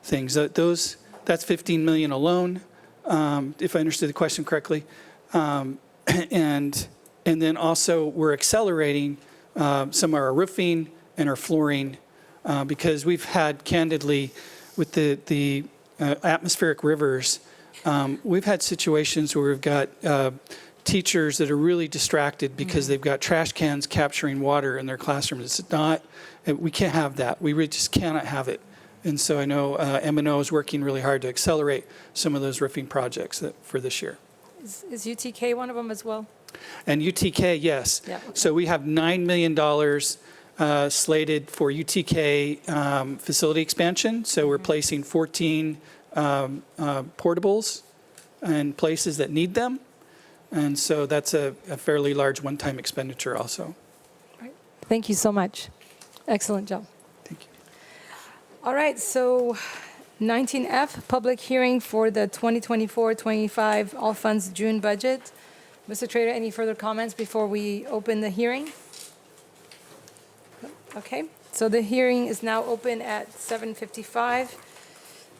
[SPEAKER 7] things. That's $15 million alone, if I understood the question correctly. And then also we're accelerating some of our roofing and our flooring because we've had, candidly, with the atmospheric rivers, we've had situations where we've got teachers that are really distracted because they've got trash cans capturing water in their classrooms. It's not, we can't have that. We really just cannot have it. And so I know M&O is working really hard to accelerate some of those roofing projects for this year.
[SPEAKER 1] Is UTK one of them as well?
[SPEAKER 7] And UTK, yes.
[SPEAKER 1] Yeah, okay.
[SPEAKER 7] So we have $9 million slated for UTK facility expansion. So we're placing 14 portables in places that need them. And so that's a fairly large one-time expenditure also.
[SPEAKER 1] Right. Thank you so much. Excellent job.
[SPEAKER 7] Thank you.
[SPEAKER 1] All right, so 19F, public hearing for the 2024-25 all funds June budget. Mr. Trader, any further comments before we open the hearing? Okay, so the hearing is now open at 7:55.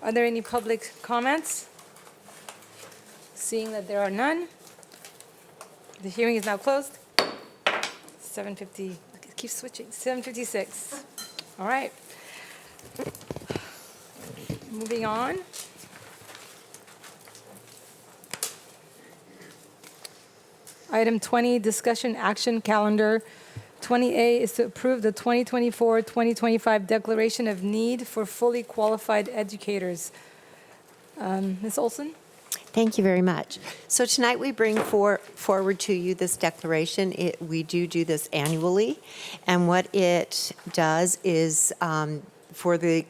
[SPEAKER 1] Are there any public comments? Seeing that there are none, the hearing is now closed. 7:50, keep switching, 7:56. All right. Moving on. Item 20, discussion action calendar. 20A is to approve the 2024-2025 declaration of need for fully qualified educators. Ms. Olson?
[SPEAKER 17] Thank you very much. So tonight we bring forward to you this declaration. We do this annually, and what it does is for the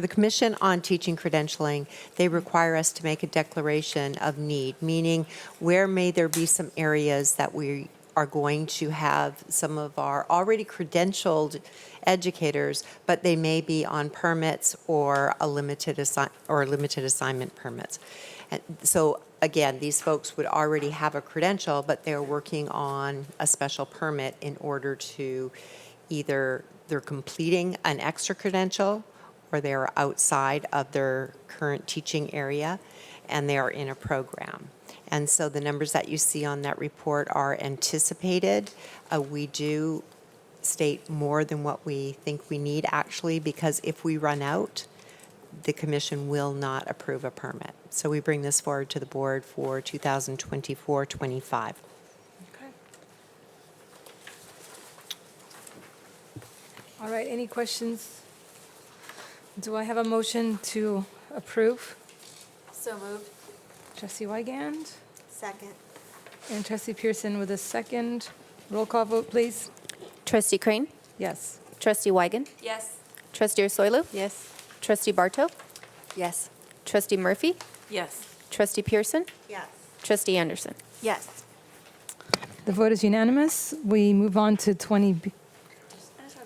[SPEAKER 17] Commission on Teaching Credentialing, they require us to make a declaration of need, meaning where may there be some areas that we are going to have some of our already credentialed educators, but they may be on permits or limited assignment permits. And so again, these folks would already have a credential, but they're working on a special permit in order to either they're completing an extra credential or they're outside of their current teaching area and they are in a program. And so the numbers that you see on that report are anticipated. We do state more than what we think we need actually, because if we run out, the commission will not approve a permit. So we bring this forward to the board for 2024-25.
[SPEAKER 1] Okay. All right, any questions? Do I have a motion to approve?
[SPEAKER 8] So moved.
[SPEAKER 1] Trustee Wygand,
[SPEAKER 8] Second.
[SPEAKER 1] And Trustee Pearson with a second. Roll call vote, please.
[SPEAKER 12] Trustee Crane?
[SPEAKER 1] Yes.
[SPEAKER 12] Trustee Weigand?
[SPEAKER 15] Yes.
[SPEAKER 12] Trustee Ursulou?
[SPEAKER 17] Yes.
[SPEAKER 12] Trustee Barto?
[SPEAKER 8] Yes.
[SPEAKER 12] Trustee Murphy?
[SPEAKER 15] Yes.
[SPEAKER 12] Trustee Pearson?
[SPEAKER 8] Yes.
[SPEAKER 12] Trustee Anderson?
[SPEAKER 8] Yes.
[SPEAKER 1] The vote is unanimous. We move on to 20B.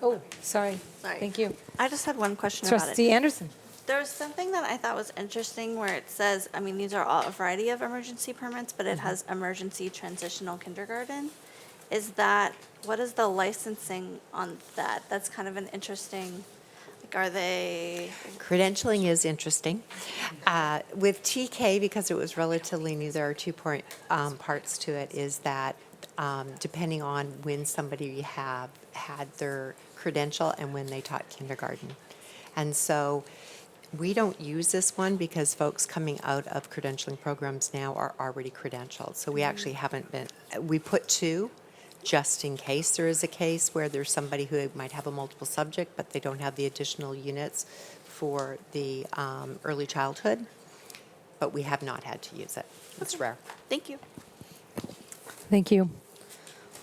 [SPEAKER 1] Oh, sorry.
[SPEAKER 9] Sorry.
[SPEAKER 1] Thank you.
[SPEAKER 9] I just had one question about it.
[SPEAKER 1] Trustee Anderson.
[SPEAKER 9] There was something that I thought was interesting where it says, I mean, these are all a variety of emergency permits, but it has emergency transitional kindergarten. What is the licensing on that? That's kind of an interesting, like, are they?
[SPEAKER 17] Credentialing is interesting. With TK, because it was relatively new, there are two parts to it, is that depending on when somebody had their credential and when they taught kindergarten. And so we don't use this one because folks coming out of credentialing programs now are already credentialed. So we actually haven't been, we put two just in case there is a case where there's somebody who might have a multiple subject, but they don't have the additional units for the early childhood. But we have not had to use it. It's rare.
[SPEAKER 9] Thank you.
[SPEAKER 1] Thank you.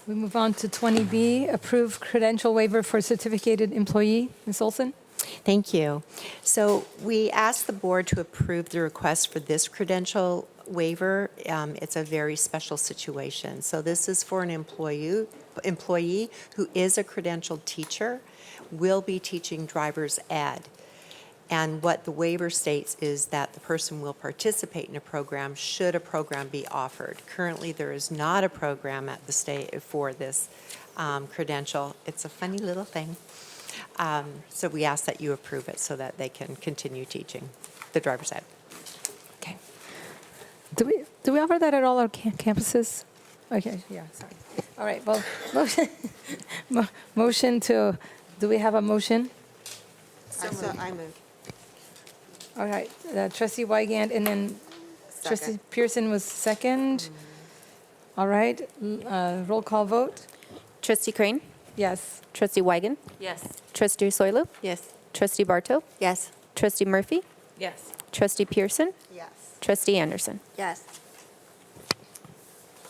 [SPEAKER 1] We move on to 20B, approve credential waiver for certificated employee. Ms. Olson?
[SPEAKER 17] Thank you. So we asked the board to approve the request for this credential waiver. It's a very special situation. So this is for an employee who is a credentialed teacher, will be teaching driver's ed. And what the waiver states is that the person will participate in a program should a program be offered. Currently, there is not a program at the state for this credential. It's a funny little thing. So we ask that you approve it so that they can continue teaching the driver's ed.
[SPEAKER 1] Okay. Do we offer that at all our campuses? Okay, yeah, sorry. All right, well, motion to, do we have a motion?
[SPEAKER 17] I move.
[SPEAKER 1] All right, Trustee Weigand, and then Trustee Pearson was second. All right, roll call vote.
[SPEAKER 12] Trustee Crane?
[SPEAKER 1] Yes.
[SPEAKER 12] Trustee Weigand?
[SPEAKER 15] Yes.
[SPEAKER 12] Trustee Ursulou?
[SPEAKER 17] Yes.
[SPEAKER 12] Trustee Barto?
[SPEAKER 8] Yes.
[SPEAKER 12] Trustee Murphy?
[SPEAKER 15] Yes.
[SPEAKER 12] Trustee Pearson?
[SPEAKER 8] Yes.
[SPEAKER 12] Trustee Anderson?
[SPEAKER 9] Yes.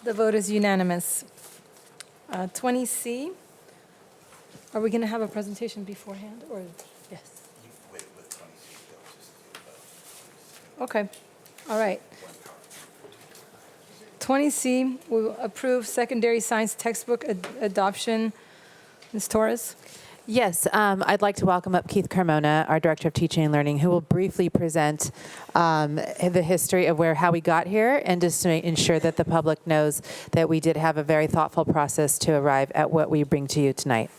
[SPEAKER 1] The vote is unanimous. 20C, are we going to have a presentation beforehand, or, yes? Okay, all right. 20C, we will approve secondary science textbook adoption. Ms. Torres?
[SPEAKER 18] Yes, I'd like to welcome up Keith Carmona, our Director of Teaching and Learning, who will briefly present the history of how we got here, and just to ensure that the public knows that we did have a very thoughtful process to arrive at what we bring to you tonight.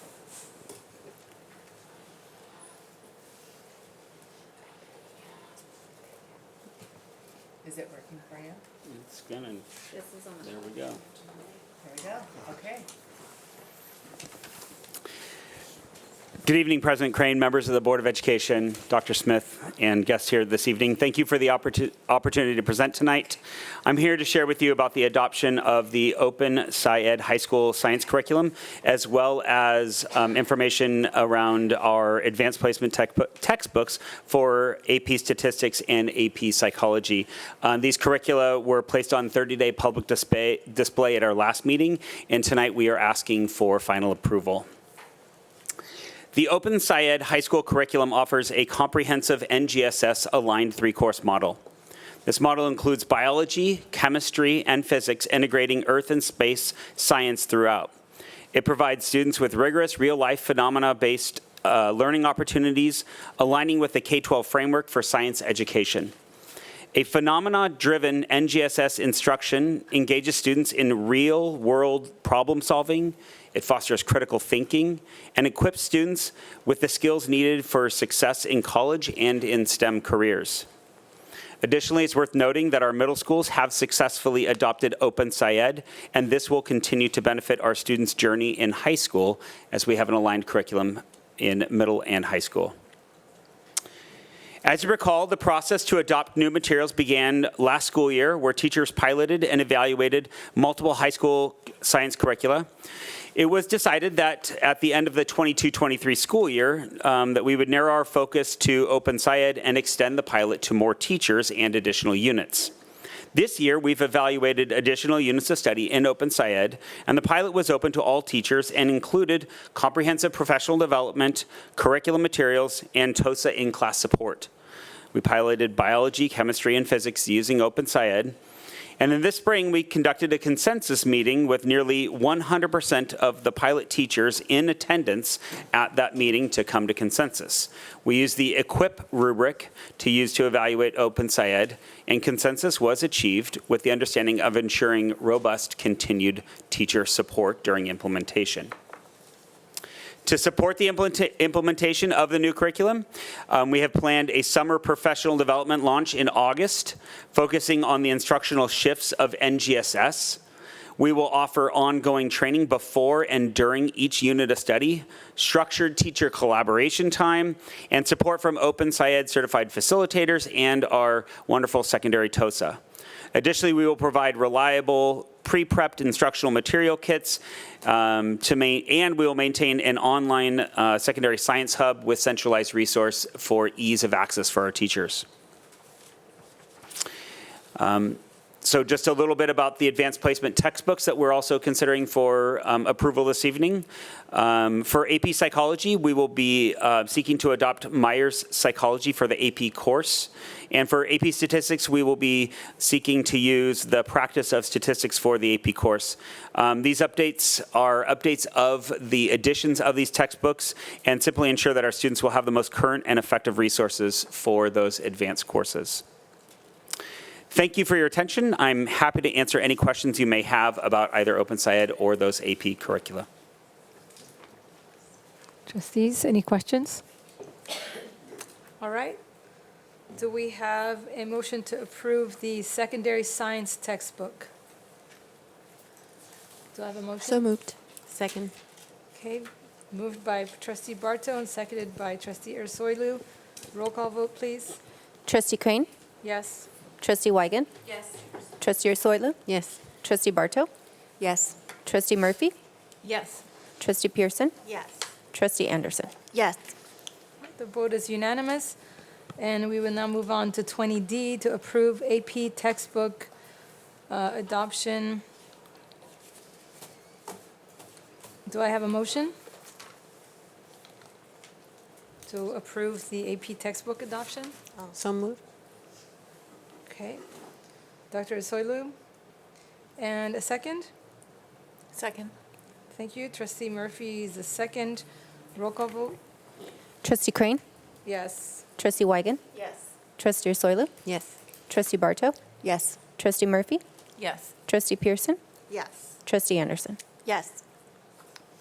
[SPEAKER 18] Is it working for you?
[SPEAKER 19] It's gonna. There we go.
[SPEAKER 18] There we go. Okay.
[SPEAKER 19] Good evening, President Crane, members of the Board of Education, Dr. Smith, and guests here this evening. Thank you for the opportunity to present tonight. I'm here to share with you about the adoption of the Open SciEd High School Science Curriculum, as well as information around our advanced placement textbooks for AP Statistics and AP Psychology. These curricula were placed on 30-day public display at our last meeting, and tonight we are asking for final approval. The Open SciEd High School curriculum offers a comprehensive NGSS-aligned three-course model. This model includes biology, chemistry, and physics, integrating earth and space science throughout. It provides students with rigorous real-life phenomena-based learning opportunities, aligning with the K-12 framework for science education. A phenomena-driven NGSS instruction engages students in real-world problem-solving. It fosters critical thinking and equips students with the skills needed for success in college and in STEM careers. Additionally, it's worth noting that our middle schools have successfully adopted Open SciEd, and this will continue to benefit our students' journey in high school as we have an aligned curriculum in middle and high school. As you recall, the process to adopt new materials began last school year, where teachers piloted and evaluated multiple high school science curricula. It was decided that at the end of the 22-23 school year, that we would narrow our focus to Open SciEd and extend the pilot to more teachers and additional units. This year, we've evaluated additional units of study in Open SciEd, and the pilot was open to all teachers and included comprehensive professional development, curriculum materials, and TOSA in-class support. We piloted biology, chemistry, and physics using Open SciEd. And in this spring, we conducted a consensus meeting with nearly 100% of the pilot teachers in attendance at that meeting to come to consensus. We used the EQUIP rubric to use to evaluate Open SciEd, and consensus was achieved with the understanding of ensuring robust continued teacher support during implementation. To support the implementation of the new curriculum, we have planned a summer professional development launch in August, focusing on the instructional shifts of NGSS. We will offer ongoing training before and during each unit of study, structured teacher collaboration time, and support from Open SciEd certified facilitators and our wonderful secondary TOSA. Additionally, we will provide reliable pre-prepped instructional material kits and we will maintain an online secondary science hub with centralized resource for ease of access for our teachers. So just a little bit about the advanced placement textbooks that we're also considering for approval this evening. For AP Psychology, we will be seeking to adopt Myers Psychology for the AP course. And for AP Statistics, we will be seeking to use the Practice of Statistics for the AP course. These updates are updates of the editions of these textbooks and simply ensure that our students will have the most current and effective resources for those advanced courses. Thank you for your attention. I'm happy to answer any questions you may have about either Open SciEd or those AP curricula.
[SPEAKER 1] Trustees, any questions? All right. Do we have a motion to approve the secondary science textbook? Do I have a motion?
[SPEAKER 8] So moved. Second.
[SPEAKER 1] Okay, moved by Trustee Barto and seconded by Trustee Ersoylu. Roll call vote, please.
[SPEAKER 12] Trustee Crane?
[SPEAKER 1] Yes.
[SPEAKER 12] Trustee Weigand?
[SPEAKER 1] Yes.
[SPEAKER 12] Trustee Ersoylu?
[SPEAKER 17] Yes.
[SPEAKER 12] Trustee Barto?
[SPEAKER 8] Yes.
[SPEAKER 12] Trustee Murphy?
[SPEAKER 10] Yes.
[SPEAKER 12] Trustee Pearson?
[SPEAKER 9] Yes.
[SPEAKER 12] Trustee Anderson?
[SPEAKER 8] Yes.
[SPEAKER 1] The vote is unanimous, and we will now move on to 20D to approve AP textbook adoption. Do I have a motion to approve the AP textbook adoption?
[SPEAKER 17] So moved.
[SPEAKER 1] Okay. Dr. Ersoylu? And a second?
[SPEAKER 10] Second.
[SPEAKER 1] Thank you. Trustee Murphy is the second. Roll call vote?
[SPEAKER 12] Trustee Crane?
[SPEAKER 1] Yes.
[SPEAKER 12] Trustee Weigand?
[SPEAKER 10] Yes.
[SPEAKER 12] Trustee Ersoylu?
[SPEAKER 17] Yes.
[SPEAKER 12] Trustee Barto?
[SPEAKER 8] Yes.
[SPEAKER 12] Trustee Murphy?
[SPEAKER 10] Yes.
[SPEAKER 12] Trustee Pearson?
[SPEAKER 9] Yes.
[SPEAKER 12] Trustee Anderson?
[SPEAKER 8] Yes.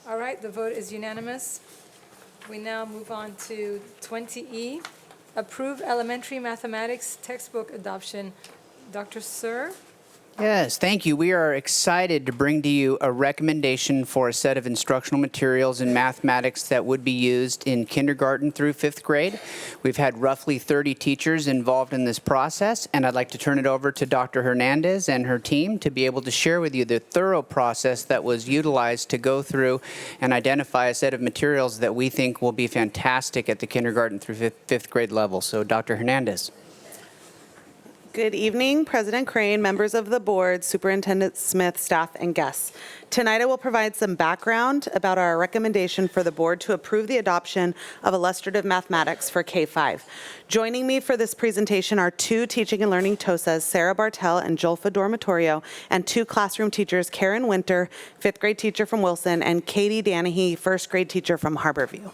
[SPEAKER 1] All right, the vote is unanimous. We now move on to 20E, approve elementary mathematics textbook adoption. Dr. Sir?
[SPEAKER 20] Yes, thank you. We are excited to bring to you a recommendation for a set of instructional materials in mathematics that would be used in kindergarten through 5th grade. We've had roughly 30 teachers involved in this process, and I'd like to turn it over to Dr. Hernandez and her team to be able to share with you the thorough process that was utilized to go through and identify a set of materials that we think will be fantastic at the kindergarten through 5th grade level. So, Dr. Hernandez.
[SPEAKER 21] Good evening, President Crane, members of the board, Superintendent Smith, staff, and guests. Tonight I will provide some background about our recommendation for the board to approve the adoption of illustrative mathematics for K-5. Joining me for this presentation are 2 teaching and learning TOSAs, Sarah Bartel and Jolfa Dormitorio, and 2 classroom teachers, Karen Winter, 5th grade teacher from Wilson, and Katie Danahy, 1st grade teacher from Harborview.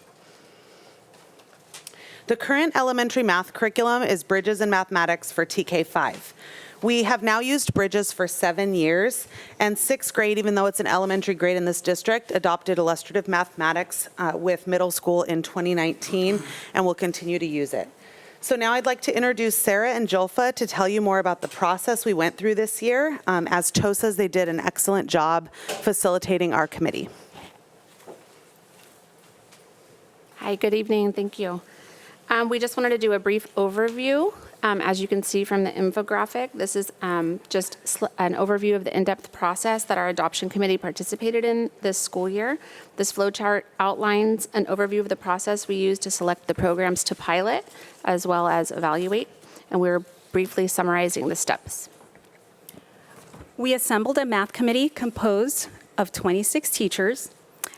[SPEAKER 21] The current elementary math curriculum is Bridges in Mathematics for TK5. We have now used Bridges for 7 years, and 6th grade, even though it's an elementary grade in this district, adopted illustrative mathematics with middle school in 2019, and will continue to use it. So now I'd like to introduce Sarah and Jolfa to tell you more about the process we went through this year. As TOSAs, they did an excellent job facilitating our committee.
[SPEAKER 23] Hi, good evening, thank you. We just wanted to do a brief overview. As you can see from the infographic, this is just an overview of the in-depth process that our adoption committee participated in this school year. This flowchart outlines an overview of the process we used to select the programs to pilot as well as evaluate, and we're briefly summarizing the steps.
[SPEAKER 3] We assembled a math committee composed of 26 teachers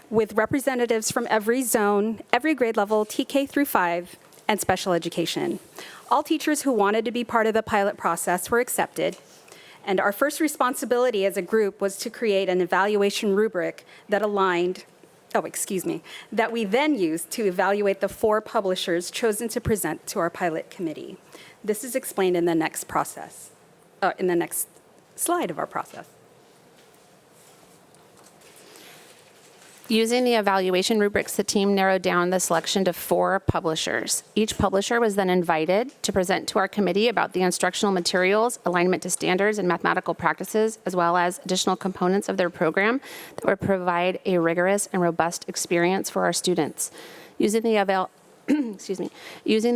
[SPEAKER 3] with representatives from every zone, every grade level, TK through 5, and special education. All teachers who wanted to be part of the pilot process were accepted, and our first responsibility as a group was to create an evaluation rubric that that we then used to evaluate the 4 publishers chosen to present to our pilot committee. This is explained in the next slide of our process.
[SPEAKER 23] Using the evaluation rubrics, the team narrowed down the selection to 4 publishers. Each publisher was then invited to present to our committee about the instructional materials, alignment to standards, and mathematical practices, as well as additional components of their program that would provide a rigorous and robust experience for our students. Using the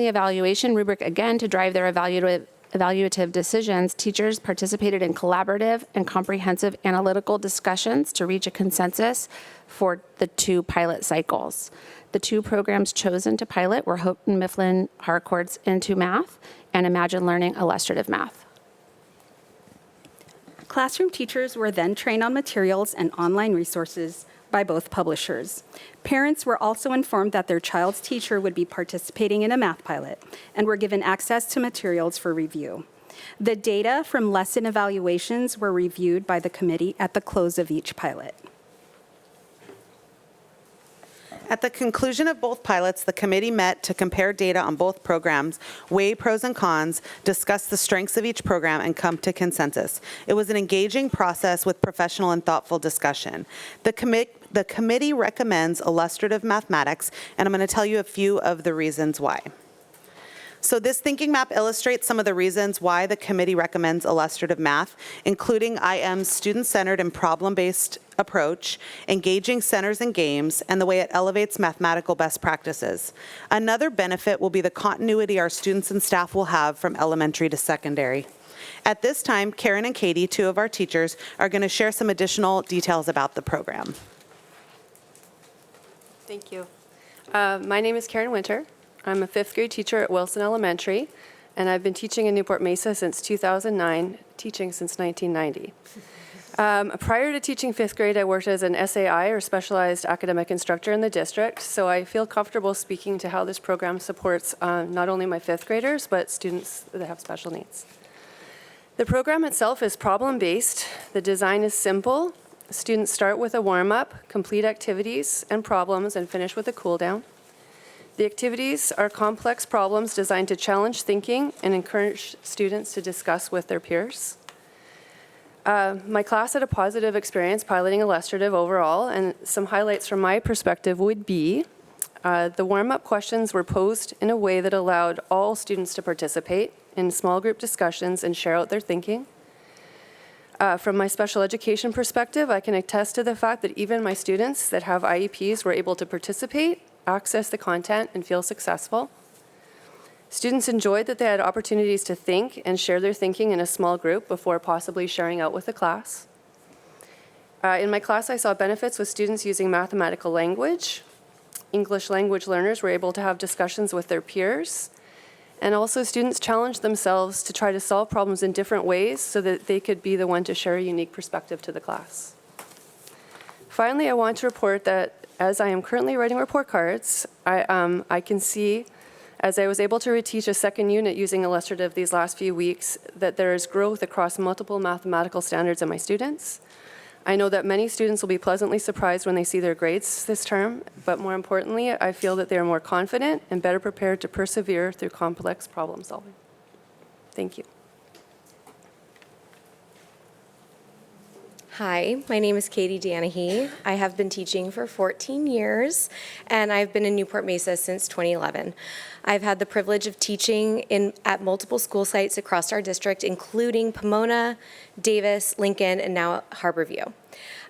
[SPEAKER 23] evaluation rubric again to drive their evaluative decisions, teachers participated in collaborative and comprehensive analytical discussions to reach a consensus for the 2 pilot cycles. The 2 programs chosen to pilot were Houghton Mifflin Harcourt's Into Math and Imagine Learning Illustrative Math.
[SPEAKER 3] Classroom teachers were then trained on materials and online resources by both publishers. Parents were also informed that their child's teacher would be participating in a math pilot and were given access to materials for review. The data from lesson evaluations were reviewed by the committee at the close of each pilot.
[SPEAKER 21] At the conclusion of both pilots, the committee met to compare data on both programs, weigh pros and cons, discuss the strengths of each program, and come to consensus. It was an engaging process with professional and thoughtful discussion. The committee recommends illustrative mathematics, and I'm going to tell you a few of the reasons why. So this thinking map illustrates some of the reasons why the committee recommends illustrative math, including IM's student-centered and problem-based approach, engaging centers and games, and the way it elevates mathematical best practices. Another benefit will be the continuity our students and staff will have from elementary to secondary. At this time, Karen and Katie, 2 of our teachers, are going to share some additional details about the program.
[SPEAKER 5] Thank you. My name is Karen Winter. I'm a 5th grade teacher at Wilson Elementary, and I've been teaching in Newport-Mesa since 2009, teaching since 1990. Prior to teaching 5th grade, I worked as an SAI, or Specialized Academic Instructor, in the district, so I feel comfortable speaking to how this program supports not only my 5th graders, but students that have special needs. The program itself is problem-based. The design is simple. Students start with a warm-up, complete activities and problems, and finish with a cool-down. The activities are complex problems designed to challenge thinking and encourage students to discuss with their peers. My class had a positive experience piloting illustrative overall, and some highlights from my perspective would be the warm-up questions were posed in a way that allowed all students to participate in small group discussions and share out their thinking. From my special education perspective, I can attest to the fact that even my students that have IEPs were able to participate, access the content, and feel successful. Students enjoyed that they had opportunities to think and share their thinking in a small group before possibly sharing out with the class. In my class, I saw benefits with students using mathematical language. English language learners were able to have discussions with their peers. And also students challenged themselves to try to solve problems in different ways so that they could be the one to share a unique perspective to the class. Finally, I want to report that as I am currently writing report cards, I can see, as I was able to reteach a second unit using illustrative these last few weeks, that there is growth across multiple mathematical standards in my students. I know that many students will be pleasantly surprised when they see their grades this term, but more importantly, I feel that they are more confident and better prepared to persevere through complex problem solving. Thank you.
[SPEAKER 6] Hi, my name is Katie Danahy. I have been teaching for 14 years, and I've been in Newport-Mesa since 2011. I've had the privilege of teaching at multiple school sites across our district, including Pomona, Davis, Lincoln, and now Harborview.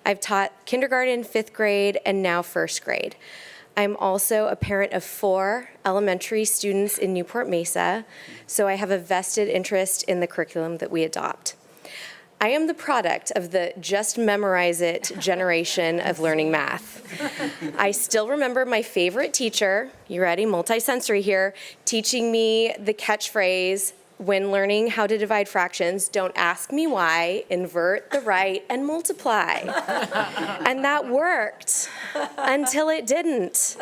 [SPEAKER 6] I've taught kindergarten, 5th grade, and now 1st grade. I'm also a parent of 4 elementary students in Newport-Mesa, so I have a vested interest in the curriculum that we adopt. I am the product of the just memorize it generation of learning math. I still remember my favorite teacher, you ready, multisensory here, teaching me the catchphrase, when learning how to divide fractions, don't ask me why, invert the right and multiply. And that worked until it didn't.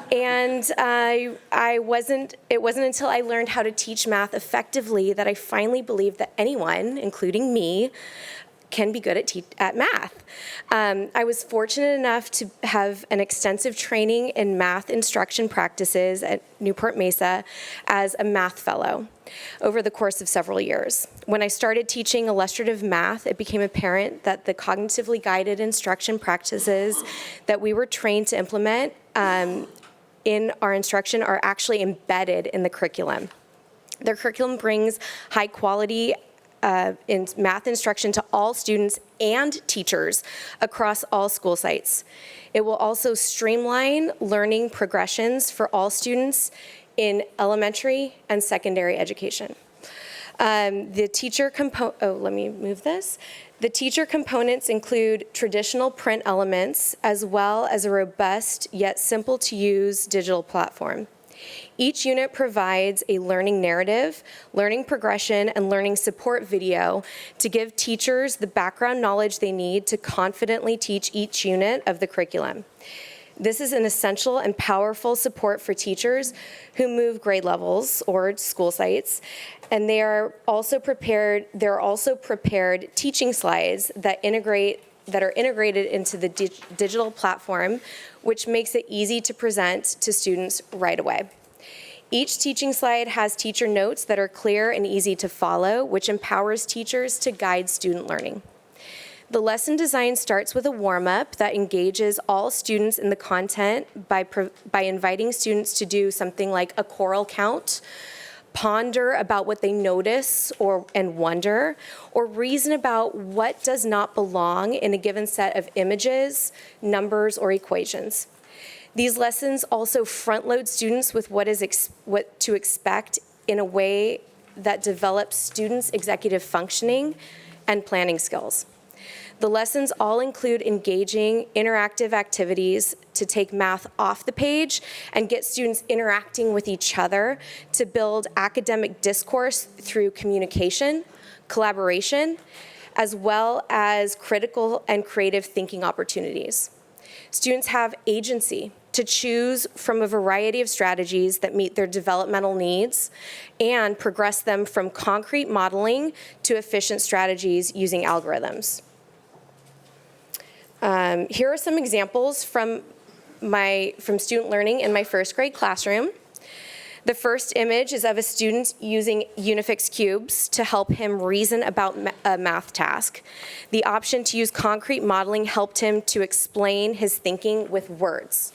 [SPEAKER 6] And it wasn't until I learned how to teach math effectively that I finally believed that anyone, including me, can be good at math. I was fortunate enough to have an extensive training in math instruction practices at Newport-Mesa as a math fellow over the course of several years. When I started teaching illustrative math, it became apparent that the cognitively guided instruction practices that we were trained to implement in our instruction are actually embedded in the curriculum. The curriculum brings high quality in math instruction to all students and teachers across all school sites. It will also streamline learning progressions for all students in elementary and secondary education. The teacher components include traditional print elements as well as a robust yet simple to use digital platform. Each unit provides a learning narrative, learning progression, and learning support video to give teachers the background knowledge they need to confidently teach each unit of the curriculum. This is an essential and powerful support for teachers who move grade levels or school sites, and there are also prepared teaching slides that are integrated into the digital platform, which makes it easy to present to students right away. Each teaching slide has teacher notes that are clear and easy to follow, which empowers teachers to guide student learning. The lesson design starts with a warm-up that engages all students in the content by inviting students to do something like a choral count, ponder about what they notice and wonder, or reason about what does not belong in a given set of images, numbers, or equations. These lessons also front-load students with what to expect in a way that develops students' executive functioning and planning skills. The lessons all include engaging interactive activities to take math off the page and get students interacting with each other to build academic discourse through communication, collaboration, as well as critical and creative thinking opportunities. Students have agency to choose from a variety of strategies that meet their developmental needs and progress them from concrete modeling to efficient strategies using algorithms. Here are some examples from student learning in my first grade classroom. The first image is of a student using Unifix cubes to help him reason about a math task. The option to use concrete modeling helped him to explain his thinking with words.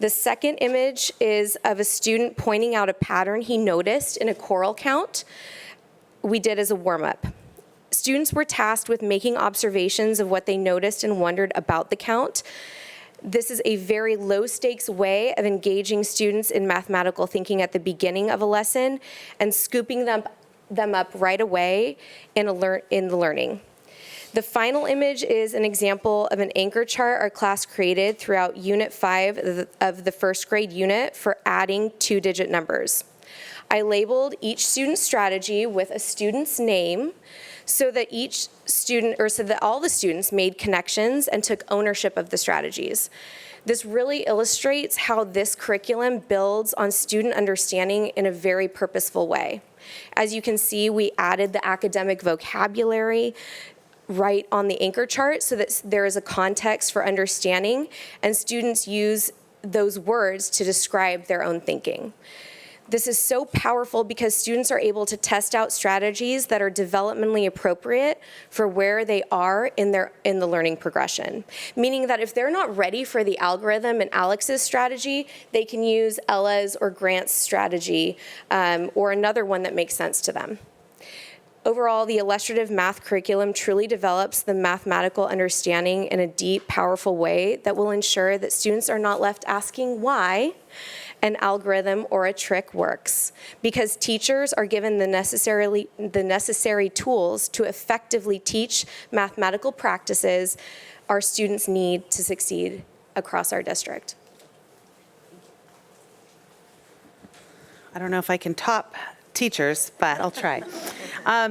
[SPEAKER 6] The second image is of a student pointing out a pattern he noticed in a choral count we did as a warm-up. Students were tasked with making observations of what they noticed and wondered about the count. This is a very low-stakes way of engaging students in mathematical thinking at the beginning of a lesson and scooping them up right away in the learning. The final image is an example of an anchor chart our class created throughout Unit 5 of the first grade unit for adding two-digit numbers. I labeled each student's strategy with a student's name so that all the students made connections and took ownership of the strategies. This really illustrates how this curriculum builds on student understanding in a very purposeful way. As you can see, we added the academic vocabulary right on the anchor chart so that there is a context for understanding, and students use those words to describe their own thinking. This is so powerful because students are able to test out strategies that are developmentally appropriate for where they are in the learning progression. Meaning that if they're not ready for the algorithm and Alex's strategy, they can use Ella's or Grant's strategy or another one that makes sense to them. Overall, the illustrative math curriculum truly develops the mathematical understanding in a deep, powerful way that will ensure that students are not left asking why an algorithm or a trick works, because teachers are given the necessary tools to effectively teach mathematical practices our students need to succeed across our district.
[SPEAKER 21] I don't know if I can top teachers, but I'll try.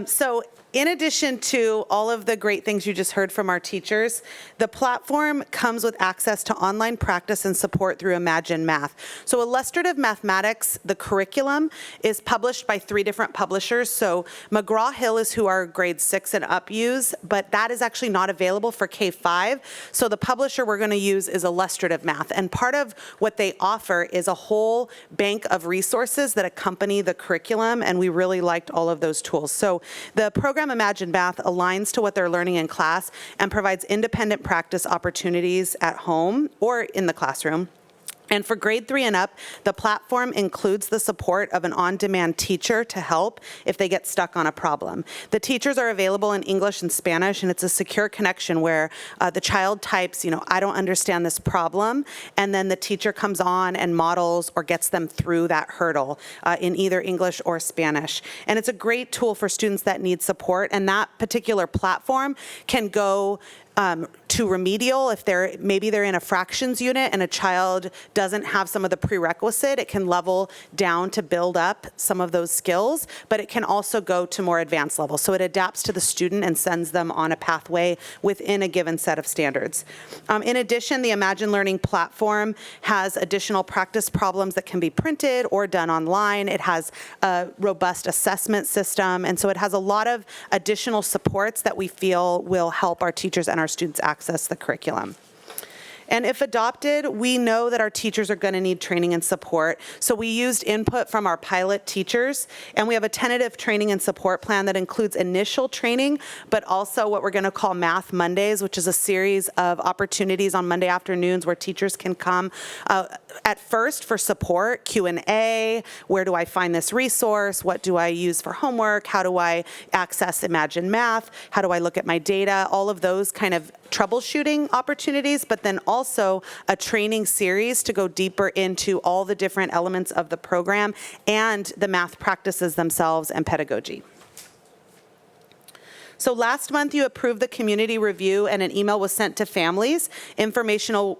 [SPEAKER 21] So in addition to all of the great things you just heard from our teachers, the platform comes with access to online practice and support through Imagine Math. So Illustrative Mathematics, the curriculum, is published by 3 different publishers. So McGraw-Hill is who our grade 6 and up use, but that is actually not available for K-5. So the publisher we're going to use is Illustrative Math. And part of what they offer is a whole bank of resources that accompany the curriculum, and we really liked all of those tools. So the program Imagine Math aligns to what they're learning in class and provides independent practice opportunities at home or in the classroom. And for grade 3 and up, the platform includes the support of an on-demand teacher to help if they get stuck on a problem. The teachers are available in English and Spanish, and it's a secure connection where the child types, I don't understand this problem, and then the teacher comes on and models or gets them through that hurdle in either English or Spanish. And it's a great tool for students that need support, and that particular platform can go to remedial if maybe they're in a fractions unit and a child doesn't have some of the prerequisite. It can level down to build up some of those skills, but it can also go to more advanced levels. So it adapts to the student and sends them on a pathway within a given set of standards. In addition, the Imagine Learning platform has additional practice problems that can be printed or done online. It has a robust assessment system, and so it has a lot of additional supports that we feel will help our teachers and our students access the curriculum. And if adopted, we know that our teachers are going to need training and support. So we used input from our pilot teachers, and we have a tentative training and support plan that includes initial training, but also what we're going to call Math Mondays, which is a series of opportunities on Monday afternoons where teachers can come at first for support, Q&A, where do I find this resource, what do I use for homework, how do I access Imagine Math, how do I look at my data, all of those kind of troubleshooting opportunities, but then also a training series to go deeper into all the different elements of the program and the math practices themselves and pedagogy. So last month you approved the community review and an email was sent to families. Information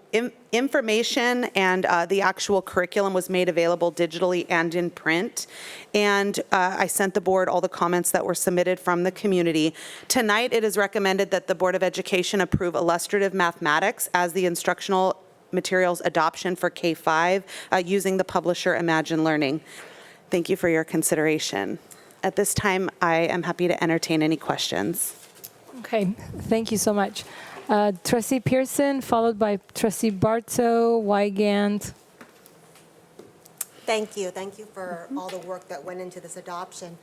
[SPEAKER 21] and the actual curriculum was made available digitally and in print. And I sent the board all the comments that were submitted from the community. Tonight it is recommended that the Board of Education approve illustrative mathematics as the instructional materials adoption for K-5 using the publisher Imagine Learning. Thank you for your consideration. At this time, I am happy to entertain any questions.
[SPEAKER 1] Okay, thank you so much. Trustee Pearson, followed by Trustee Barto, Wygant.
[SPEAKER 14] Thank you. Thank you for all the work that went into this adoption,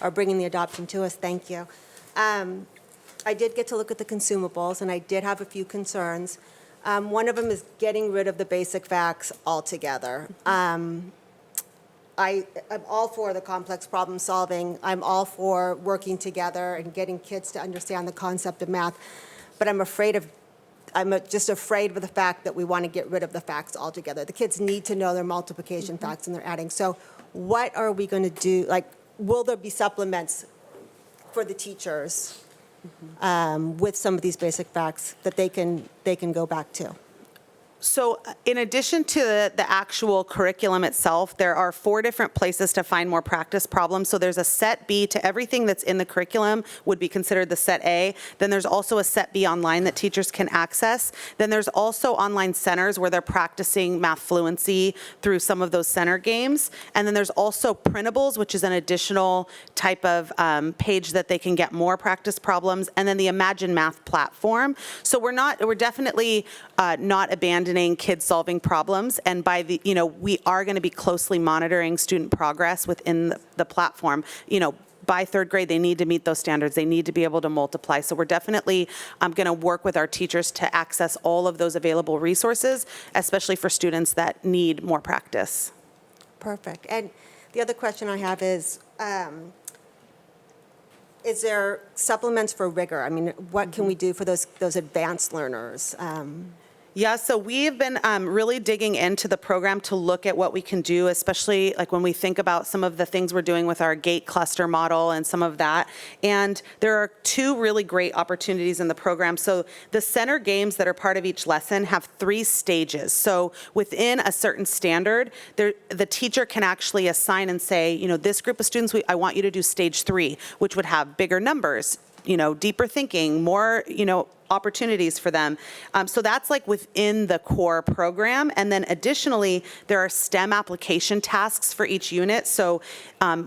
[SPEAKER 14] or bringing the adoption to us. Thank you. I did get to look at the consumables, and I did have a few concerns. One of them is getting rid of the basic facts altogether. I'm all for the complex problem solving. I'm all for working together and getting kids to understand the concept of math. But I'm just afraid of the fact that we want to get rid of the facts altogether. The kids need to know their multiplication facts and their adding. So what are we going to do? Like, will there be supplements for the teachers with some of these basic facts that they can go back to?
[SPEAKER 21] So in addition to the actual curriculum itself, there are 4 different places to find more practice problems. So there's a set B to everything that's in the curriculum would be considered the set A. Then there's also a set B online that teachers can access. Then there's also online centers where they're practicing math fluency through some of those center games. And then there's also printables, which is an additional type of page that they can get more practice problems. And then the Imagine Math platform. So we're definitely not abandoning kids solving problems, and we are going to be closely monitoring student progress within the platform. By 3rd grade, they need to meet those standards. They need to be able to multiply. So we're definitely going to work with our teachers to access all of those available resources, especially for students that need more practice.
[SPEAKER 14] Perfect. And the other question I have is there supplements for rigor? I mean, what can we do for those advanced learners?
[SPEAKER 21] Yeah, so we've been really digging into the program to look at what we can do, especially like when we think about some of the things we're doing with our gate cluster model and some of that. And there are two really great opportunities in the program. So the center games that are part of each lesson have 3 stages. So within a certain standard, the teacher can actually assign and say, you know, this group of students, I want you to do stage 3, which would have bigger numbers, you know, deeper thinking, more, you know, opportunities for them. So that's like within the core program. And then additionally, there are STEM application tasks for each unit. So,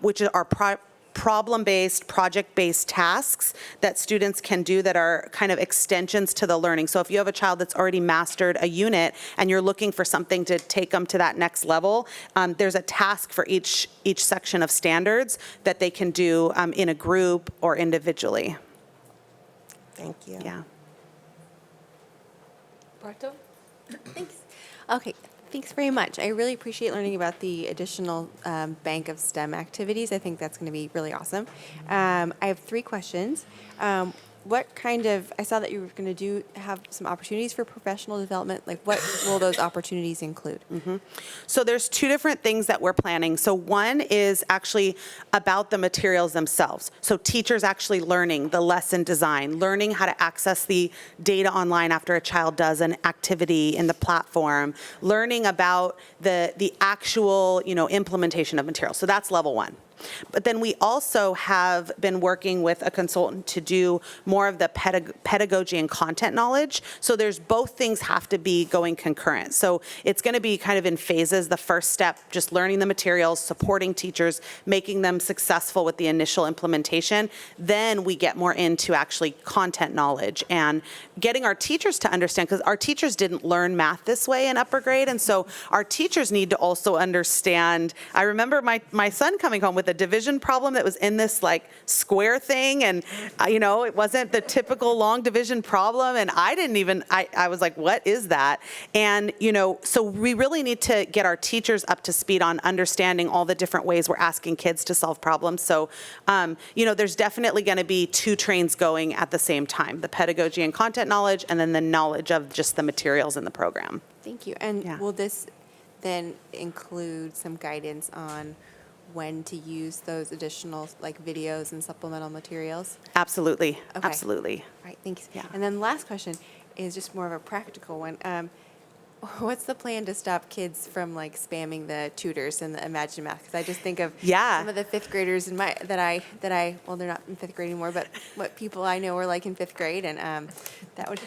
[SPEAKER 21] which are problem-based, project-based tasks that students can do that are kind of extensions to the learning. So if you have a child that's already mastered a unit and you're looking for something to take them to that next level, there's a task for each section of standards that they can do in a group or individually.
[SPEAKER 8] Thank you.
[SPEAKER 21] Yeah.
[SPEAKER 1] Barto?
[SPEAKER 8] Thanks. Okay, thanks very much. I really appreciate learning about the additional bank of STEM activities. I think that's going to be really awesome. I have 3 questions. What kind of, I saw that you were going to have some opportunities for professional development. Like, what will those opportunities include?
[SPEAKER 21] So there's 2 different things that we're planning. So one is actually about the materials themselves. So teachers actually learning the lesson design, learning how to access the data online after a child does an activity in the platform, learning about the actual, you know, implementation of materials. So that's level 1. But then we also have been working with a consultant to do more of the pedagogy and content knowledge. So there's both things have to be going concurrent. So it's going to be kind of in phases. The first step, just learning the materials, supporting teachers, making them successful with the initial implementation. Then we get more into actually content knowledge and getting our teachers to understand, because our teachers didn't learn math this way in upper grade. And so our teachers need to also understand. I remember my son coming home with a division problem that was in this like square thing, and you know, it wasn't the typical long division problem, and I was like, what is that? And you know, so we really need to get our teachers up to speed on understanding all the different ways we're asking kids to solve problems. So you know, there's definitely going to be 2 trains going at the same time, the pedagogy and content knowledge, and then the knowledge of just the materials in the program.
[SPEAKER 8] Thank you. And will this then include some guidance on when to use those additional like videos and supplemental materials?
[SPEAKER 21] Absolutely.
[SPEAKER 8] Okay.
[SPEAKER 21] Absolutely.
[SPEAKER 8] All right, thanks.
[SPEAKER 21] Yeah.
[SPEAKER 8] And then the last question is just more of a practical one. What's the plan to stop kids from like spamming the tutors and the Imagine Math? Because I just think of some of the 5th graders in that I well, they're not in 5th grade anymore, but what people I know were like in 5th grade, and that would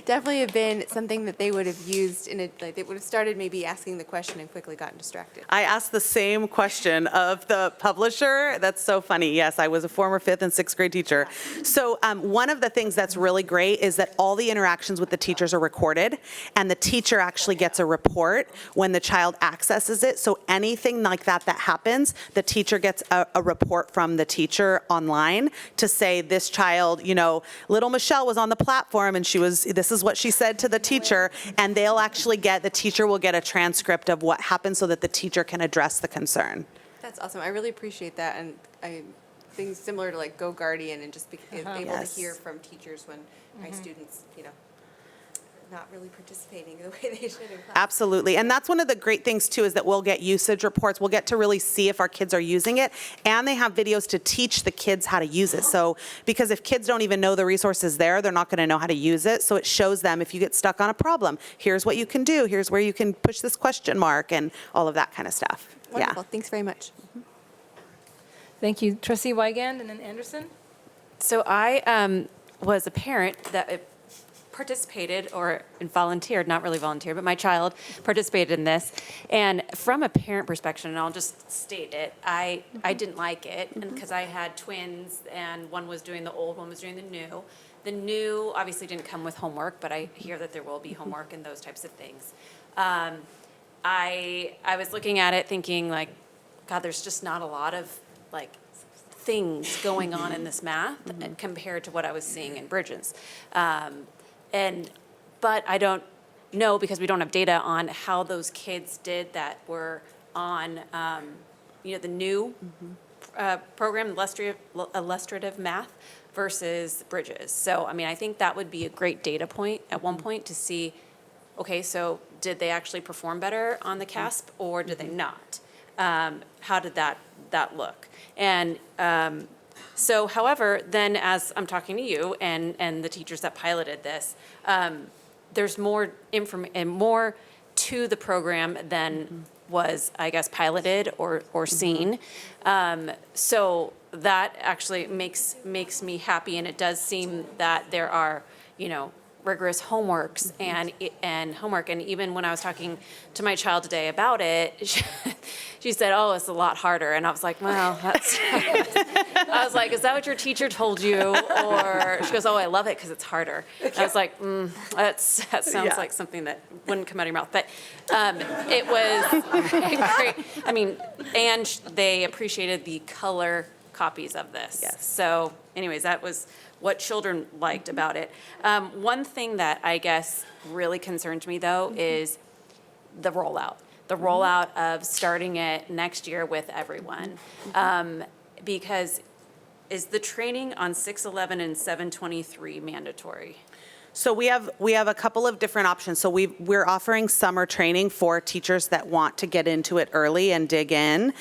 [SPEAKER 8] definitely have been something that they would have used in like they would have started maybe asking the question and quickly gotten distracted.
[SPEAKER 21] I asked the same question of the publisher. That's so funny. Yes, I was a former 5th and 6th grade teacher. So one of the things that's really great is that all the interactions with the teachers are recorded, and the teacher actually gets a report when the child accesses it. So anything like that happens, the teacher gets a report from the teacher online to say, this child, you know, little Michelle was on the platform and this is what she said to the teacher, and the teacher will get a transcript of what happened so that the teacher can address the concern.
[SPEAKER 8] That's awesome. I really appreciate that, and things similar to like Go Guardian and just able to hear from teachers when my students, you know, not really participating the way they should in class.
[SPEAKER 21] Absolutely. And that's one of the great things too, is that we'll get usage reports. We'll get to really see if our kids are using it, and they have videos to teach the kids how to use it. So because if kids don't even know the resources there, they're not going to know how to use it. So it shows them, if you get stuck on a problem, here's what you can do. Here's where you can push this question mark and all of that kind of stuff.
[SPEAKER 8] Wonderful. Thanks very much.
[SPEAKER 1] Thank you. Trustee Wigand and then Anderson?
[SPEAKER 15] So I was a parent that participated or volunteered, not really volunteered, but my child participated in this. And from a parent perspective, and I'll just state it, I didn't like it because I had twins, and one was doing the old, one was doing the new. The new obviously didn't come with homework, but I hear that there will be homework and those types of things. I was looking at it thinking like, God, there's just not a lot of like things going on in this math compared to what I was seeing in Bridges. But I don't know, because we don't have data on how those kids did that were on, the new program, illustrative math versus Bridges. So, I mean, I think that would be a great data point at one point to see okay, so did they actually perform better on the CASP or did they not? How did that look? And so, however, then as I'm talking to you and the teachers that piloted this, there's more more to the program than was, I guess, piloted or seen. So that actually makes me happy, and it does seem that there are, rigorous homeworks and homework. And even when I was talking to my child today about it, she said, "Oh, it's a lot harder." And I was like, "Well, that's." I was like, "Is that what your teacher told you?" Or she goes, "Oh, I love it because it's harder." I was like, that sounds like something that wouldn't come out of your mouth. But it was great. I mean, and they appreciated the color copies of this. Yes. So, anyways, that was what children liked about it. One thing that I guess really concerns me, though, is the rollout. The rollout of starting it next year with everyone. Because is the training on 611 and 723 mandatory?
[SPEAKER 21] So we have a couple of different options. So we're offering summer training for teachers that want to get into it early and dig in.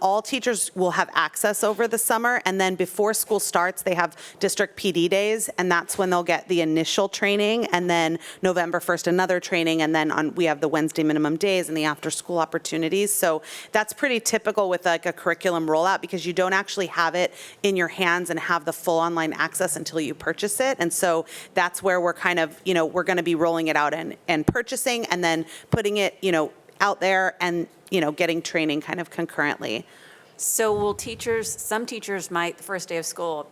[SPEAKER 21] All teachers will have access over the summer, and then before school starts, they have district PD days, and that's when they'll get the initial training, and then November 1st another training, and then we have the Wednesday minimum days and the after-school opportunities. So that's pretty typical with like a curriculum rollout, because you don't actually have it in your hands and have the full online access until you purchase it. And so that's where we're kind of, we're going to be rolling it out and purchasing and then putting it, out there and, getting training kind of concurrently.
[SPEAKER 15] So will some teachers might, the first day of school,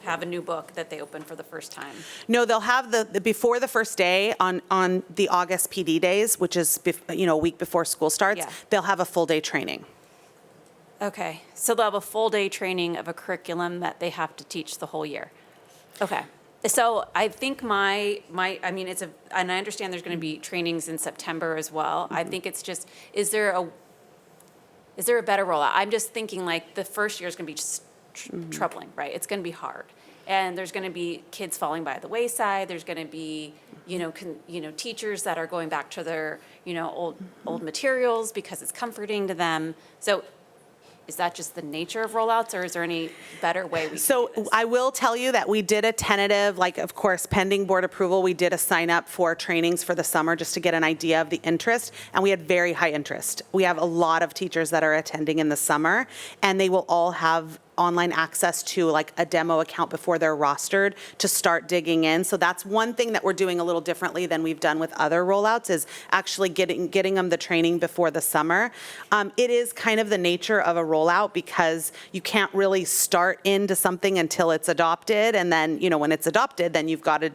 [SPEAKER 15] have a new book that they open for the first time?
[SPEAKER 21] No, they'll have the before the first day on the August PD days, which is, a week before school starts, they'll have a full day training.
[SPEAKER 15] Okay, so they'll have a full day training of a curriculum that they have to teach the whole year. Okay. So I think and I understand there's going to be trainings in September as well. I think it's just, is there a better rollout? I'm just thinking like the first year is going to be just troubling, right? It's going to be hard. And there's going to be kids falling by the wayside. There's going to be, teachers that are going back to their, old materials because it's comforting to them. So is that just the nature of rollouts, or is there any better way we can do this?
[SPEAKER 21] I will tell you that we did a tentative, of course, pending board approval, we did a sign up for trainings for the summer just to get an idea of the interest, and we had very high interest. We have a lot of teachers that are attending in the summer, and they will all have online access to like a demo account before they're rostered to start digging in. So that's one thing that we're doing a little differently than we've done with other rollouts, is actually getting them the training before the summer. It is kind of the nature of a rollout because you can't really start into something until it's adopted, and then when it's adopted, then you've got to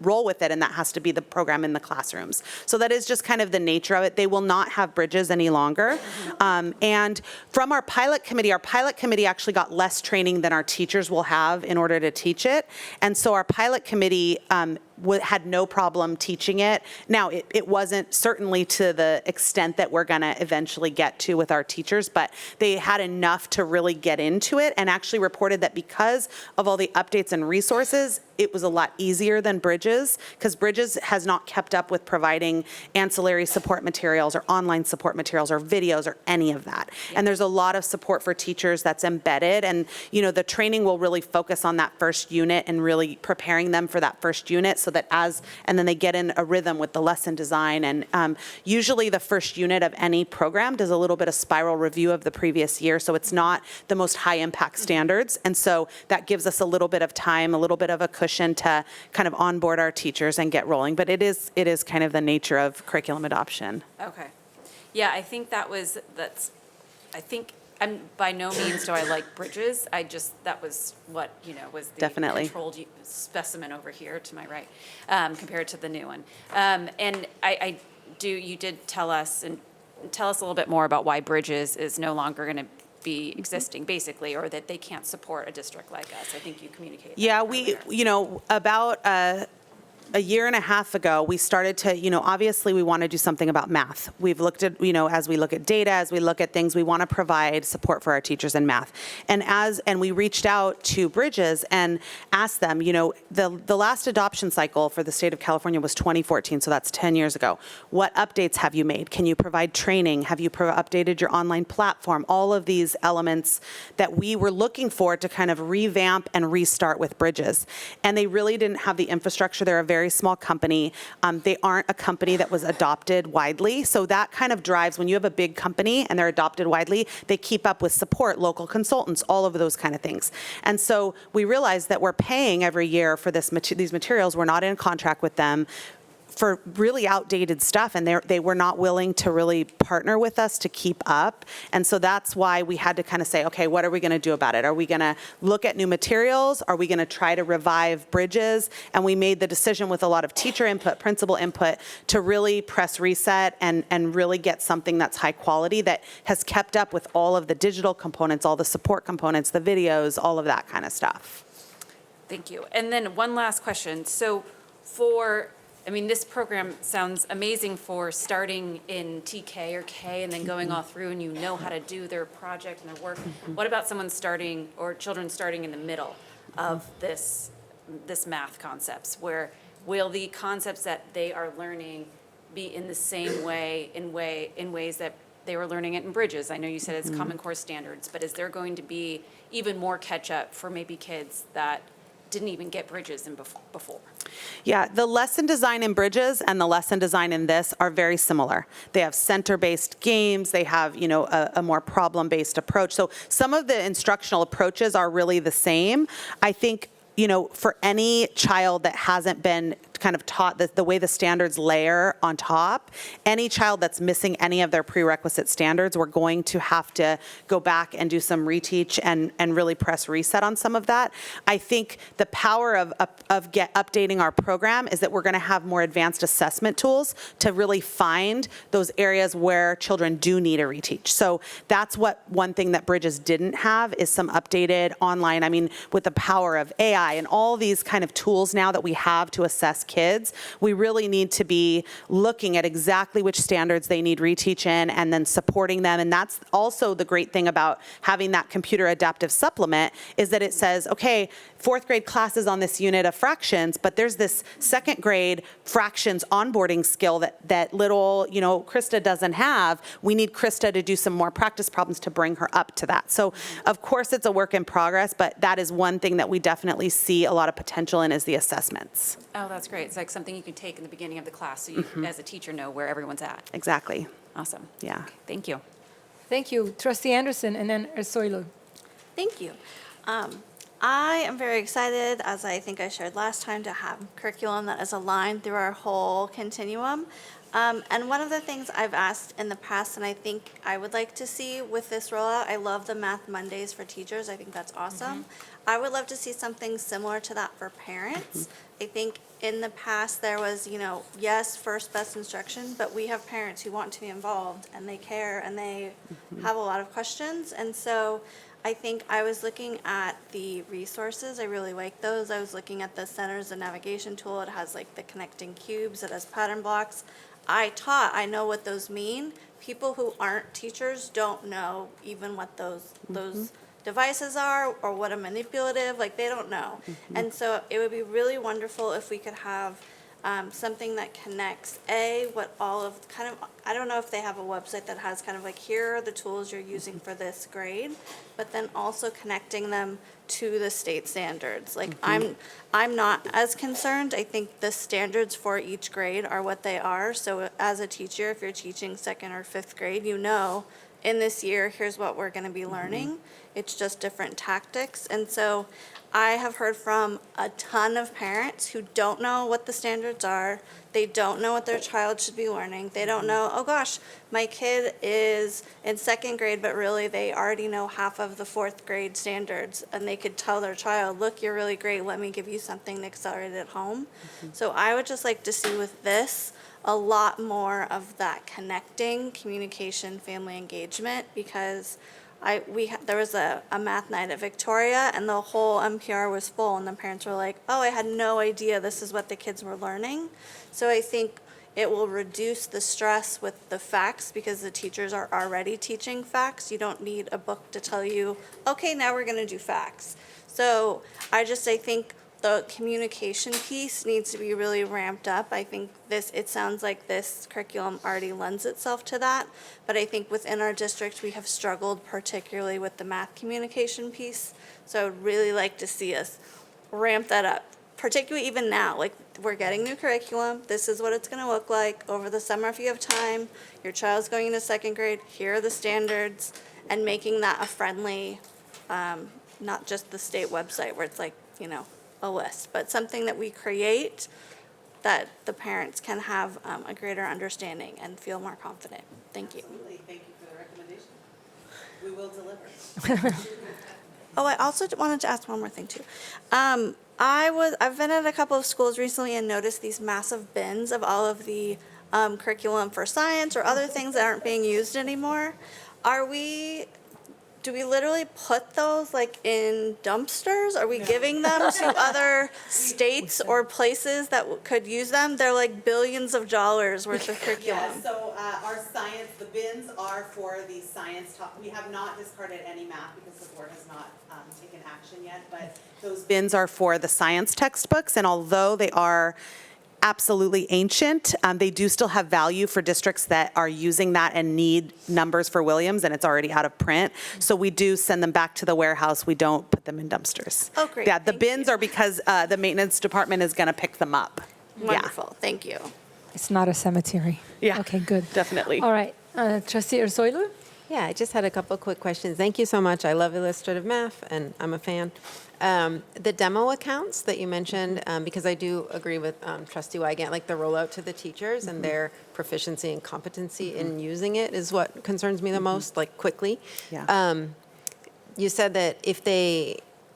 [SPEAKER 21] roll with it, and that has to be the program in the classrooms. So that is just kind of the nature of it. They will not have bridges any longer. And from our pilot committee actually got less training than our teachers will have in order to teach it. And so our pilot committee had no problem teaching it. Now, it wasn't certainly to the extent that we're going to eventually get to with our teachers, but they had enough to really get into it, and actually reported that because of all the updates and resources, it was a lot easier than Bridges, because Bridges has not kept up with providing ancillary support materials or online support materials or videos or any of that. Yeah. And there's a lot of support for teachers that's embedded, and the training will really focus on that first unit and really preparing them for that first unit, so that and then they get in a rhythm with the lesson design. And usually the first unit of any program does a little bit of spiral review of the previous year, so it's not the most high impact standards. And so that gives us a little bit of time, a little bit of a cushion to kind of onboard our teachers and get rolling. But it is kind of the nature of curriculum adoption.
[SPEAKER 15] Okay. Yeah, I think I'm by no means do I like Bridges. That was what, was the
[SPEAKER 21] Definitely
[SPEAKER 15] controlled specimen over here to my right, compared to the new one. And you did tell us a little bit more about why Bridges is no longer going to be existing, basically, or that they can't support a district like us. I think you communicated.
[SPEAKER 21] Yeah, about a year and a half ago, we started to, obviously we want to do something about math. We've looked at, as we look at data, as we look at things, we want to provide support for our teachers in math. And we reached out to Bridges and asked them, the last adoption cycle for the state of California was 2014, so that's 10 years ago. What updates have you made? Can you provide training? Have you updated your online platform? All of these elements that we were looking for to kind of revamp and restart with Bridges. And they really didn't have the infrastructure. They're a very small company. They aren't a company that was adopted widely. So that kind of drives, when you have a big company and they're adopted widely, they keep up with support, local consultants, all of those kind of things. And so we realized that we're paying every year for these materials. We're not in contract with them for really outdated stuff, and they were not willing to really partner with us to keep up. And so that's why we had to kind of say, okay, what are we going to do about it? Are we going to look at new materials? Are we going to try to revive Bridges? And we made the decision with a lot of teacher input, principal input, to really press reset and really get something that's high quality, that has kept up with all of the digital components, all the support components, the videos, all of that kind of stuff.
[SPEAKER 15] Thank you. And then one last question. So this program sounds amazing for starting in TK or K and then going all through, and you know how to do their project and their work. What about someone starting, or children starting in the middle of this math concepts? Where will the concepts that they are learning be in the same way, in ways that they were learning it in Bridges? I know you said it's Common Core standards, but is there going to be even more catch up for maybe kids that didn't even get Bridges in before?
[SPEAKER 21] Yeah, the lesson design in Bridges and the lesson design in this are very similar. They have center-based games. They have, a more problem-based approach. So some of the instructional approaches are really the same. I think, for any child that hasn't been kind of taught the way the standards layer on top, any child that's missing any of their prerequisite standards, we're going to have to go back and do some reteach and really press reset on some of that. I think the power of updating our program is that we're going to have more advanced assessment tools to really find those areas where children do need a reteach. So that's one thing that Bridges didn't have, is some updated online, with the power of AI and all these kind of tools now that we have to assess kids, we really need to be looking at exactly which standards they need reteach in and then supporting them. And that's also the great thing about having that computer adaptive supplement, is that it says, okay, 4th grade classes on this unit of fractions, but there's this 2nd grade fractions onboarding skill that little, Krista doesn't have. We need Krista to do some more practice problems to bring her up to that. So of course it's a work in progress, but that is one thing that we definitely see a lot of potential in, is the assessments.
[SPEAKER 15] Oh, that's great. It's like something you can take in the beginning of the class so you, as a teacher, know where everyone's at.
[SPEAKER 21] Exactly.
[SPEAKER 15] Awesome.
[SPEAKER 21] Yeah.
[SPEAKER 15] Okay, thank you.
[SPEAKER 1] Thank you. Trustee Anderson, and then Ersoilo.
[SPEAKER 9] Thank you. I am very excited, as I think I shared last time, to have curriculum that is aligned through our whole continuum. And one of the things I've asked in the past, and I think I would like to see with this rollout, I love the Math Mondays for teachers. I think that's awesome. I would love to see something similar to that for parents. I think in the past there was, yes, first best instruction, but we have parents who want to be involved and they care and they have a lot of questions. And so I think I was looking at the resources. I really like those. I was looking at the Centers of Navigation tool. It has like the connecting cubes. It has pattern blocks. I know what those mean. People who aren't teachers don't know even what those devices are or what a manipulative, they don't know. And so it would be really wonderful if we could have something that connects, what all of I don't know if they have a website that has kind of here are the tools you're using for this grade, but then also connecting them to the state standards. I'm not as concerned. I think the standards for each grade are what they are. So as a teacher, if you're teaching 2nd or 5th grade, in this year, here's what we're going to be learning. It's just different tactics. And so I have heard from a ton of parents who don't know what the standards are. They don't know what their child should be learning. They don't know, oh gosh, my kid is in 2nd grade, but really they already know half of the 4th grade standards. And they could tell their child, look, you're really great. Let me give you something to accelerate at home. So I would just like to see with this a lot more of that connecting, communication, family engagement, because there was a math night at Victoria, and the whole MPR was full, and the parents were like, oh, I had no idea this is what the kids were learning. So I think it will reduce the stress with the facts because the teachers are already teaching facts. You don't need a book to tell you, okay, now we're going to do facts. So I think the communication piece needs to be really ramped up. I think it sounds like this curriculum already lends itself to that, but I think within our district we have struggled particularly with the math communication piece. So I'd really like to see us ramp that up, particularly even now. Like, we're getting new curriculum. This is what it's going to look like over the summer if you have time. Your child's going into second grade. Here are the standards, and making that a friendly, not just the state website where it's like, a list, but something that we create that the parents can have a greater understanding and feel more confident. Thank you.
[SPEAKER 21] Absolutely. Thank you for the recommendation. We will deliver.
[SPEAKER 9] Oh, I also wanted to ask one more thing too. I've been at a couple of schools recently and noticed these massive bins of all of the curriculum for science or other things that aren't being used anymore. Do we literally put those like in dumpsters? Are we giving them to other states or places that could use them? They're like billions of dollars worth of curriculum.
[SPEAKER 21] Yeah, so the bins are for the science we have not discarded any math because the board has not taken action yet, but those bins are for the science textbooks, and although they are absolutely ancient, they do still have value for districts that are using that and need numbers for Williams, and it's already out of print. So we do send them back to the warehouse. We don't put them in dumpsters.
[SPEAKER 9] Oh, great.
[SPEAKER 21] Yeah, the bins are because the maintenance department is going to pick them up.
[SPEAKER 9] Wonderful. Thank you.
[SPEAKER 1] It's not a cemetery.
[SPEAKER 21] Yeah.
[SPEAKER 1] Okay, good.
[SPEAKER 21] Definitely.
[SPEAKER 1] All right. Trustee Ursoilu?
[SPEAKER 17] Yeah, I just had a couple quick questions. Thank you so much. I love illustrative math, and I'm a fan. The demo accounts that you mentioned, because I do agree with Trustee Wygant, like the rollout to the teachers and their proficiency and competency in using it is what concerns me the most, like quickly.
[SPEAKER 21] Yeah.
[SPEAKER 17] You said that if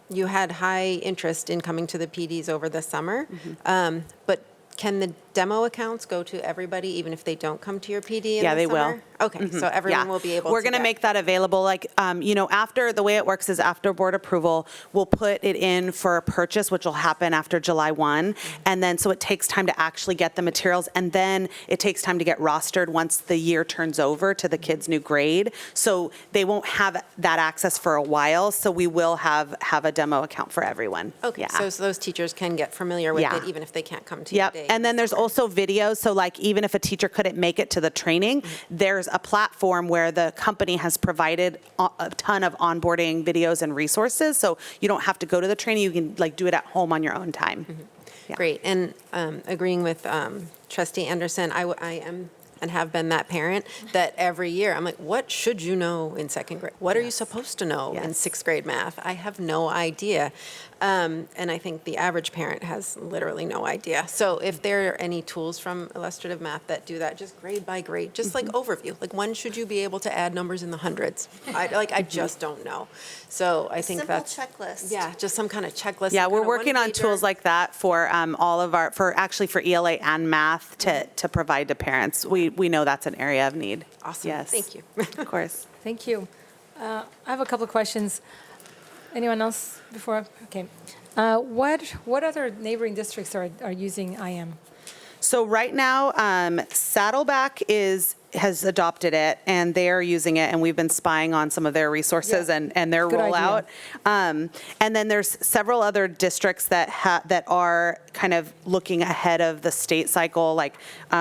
[SPEAKER 17] you had high interest in coming to the PDs over the summer, but can the demo accounts go to everybody even if they don't come to your PD in
[SPEAKER 21] Yeah,
[SPEAKER 17] the
[SPEAKER 21] they
[SPEAKER 17] summer?
[SPEAKER 21] will.
[SPEAKER 17] Okay, so everyone will be able to
[SPEAKER 21] We're going to
[SPEAKER 17] get-
[SPEAKER 21] make that available. Like, after, the way it works is after board approval, we'll put it in for purchase, which will happen after July 1. And then, so it takes time to actually get the materials. And then it takes time to get rostered once the year turns over to the kid's new grade. So they won't have that access for a while. So we will have a demo account for everyone.
[SPEAKER 17] Okay,
[SPEAKER 21] Yeah.
[SPEAKER 17] so those teachers can get familiar with
[SPEAKER 21] Yeah.
[SPEAKER 17] it even if they can't come to
[SPEAKER 21] Yep,
[SPEAKER 17] your day.
[SPEAKER 21] and then there's also videos, so like even if a teacher couldn't make it to the training, there's a platform where the company has provided a ton of onboarding videos and resources, so you don't have to go to the training, you can like do it at home on your own time. Yeah.
[SPEAKER 17] Great, and agreeing with Trustee Anderson, I am and have been that parent that every year I'm like, what should you know in second grade? What are you supposed to know in sixth grade math? I have no idea. And I think the average parent has literally no idea. So if there are any tools from illustrative math that do that, just grade by grade, just like overview, like when should you be able to add numbers in the hundreds? I just don't know. So I think
[SPEAKER 9] Simple
[SPEAKER 17] that's.
[SPEAKER 9] checklist.
[SPEAKER 17] Yeah, just some kind of checklist.
[SPEAKER 21] Yeah,
[SPEAKER 17] some
[SPEAKER 21] we're
[SPEAKER 17] kind of
[SPEAKER 21] working on
[SPEAKER 17] one-pager.
[SPEAKER 21] tools like that for all of our, for ELA and math to provide to parents. We know that's an area of need.
[SPEAKER 17] Awesome,
[SPEAKER 21] Yes.
[SPEAKER 17] thank you.
[SPEAKER 21] Of course.
[SPEAKER 1] Thank you. I have a couple of questions. Anyone else before? Okay. What other neighboring districts are using IM?
[SPEAKER 21] So right now, Saddleback has adopted it, and they are using it, and we've been spying on some of their resources and their
[SPEAKER 1] Good
[SPEAKER 21] rollout.
[SPEAKER 1] idea.
[SPEAKER 21] And then there's several other districts that are kind of looking ahead of the state cycle. Like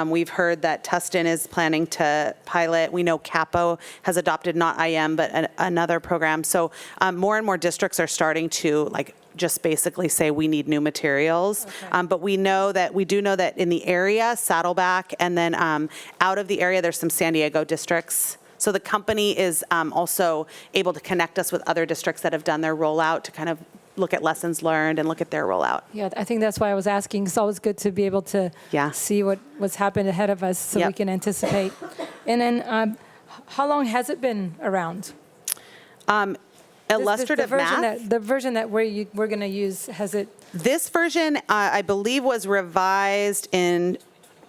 [SPEAKER 21] we've heard that Tustin is planning to pilot. We know Capo has adopted not IM, but another program. So more and more districts are starting to like just basically say we need new materials.
[SPEAKER 1] Okay.
[SPEAKER 21] But we do know that in the area, Saddleback, and then out of the area, there's some San Diego districts. So the company is also able to connect us with other districts that have done their rollout to kind of look at lessons learned and look at their rollout.
[SPEAKER 1] Yeah, I think that's why I was asking. It's always good to be able to see what's happened ahead of us so we can anticipate. And then how long has it been around?
[SPEAKER 21] Illustrative math?
[SPEAKER 1] The version that we're going to use, has it?
[SPEAKER 21] This version, I believe, was revised in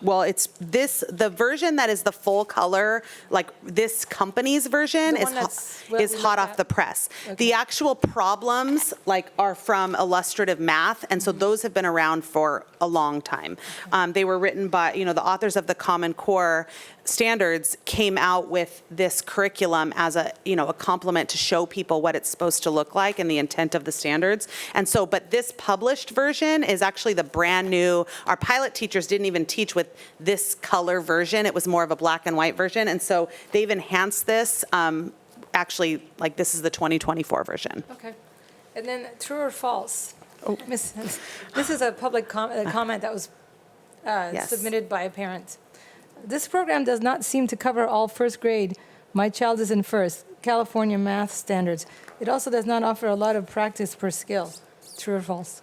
[SPEAKER 21] well, it's this, the version that is the full color, like this company's version
[SPEAKER 1] The
[SPEAKER 21] is
[SPEAKER 1] one that's what
[SPEAKER 21] is
[SPEAKER 1] we
[SPEAKER 21] hot
[SPEAKER 1] looked
[SPEAKER 21] off
[SPEAKER 1] at?
[SPEAKER 21] the press.
[SPEAKER 1] Okay.
[SPEAKER 21] The actual problems like are from illustrative math, and so those have been around for a long time. They were written by, the authors of the Common Core standards came out with this curriculum as a complement to show people what it's supposed to look like and the intent of the standards. And so, but this published version is actually the brand new, our pilot teachers didn't even teach with this color version. It was more of a black and white version. And so they've enhanced this, actually, like this is the 2024 version.
[SPEAKER 1] Okay. And then true or false? This is a public comment that was
[SPEAKER 21] Yes.
[SPEAKER 1] submitted by a parent. This program does not seem to cover all first grade. My child is in first, California math standards. It also does not offer a lot of practice per skill. True or false?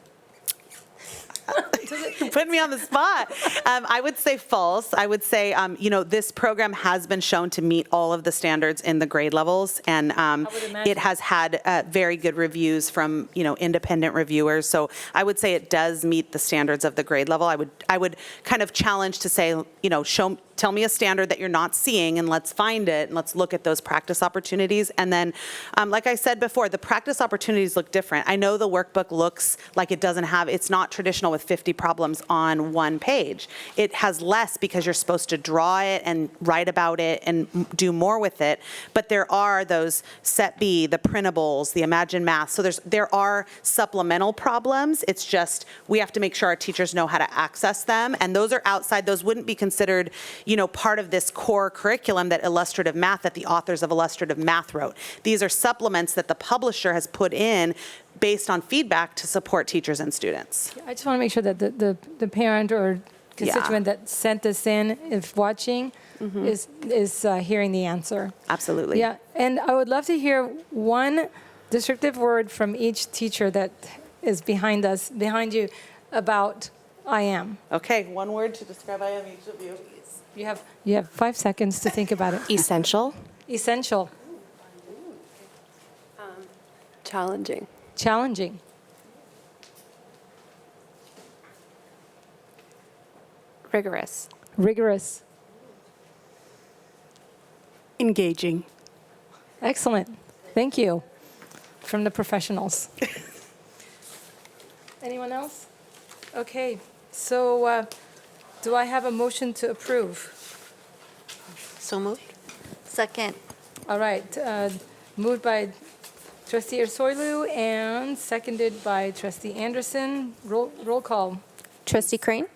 [SPEAKER 21] You put me on the spot. I would say false. I would say, this program has been shown to meet all of the standards in the grade levels, and it has had very good reviews from, independent reviewers. So I would say it does meet the standards of the grade level. I would kind of challenge to say, tell me a standard that you're not seeing and let's find it and let's look at those practice opportunities. And then, like I said before, the practice opportunities look different. I know the workbook looks like it's not traditional with 50 problems on one page. It has less because you're supposed to draw it and write about it and do more with it. But there are those Set B, the printables, the Imagine Math. So there are supplemental problems. It's just we have to make sure our teachers know how to access them. And those are outside. Those wouldn't be considered part of this core curriculum that the authors of Illustrative Math wrote. These are supplements that the publisher has put in based on feedback to support teachers and students.
[SPEAKER 1] I just want to make sure that the parent or constituent that sent this in, if watching, is hearing the answer.
[SPEAKER 21] Absolutely.
[SPEAKER 1] Yeah, and I would love to hear one descriptive word from each teacher that is behind you, about I am.
[SPEAKER 21] Okay, one word to describe I am, each of you.
[SPEAKER 1] You have 5 seconds to think about it.
[SPEAKER 6] Essential.
[SPEAKER 1] Essential.
[SPEAKER 5] Challenging.
[SPEAKER 1] Challenging.
[SPEAKER 23] Rigorous.
[SPEAKER 1] Rigorous.
[SPEAKER 11] Engaging.
[SPEAKER 1] Excellent. Thank you. From the professionals. Anyone else? Okay, so do I have a motion to approve?
[SPEAKER 21] So moved.
[SPEAKER 9] Second.
[SPEAKER 1] All right, moved by Trustee Ursulou and seconded by Trustee Anderson. Roll call.
[SPEAKER 12] Trustee Crane?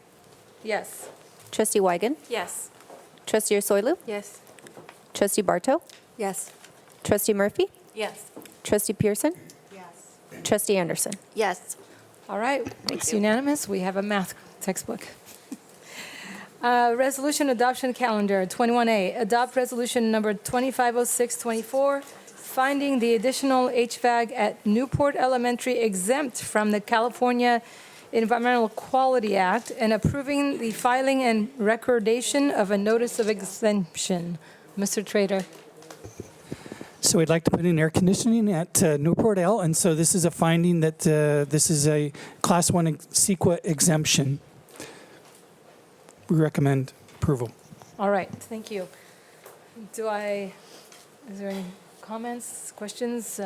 [SPEAKER 1] Yes.
[SPEAKER 12] Trustee Weigand?
[SPEAKER 10] Yes.
[SPEAKER 12] Trustee Ursulou?
[SPEAKER 10] Yes.
[SPEAKER 12] Trustee Bartow?
[SPEAKER 8] Yes.
[SPEAKER 12] Trustee Murphy?
[SPEAKER 10] Yes.
[SPEAKER 12] Trustee Pearson?
[SPEAKER 8] Yes.
[SPEAKER 12] Trustee Anderson?
[SPEAKER 9] Yes.
[SPEAKER 1] All right, it's unanimous. We have a math textbook. Resolution adoption calendar, 21A. Adopt resolution number 250624, finding the additional HVAC at Newport Elementary exempt from the California Environmental Quality Act and approving the filing and recordation of a notice of exemption. Mr. Trader.
[SPEAKER 7] So we'd like to put in air conditioning at Newport L, and so this is a finding that this is a Class 1 CEQA exemption. We recommend approval.
[SPEAKER 1] All right, thank you. Is there any comments, questions? Do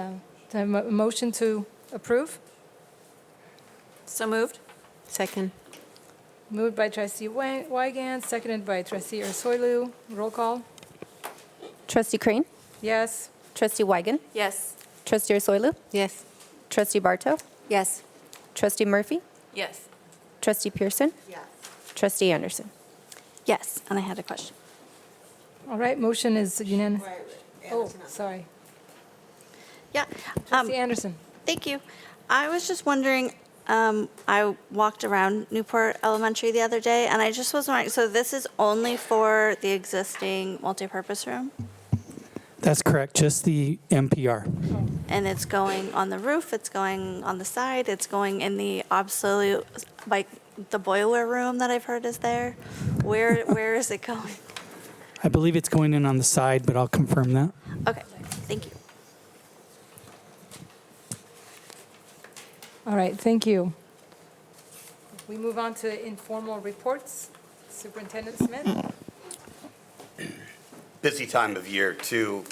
[SPEAKER 1] I have a motion to approve?
[SPEAKER 10] So moved.
[SPEAKER 17] Second.
[SPEAKER 1] Moved by Trustee Weigand, seconded by Trustee Ursulou. Roll call.
[SPEAKER 12] Trustee Crane?
[SPEAKER 1] Yes.
[SPEAKER 12] Trustee Weigand?
[SPEAKER 10] Yes.
[SPEAKER 12] Trustee Ursulou?
[SPEAKER 17] Yes.
[SPEAKER 12] Trustee Bartow?
[SPEAKER 8] Yes.
[SPEAKER 12] Trustee Murphy?
[SPEAKER 10] Yes.
[SPEAKER 12] Trustee Pearson?
[SPEAKER 21] Yes.
[SPEAKER 12] Trustee Anderson?
[SPEAKER 9] Yes, and I had a question.
[SPEAKER 1] All right, motion is unanimous. Oh, sorry.
[SPEAKER 9] Yeah.
[SPEAKER 1] Trustee Anderson.
[SPEAKER 9] Thank you. I was just wondering, I walked around Newport Elementary the other day, and I just was wondering, so this is only for the existing multipurpose room?
[SPEAKER 7] That's correct, just the MPR.
[SPEAKER 9] And it's going on the roof, it's going on the side, it's going in the obsolete, like the boiler room that I've heard is there? Where is it going?
[SPEAKER 7] I believe it's going in on the side, but I'll confirm that.
[SPEAKER 9] Okay, thank you.
[SPEAKER 1] All right, thank you. We move on to informal reports. Superintendent Smith?
[SPEAKER 11] Busy time of year to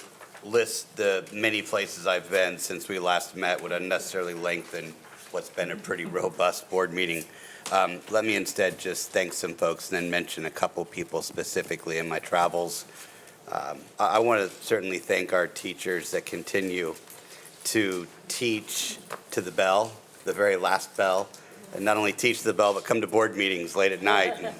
[SPEAKER 11] list the many places I've been since we last met would unnecessarily lengthen what's been a pretty robust board meeting. Let me instead just thank some folks and then mention a couple people specifically in my travels. I want to certainly thank our teachers that continue to teach to the bell, the very last bell, and not only teach to the bell, but come to board meetings late at night and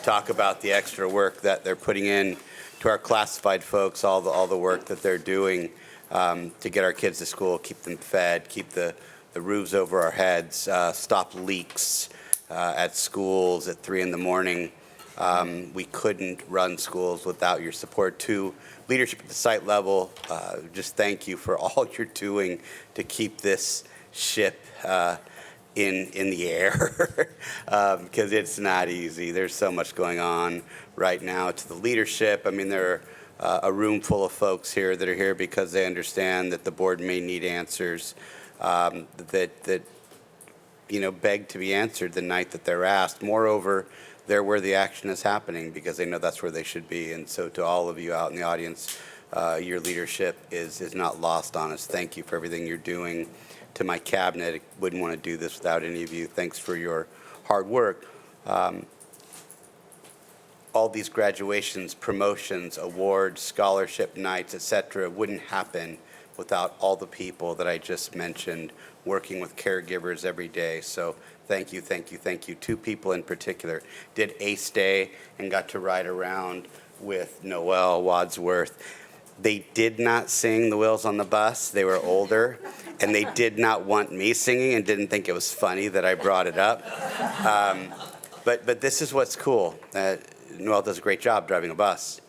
[SPEAKER 11] talk about the extra work that they're putting in. To our classified folks, all the work that they're doing to get our kids to school, keep them fed, keep the roofs over our heads, stop leaks at schools at 3 in the morning. We couldn't run schools without your support. To leadership at the site level, just thank you for all you're doing to keep this ship in the air because it's not easy. There's so much going on right now. To the leadership, I mean, there are a room full of folks here that are here because they understand that the board may need answers that beg to be answered the night that they're asked. Moreover, they're where the action is happening because they know that's where they should be. And so to all of you out in the audience, your leadership is not lost on us. Thank you for everything you're doing. To my cabinet, I wouldn't want to do this without any of you. Thanks for your hard work. All these graduations, promotions, awards, scholarship nights, etc., wouldn't happen without all the people that I just mentioned working with caregivers every day. So thank you, thank you, thank you. 2 people in particular did ACE Day and got to ride around with Noelle Wadsworth. They did not sing The Wheels on the Bus. They were older, and they did not want me singing and didn't think it was funny that I brought it up. But this is what's cool. Noelle does a great job driving a bus,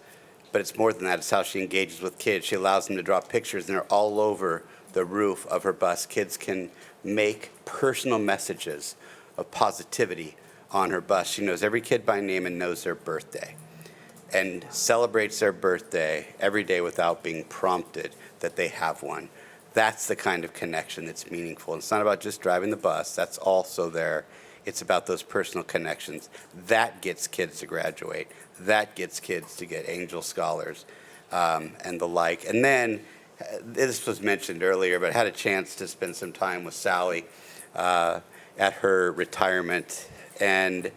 [SPEAKER 11] but it's more than that. It's how she engages with kids. She allows them to draw pictures, and they're all over the roof of her bus. Kids can make personal messages of positivity on her bus. She knows every kid by name and knows their birthday, and celebrates their birthday every day without being prompted that they have one. That's the kind of connection that's meaningful. It's not about just driving the bus. That's also there. It's about those personal connections. That gets kids to graduate. That gets kids to get Angel Scholars and the like. And then, this was mentioned earlier, but I had a chance to spend some time with Sally at her retirement. And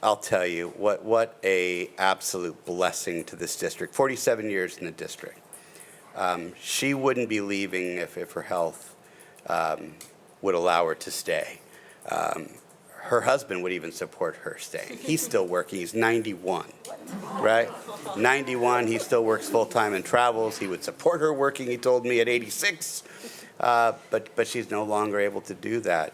[SPEAKER 11] I'll tell you, what a absolute blessing to this district. 47 years in the district. She wouldn't be leaving if her health would allow her to stay. Her husband would even support her staying. He's still working. He's 91, right? 91, he still works full-time and travels. He would support her working, he told me, at 86. But she's no longer able to do that.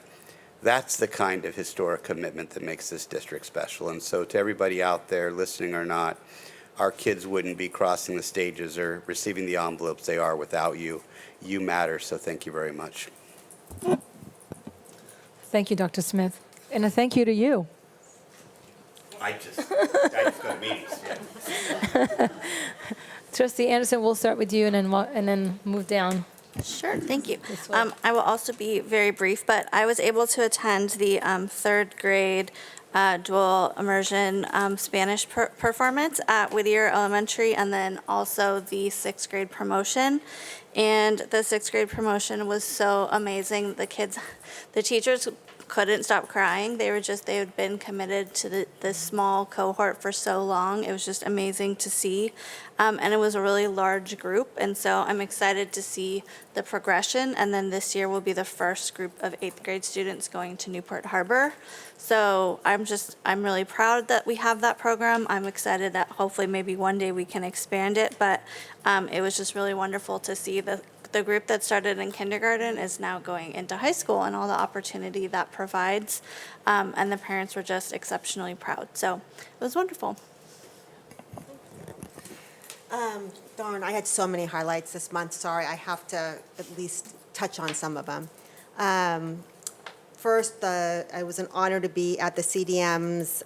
[SPEAKER 11] That's the kind of historic commitment that makes this district special. And so to everybody out there, listening or not, our kids wouldn't be crossing the stages or receiving the envelopes they are without you. You matter, so thank you very much.
[SPEAKER 1] Thank you, Dr. Smith. And a thank you to you.
[SPEAKER 11] I just go to meetings, yeah.
[SPEAKER 1] Trustee Anderson, we'll start with you and then move down.
[SPEAKER 9] Sure, thank you. I will also be very brief, but I was able to attend the 3rd grade dual immersion Spanish performance at Whittier Elementary, and then also the 6th grade promotion. And the 6th grade promotion was so amazing. The teachers couldn't stop crying. They had been committed to this small cohort for so long. It was just amazing to see. And it was a really large group. And so I'm excited to see the progression. And then this year will be the first group of 8th grade students going to Newport Harbor. So I'm really proud that we have that program. I'm excited that hopefully maybe one day we can expand it. But it was just really wonderful to see the group that started in kindergarten is now going into high school and all the opportunity that provides. And the parents were just exceptionally proud. So it was wonderful.
[SPEAKER 14] Darn, I had so many highlights this month. Sorry, I have to at least touch on some of them. First, it was an honor to be at the CDM's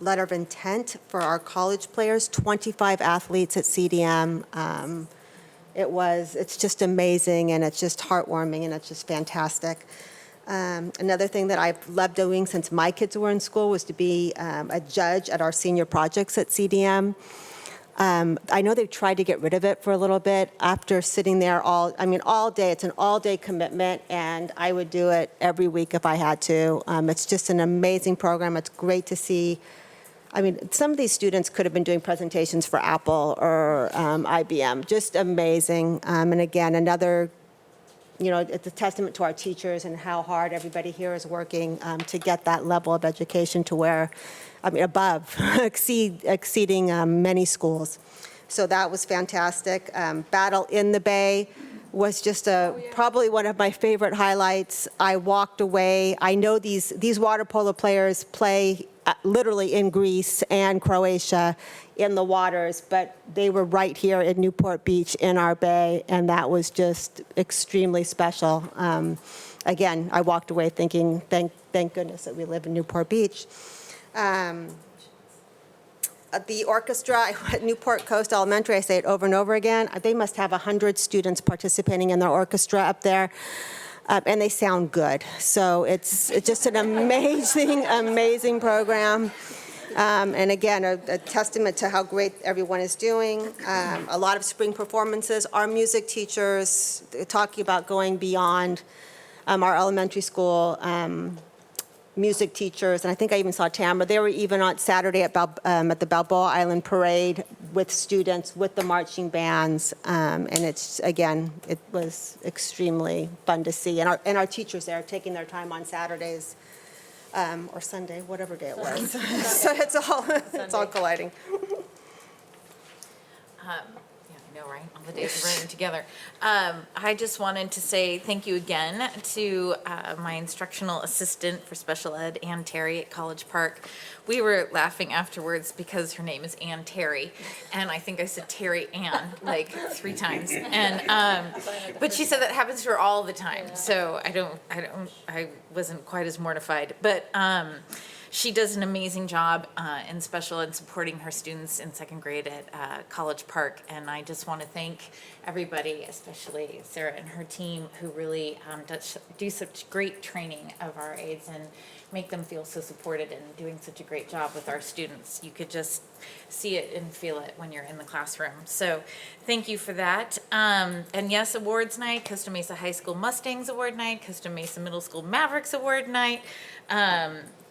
[SPEAKER 14] letter of intent for our college players, 25 athletes at CDM. It's just amazing, and it's just heartwarming, and it's just fantastic. Another thing that I've loved doing since my kids were in school was to be a judge at our senior projects at CDM. I know they've tried to get rid of it for a little bit after sitting there all day. It's an all-day commitment, and I would do it every week if I had to. It's just an amazing program. It's great to see. Some of these students could have been doing presentations for Apple or IBM. Just amazing. And again, another, it's a testament to our teachers and how hard everybody here is working to get that level of education to where, exceeding many schools. So that was fantastic. Battle in the Bay was just probably one of my favorite highlights. I walked away. I know these water polo players play literally in Greece and Croatia in the waters, but they were right here in Newport Beach in our bay, and that was just extremely special. Again, I walked away thinking, thank goodness that we live in Newport Beach. The orchestra at Newport Coast Elementary, I say it over and over again, they must have 100 students participating in their orchestra up there. And they sound good. So it's just an amazing, amazing program. And again, a testament to how great everyone is doing. A lot of spring performances. Our music teachers talking about going beyond our elementary school music teachers, and I think I even saw Tamara. They were even on Saturday at the Balboa Island Parade with students, with the marching bands, and it was extremely fun to see. And our teachers there taking their time on Saturdays or Sunday, whatever day it was. So it's all colliding.
[SPEAKER 13] I know, right? All the days are running together. I just wanted to say thank you again to my instructional assistant for special ed, Ann Terry at College Park. We were laughing afterwards because her name is Ann Terry, and I think I said Terry Ann like 3 times. And but she said that happens to her all the time, so I wasn't quite as mortified. But she does an amazing job in special ed supporting her students in second grade at College Park, and I just want to thank everybody, especially Sarah and her team, who really do such great training of our aides and make them feel so supported and doing such a great job with our students. You could just see it and feel it when you're in the classroom. So thank you for that. And yes, awards night, Costa Mesa High School Mustangs Award Night, Costa Mesa Middle School Mavericks Award Night,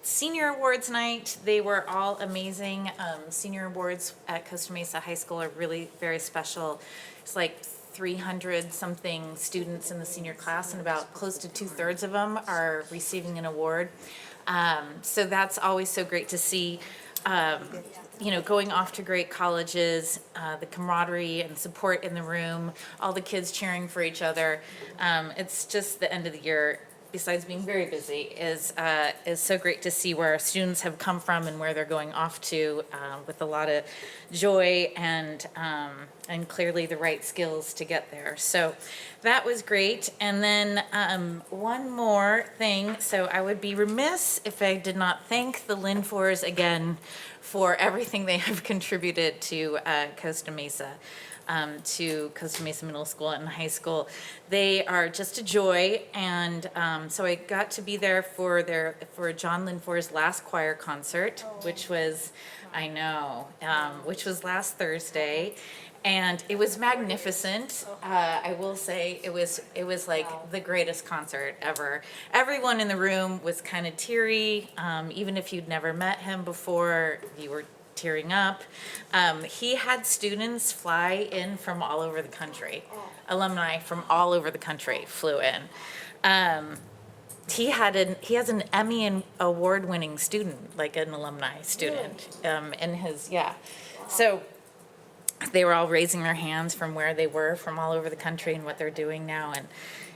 [SPEAKER 13] Senior Awards Night. They were all amazing. Senior awards at Costa Mesa High School are really very special. It's like 300 something students in the senior class, and about close to 2/3 of them are receiving an award. So that's always so great to see. Going off to great colleges, the camaraderie and support in the room, all the kids cheering for each other. It's just the end of the year, besides being very busy, is so great to see where our students have come from and where they're going off to with a lot of joy and clearly the right skills to get there. So that was great. And then one more thing. So I would be remiss if I did not thank the Linfors again for everything they have contributed to Costa Mesa. To Costa Mesa Middle School and High School. They are just a joy, and so I got to be there for John Linfor's last choir concert, which was, which was last Thursday, and it was magnificent. I will say it was like the greatest concert ever. Everyone in the room was kind of teary, even if you'd never met him before, you were tearing up. He had students fly in from all over the country. Alumni from all over the country flew in. He has an Emmy award-winning student, like an alumni student, in his, So they were all raising their hands from where they were from all over the country and what they're doing now. And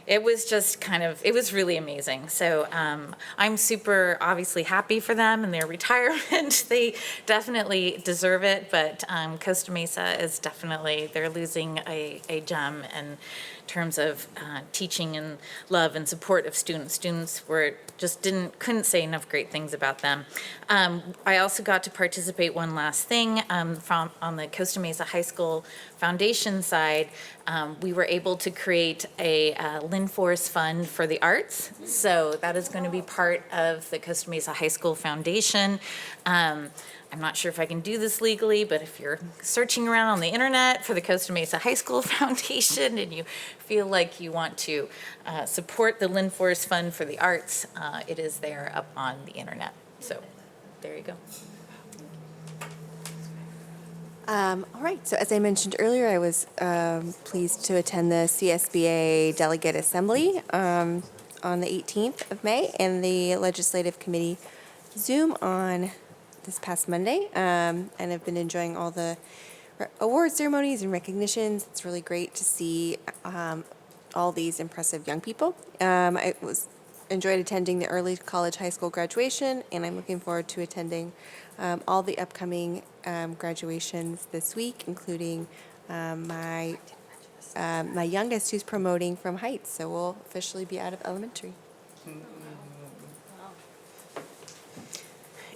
[SPEAKER 13] it was just it was really amazing. So I'm super obviously happy for them and their retirement. They definitely deserve it, but Costa Mesa is they're losing a gem in terms of teaching and love and support of students. Students couldn't say enough great things about them. I also got to participate one last thing on the Costa Mesa High School Foundation side. We were able to create a LinForce Fund for the Arts. So that is going to be part of the Costa Mesa High School Foundation. I'm not sure if I can do this legally, but if you're searching around on the internet for the Costa Mesa High School Foundation and you feel like you want to support the LinForce Fund for the Arts, it is there up on the internet. So there you go.
[SPEAKER 8] All right, so as I mentioned earlier, I was pleased to attend the CSBA Delegate Assembly on the 18th of May and the Legislative Committee Zoom on this past Monday, and I've been enjoying all the award ceremonies and recognitions. It's really great to see all these impressive young people. I enjoyed attending the early college high school graduation, and I'm looking forward to attending all the upcoming graduations this week, including my youngest who's promoting from Heights, so we'll officially be out of elementary.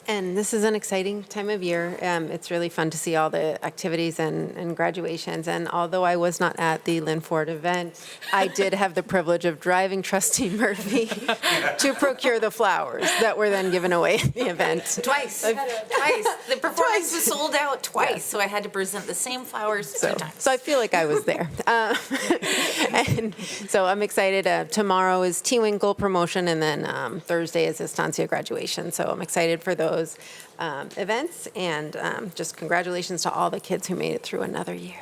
[SPEAKER 17] And this is an exciting time of year. It's really fun to see all the activities and graduations. And although I was not at the Linford event, I did have the privilege of driving Trustee Murphy to procure the flowers that were then given away at the event.
[SPEAKER 13] Twice. The performance was sold out twice, so I had to present the same flowers two times.
[SPEAKER 17] So I feel like I was there. And so I'm excited. Tomorrow is T-Winkle promotion, and then Thursday is Estancia graduation. So I'm excited for those events, and just congratulations to all the kids who made it through another year.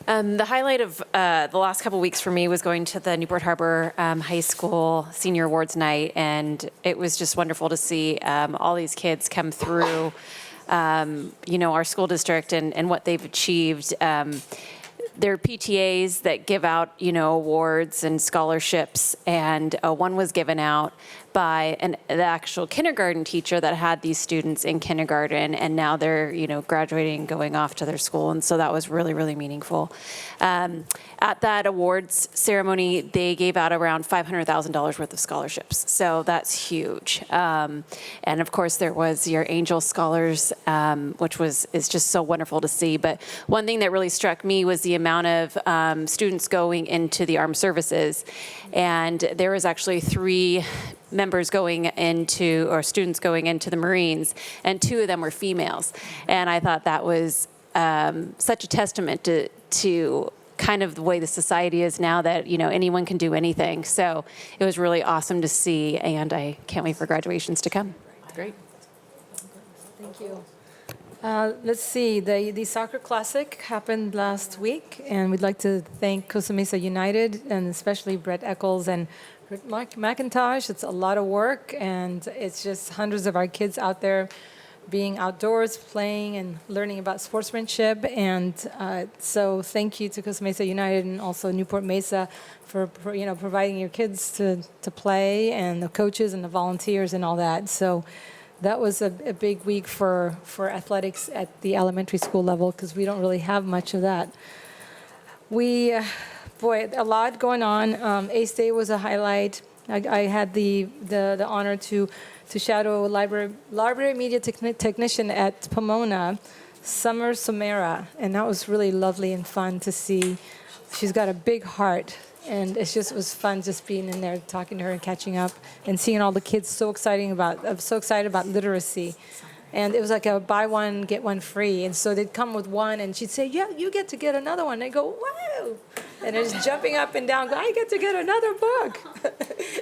[SPEAKER 15] The highlight of the last couple weeks for me was going to the Newport Harbor High School Senior Awards Night, and it was just wonderful to see all these kids come through, our school district and what they've achieved. There are PTAs that give out, awards and scholarships, and one was given out by the actual kindergarten teacher that had these students in kindergarten, and now they're, graduating, going off to their school, and so that was really, really meaningful. At that awards ceremony, they gave out around $500,000 worth of scholarships, so that's huge. And of course, there was your Angel Scholars, which is just so wonderful to see. But one thing that really struck me was the amount of students going into the armed services, and there was actually 3 members going into, or students going into the Marines, and 2 of them were females. And I thought that was such a testament to kind of the way the society is now, that, anyone can do anything. So it was really awesome to see, and I can't wait for graduations to come.
[SPEAKER 1] Great. Thank you. Let's see, the Soccer Classic happened last week, and we'd like to thank Costa Mesa United, and especially Brett Eccles and Mike McIntosh. It's a lot of work, and it's just hundreds of our kids out there being outdoors, playing and learning about sportsmanship. And so thank you to Costa Mesa United and also Newport-Mesa for providing your kids to play, and the coaches and the volunteers and all that. So that was a big week for athletics at the elementary school level, because we don't really have much of that. A lot going on. Ace Day was a highlight. I had the honor to shadow library media technician at Pomona, Summer Somera, and that was really lovely and fun to see. She's got a big heart, and it was fun just being in there, talking to her and catching up, and seeing all the kids so excited about literacy. And it was like a buy one, get one free. And so they'd come with one, and she'd say, yeah, you get to get another one. They go, wow. And they're just jumping up and down, I get to get another book.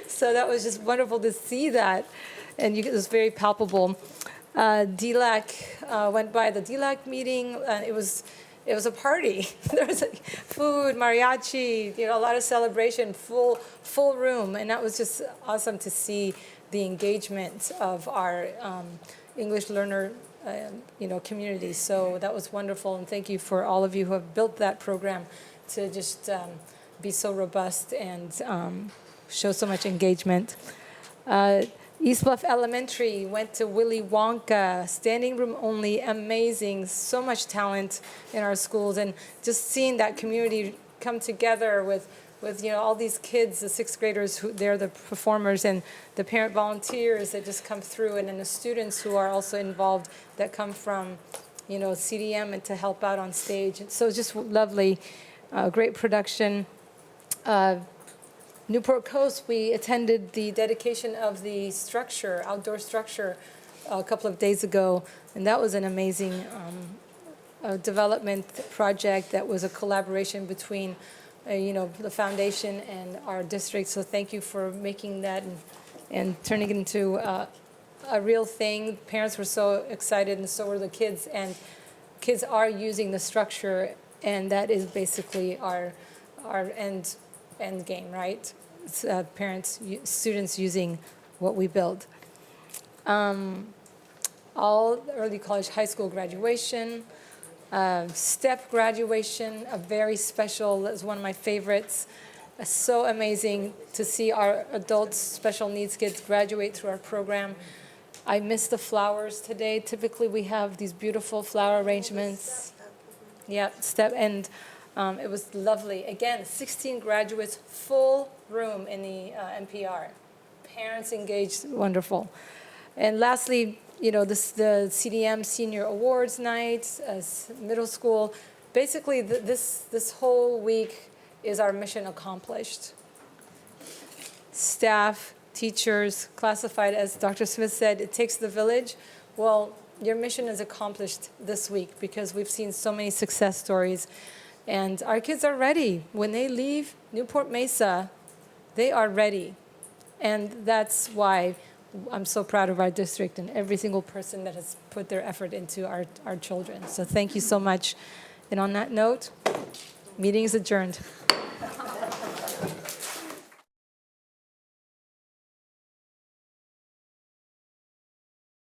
[SPEAKER 1] So that was just wonderful to see that. And it was very palpable. DELAC went by the DELAC meeting. It was a party. There was food, mariachi, a lot of celebration, full room. And that was just awesome to see the engagement of our English learner, community. So that was wonderful, and thank you for all of you who have built that program to just be so robust and show so much engagement. East Bluff Elementary went to Willy Wonka, standing room only, amazing, so much talent in our schools, and just seeing that community come together with all these kids, the 6th graders, they're the performers, and the parent volunteers that just come through, and then the students who are also involved that come from, CDM and to help out on stage. And so it's just lovely. great production. Newport Coast, we attended the dedication of the structure, outdoor structure, a couple of days ago, and that was an amazing development project that was a collaboration between, the foundation and our district. So thank you for making that and turning it into a real thing. Parents were so excited, and so were the kids. And kids are using the structure, and that is basically our end game, right? It's, students using what we build. All early college, high school graduation, STEP graduation, a very special, is one of my favorites. So amazing to see our adults, special needs kids graduate through our program. I miss the flowers today. Typically, we have these beautiful flower arrangements. Yeah, STEP, and it was lovely. Again, 16 graduates, full room in the NPR. Parents engaged, wonderful. And lastly, the CDM Senior Awards Night, middle school. Basically, this whole week is our mission accomplished. Staff, teachers, classified, as Dr. Smith said, it takes the village. Well, your mission is accomplished this week because we've seen so many success stories. And our kids are ready. When they leave Newport-Mesa, they are ready. And that's why I'm so proud of our district and every single person that has put their effort into our children. So thank you so much. And on that note, meeting is adjourned.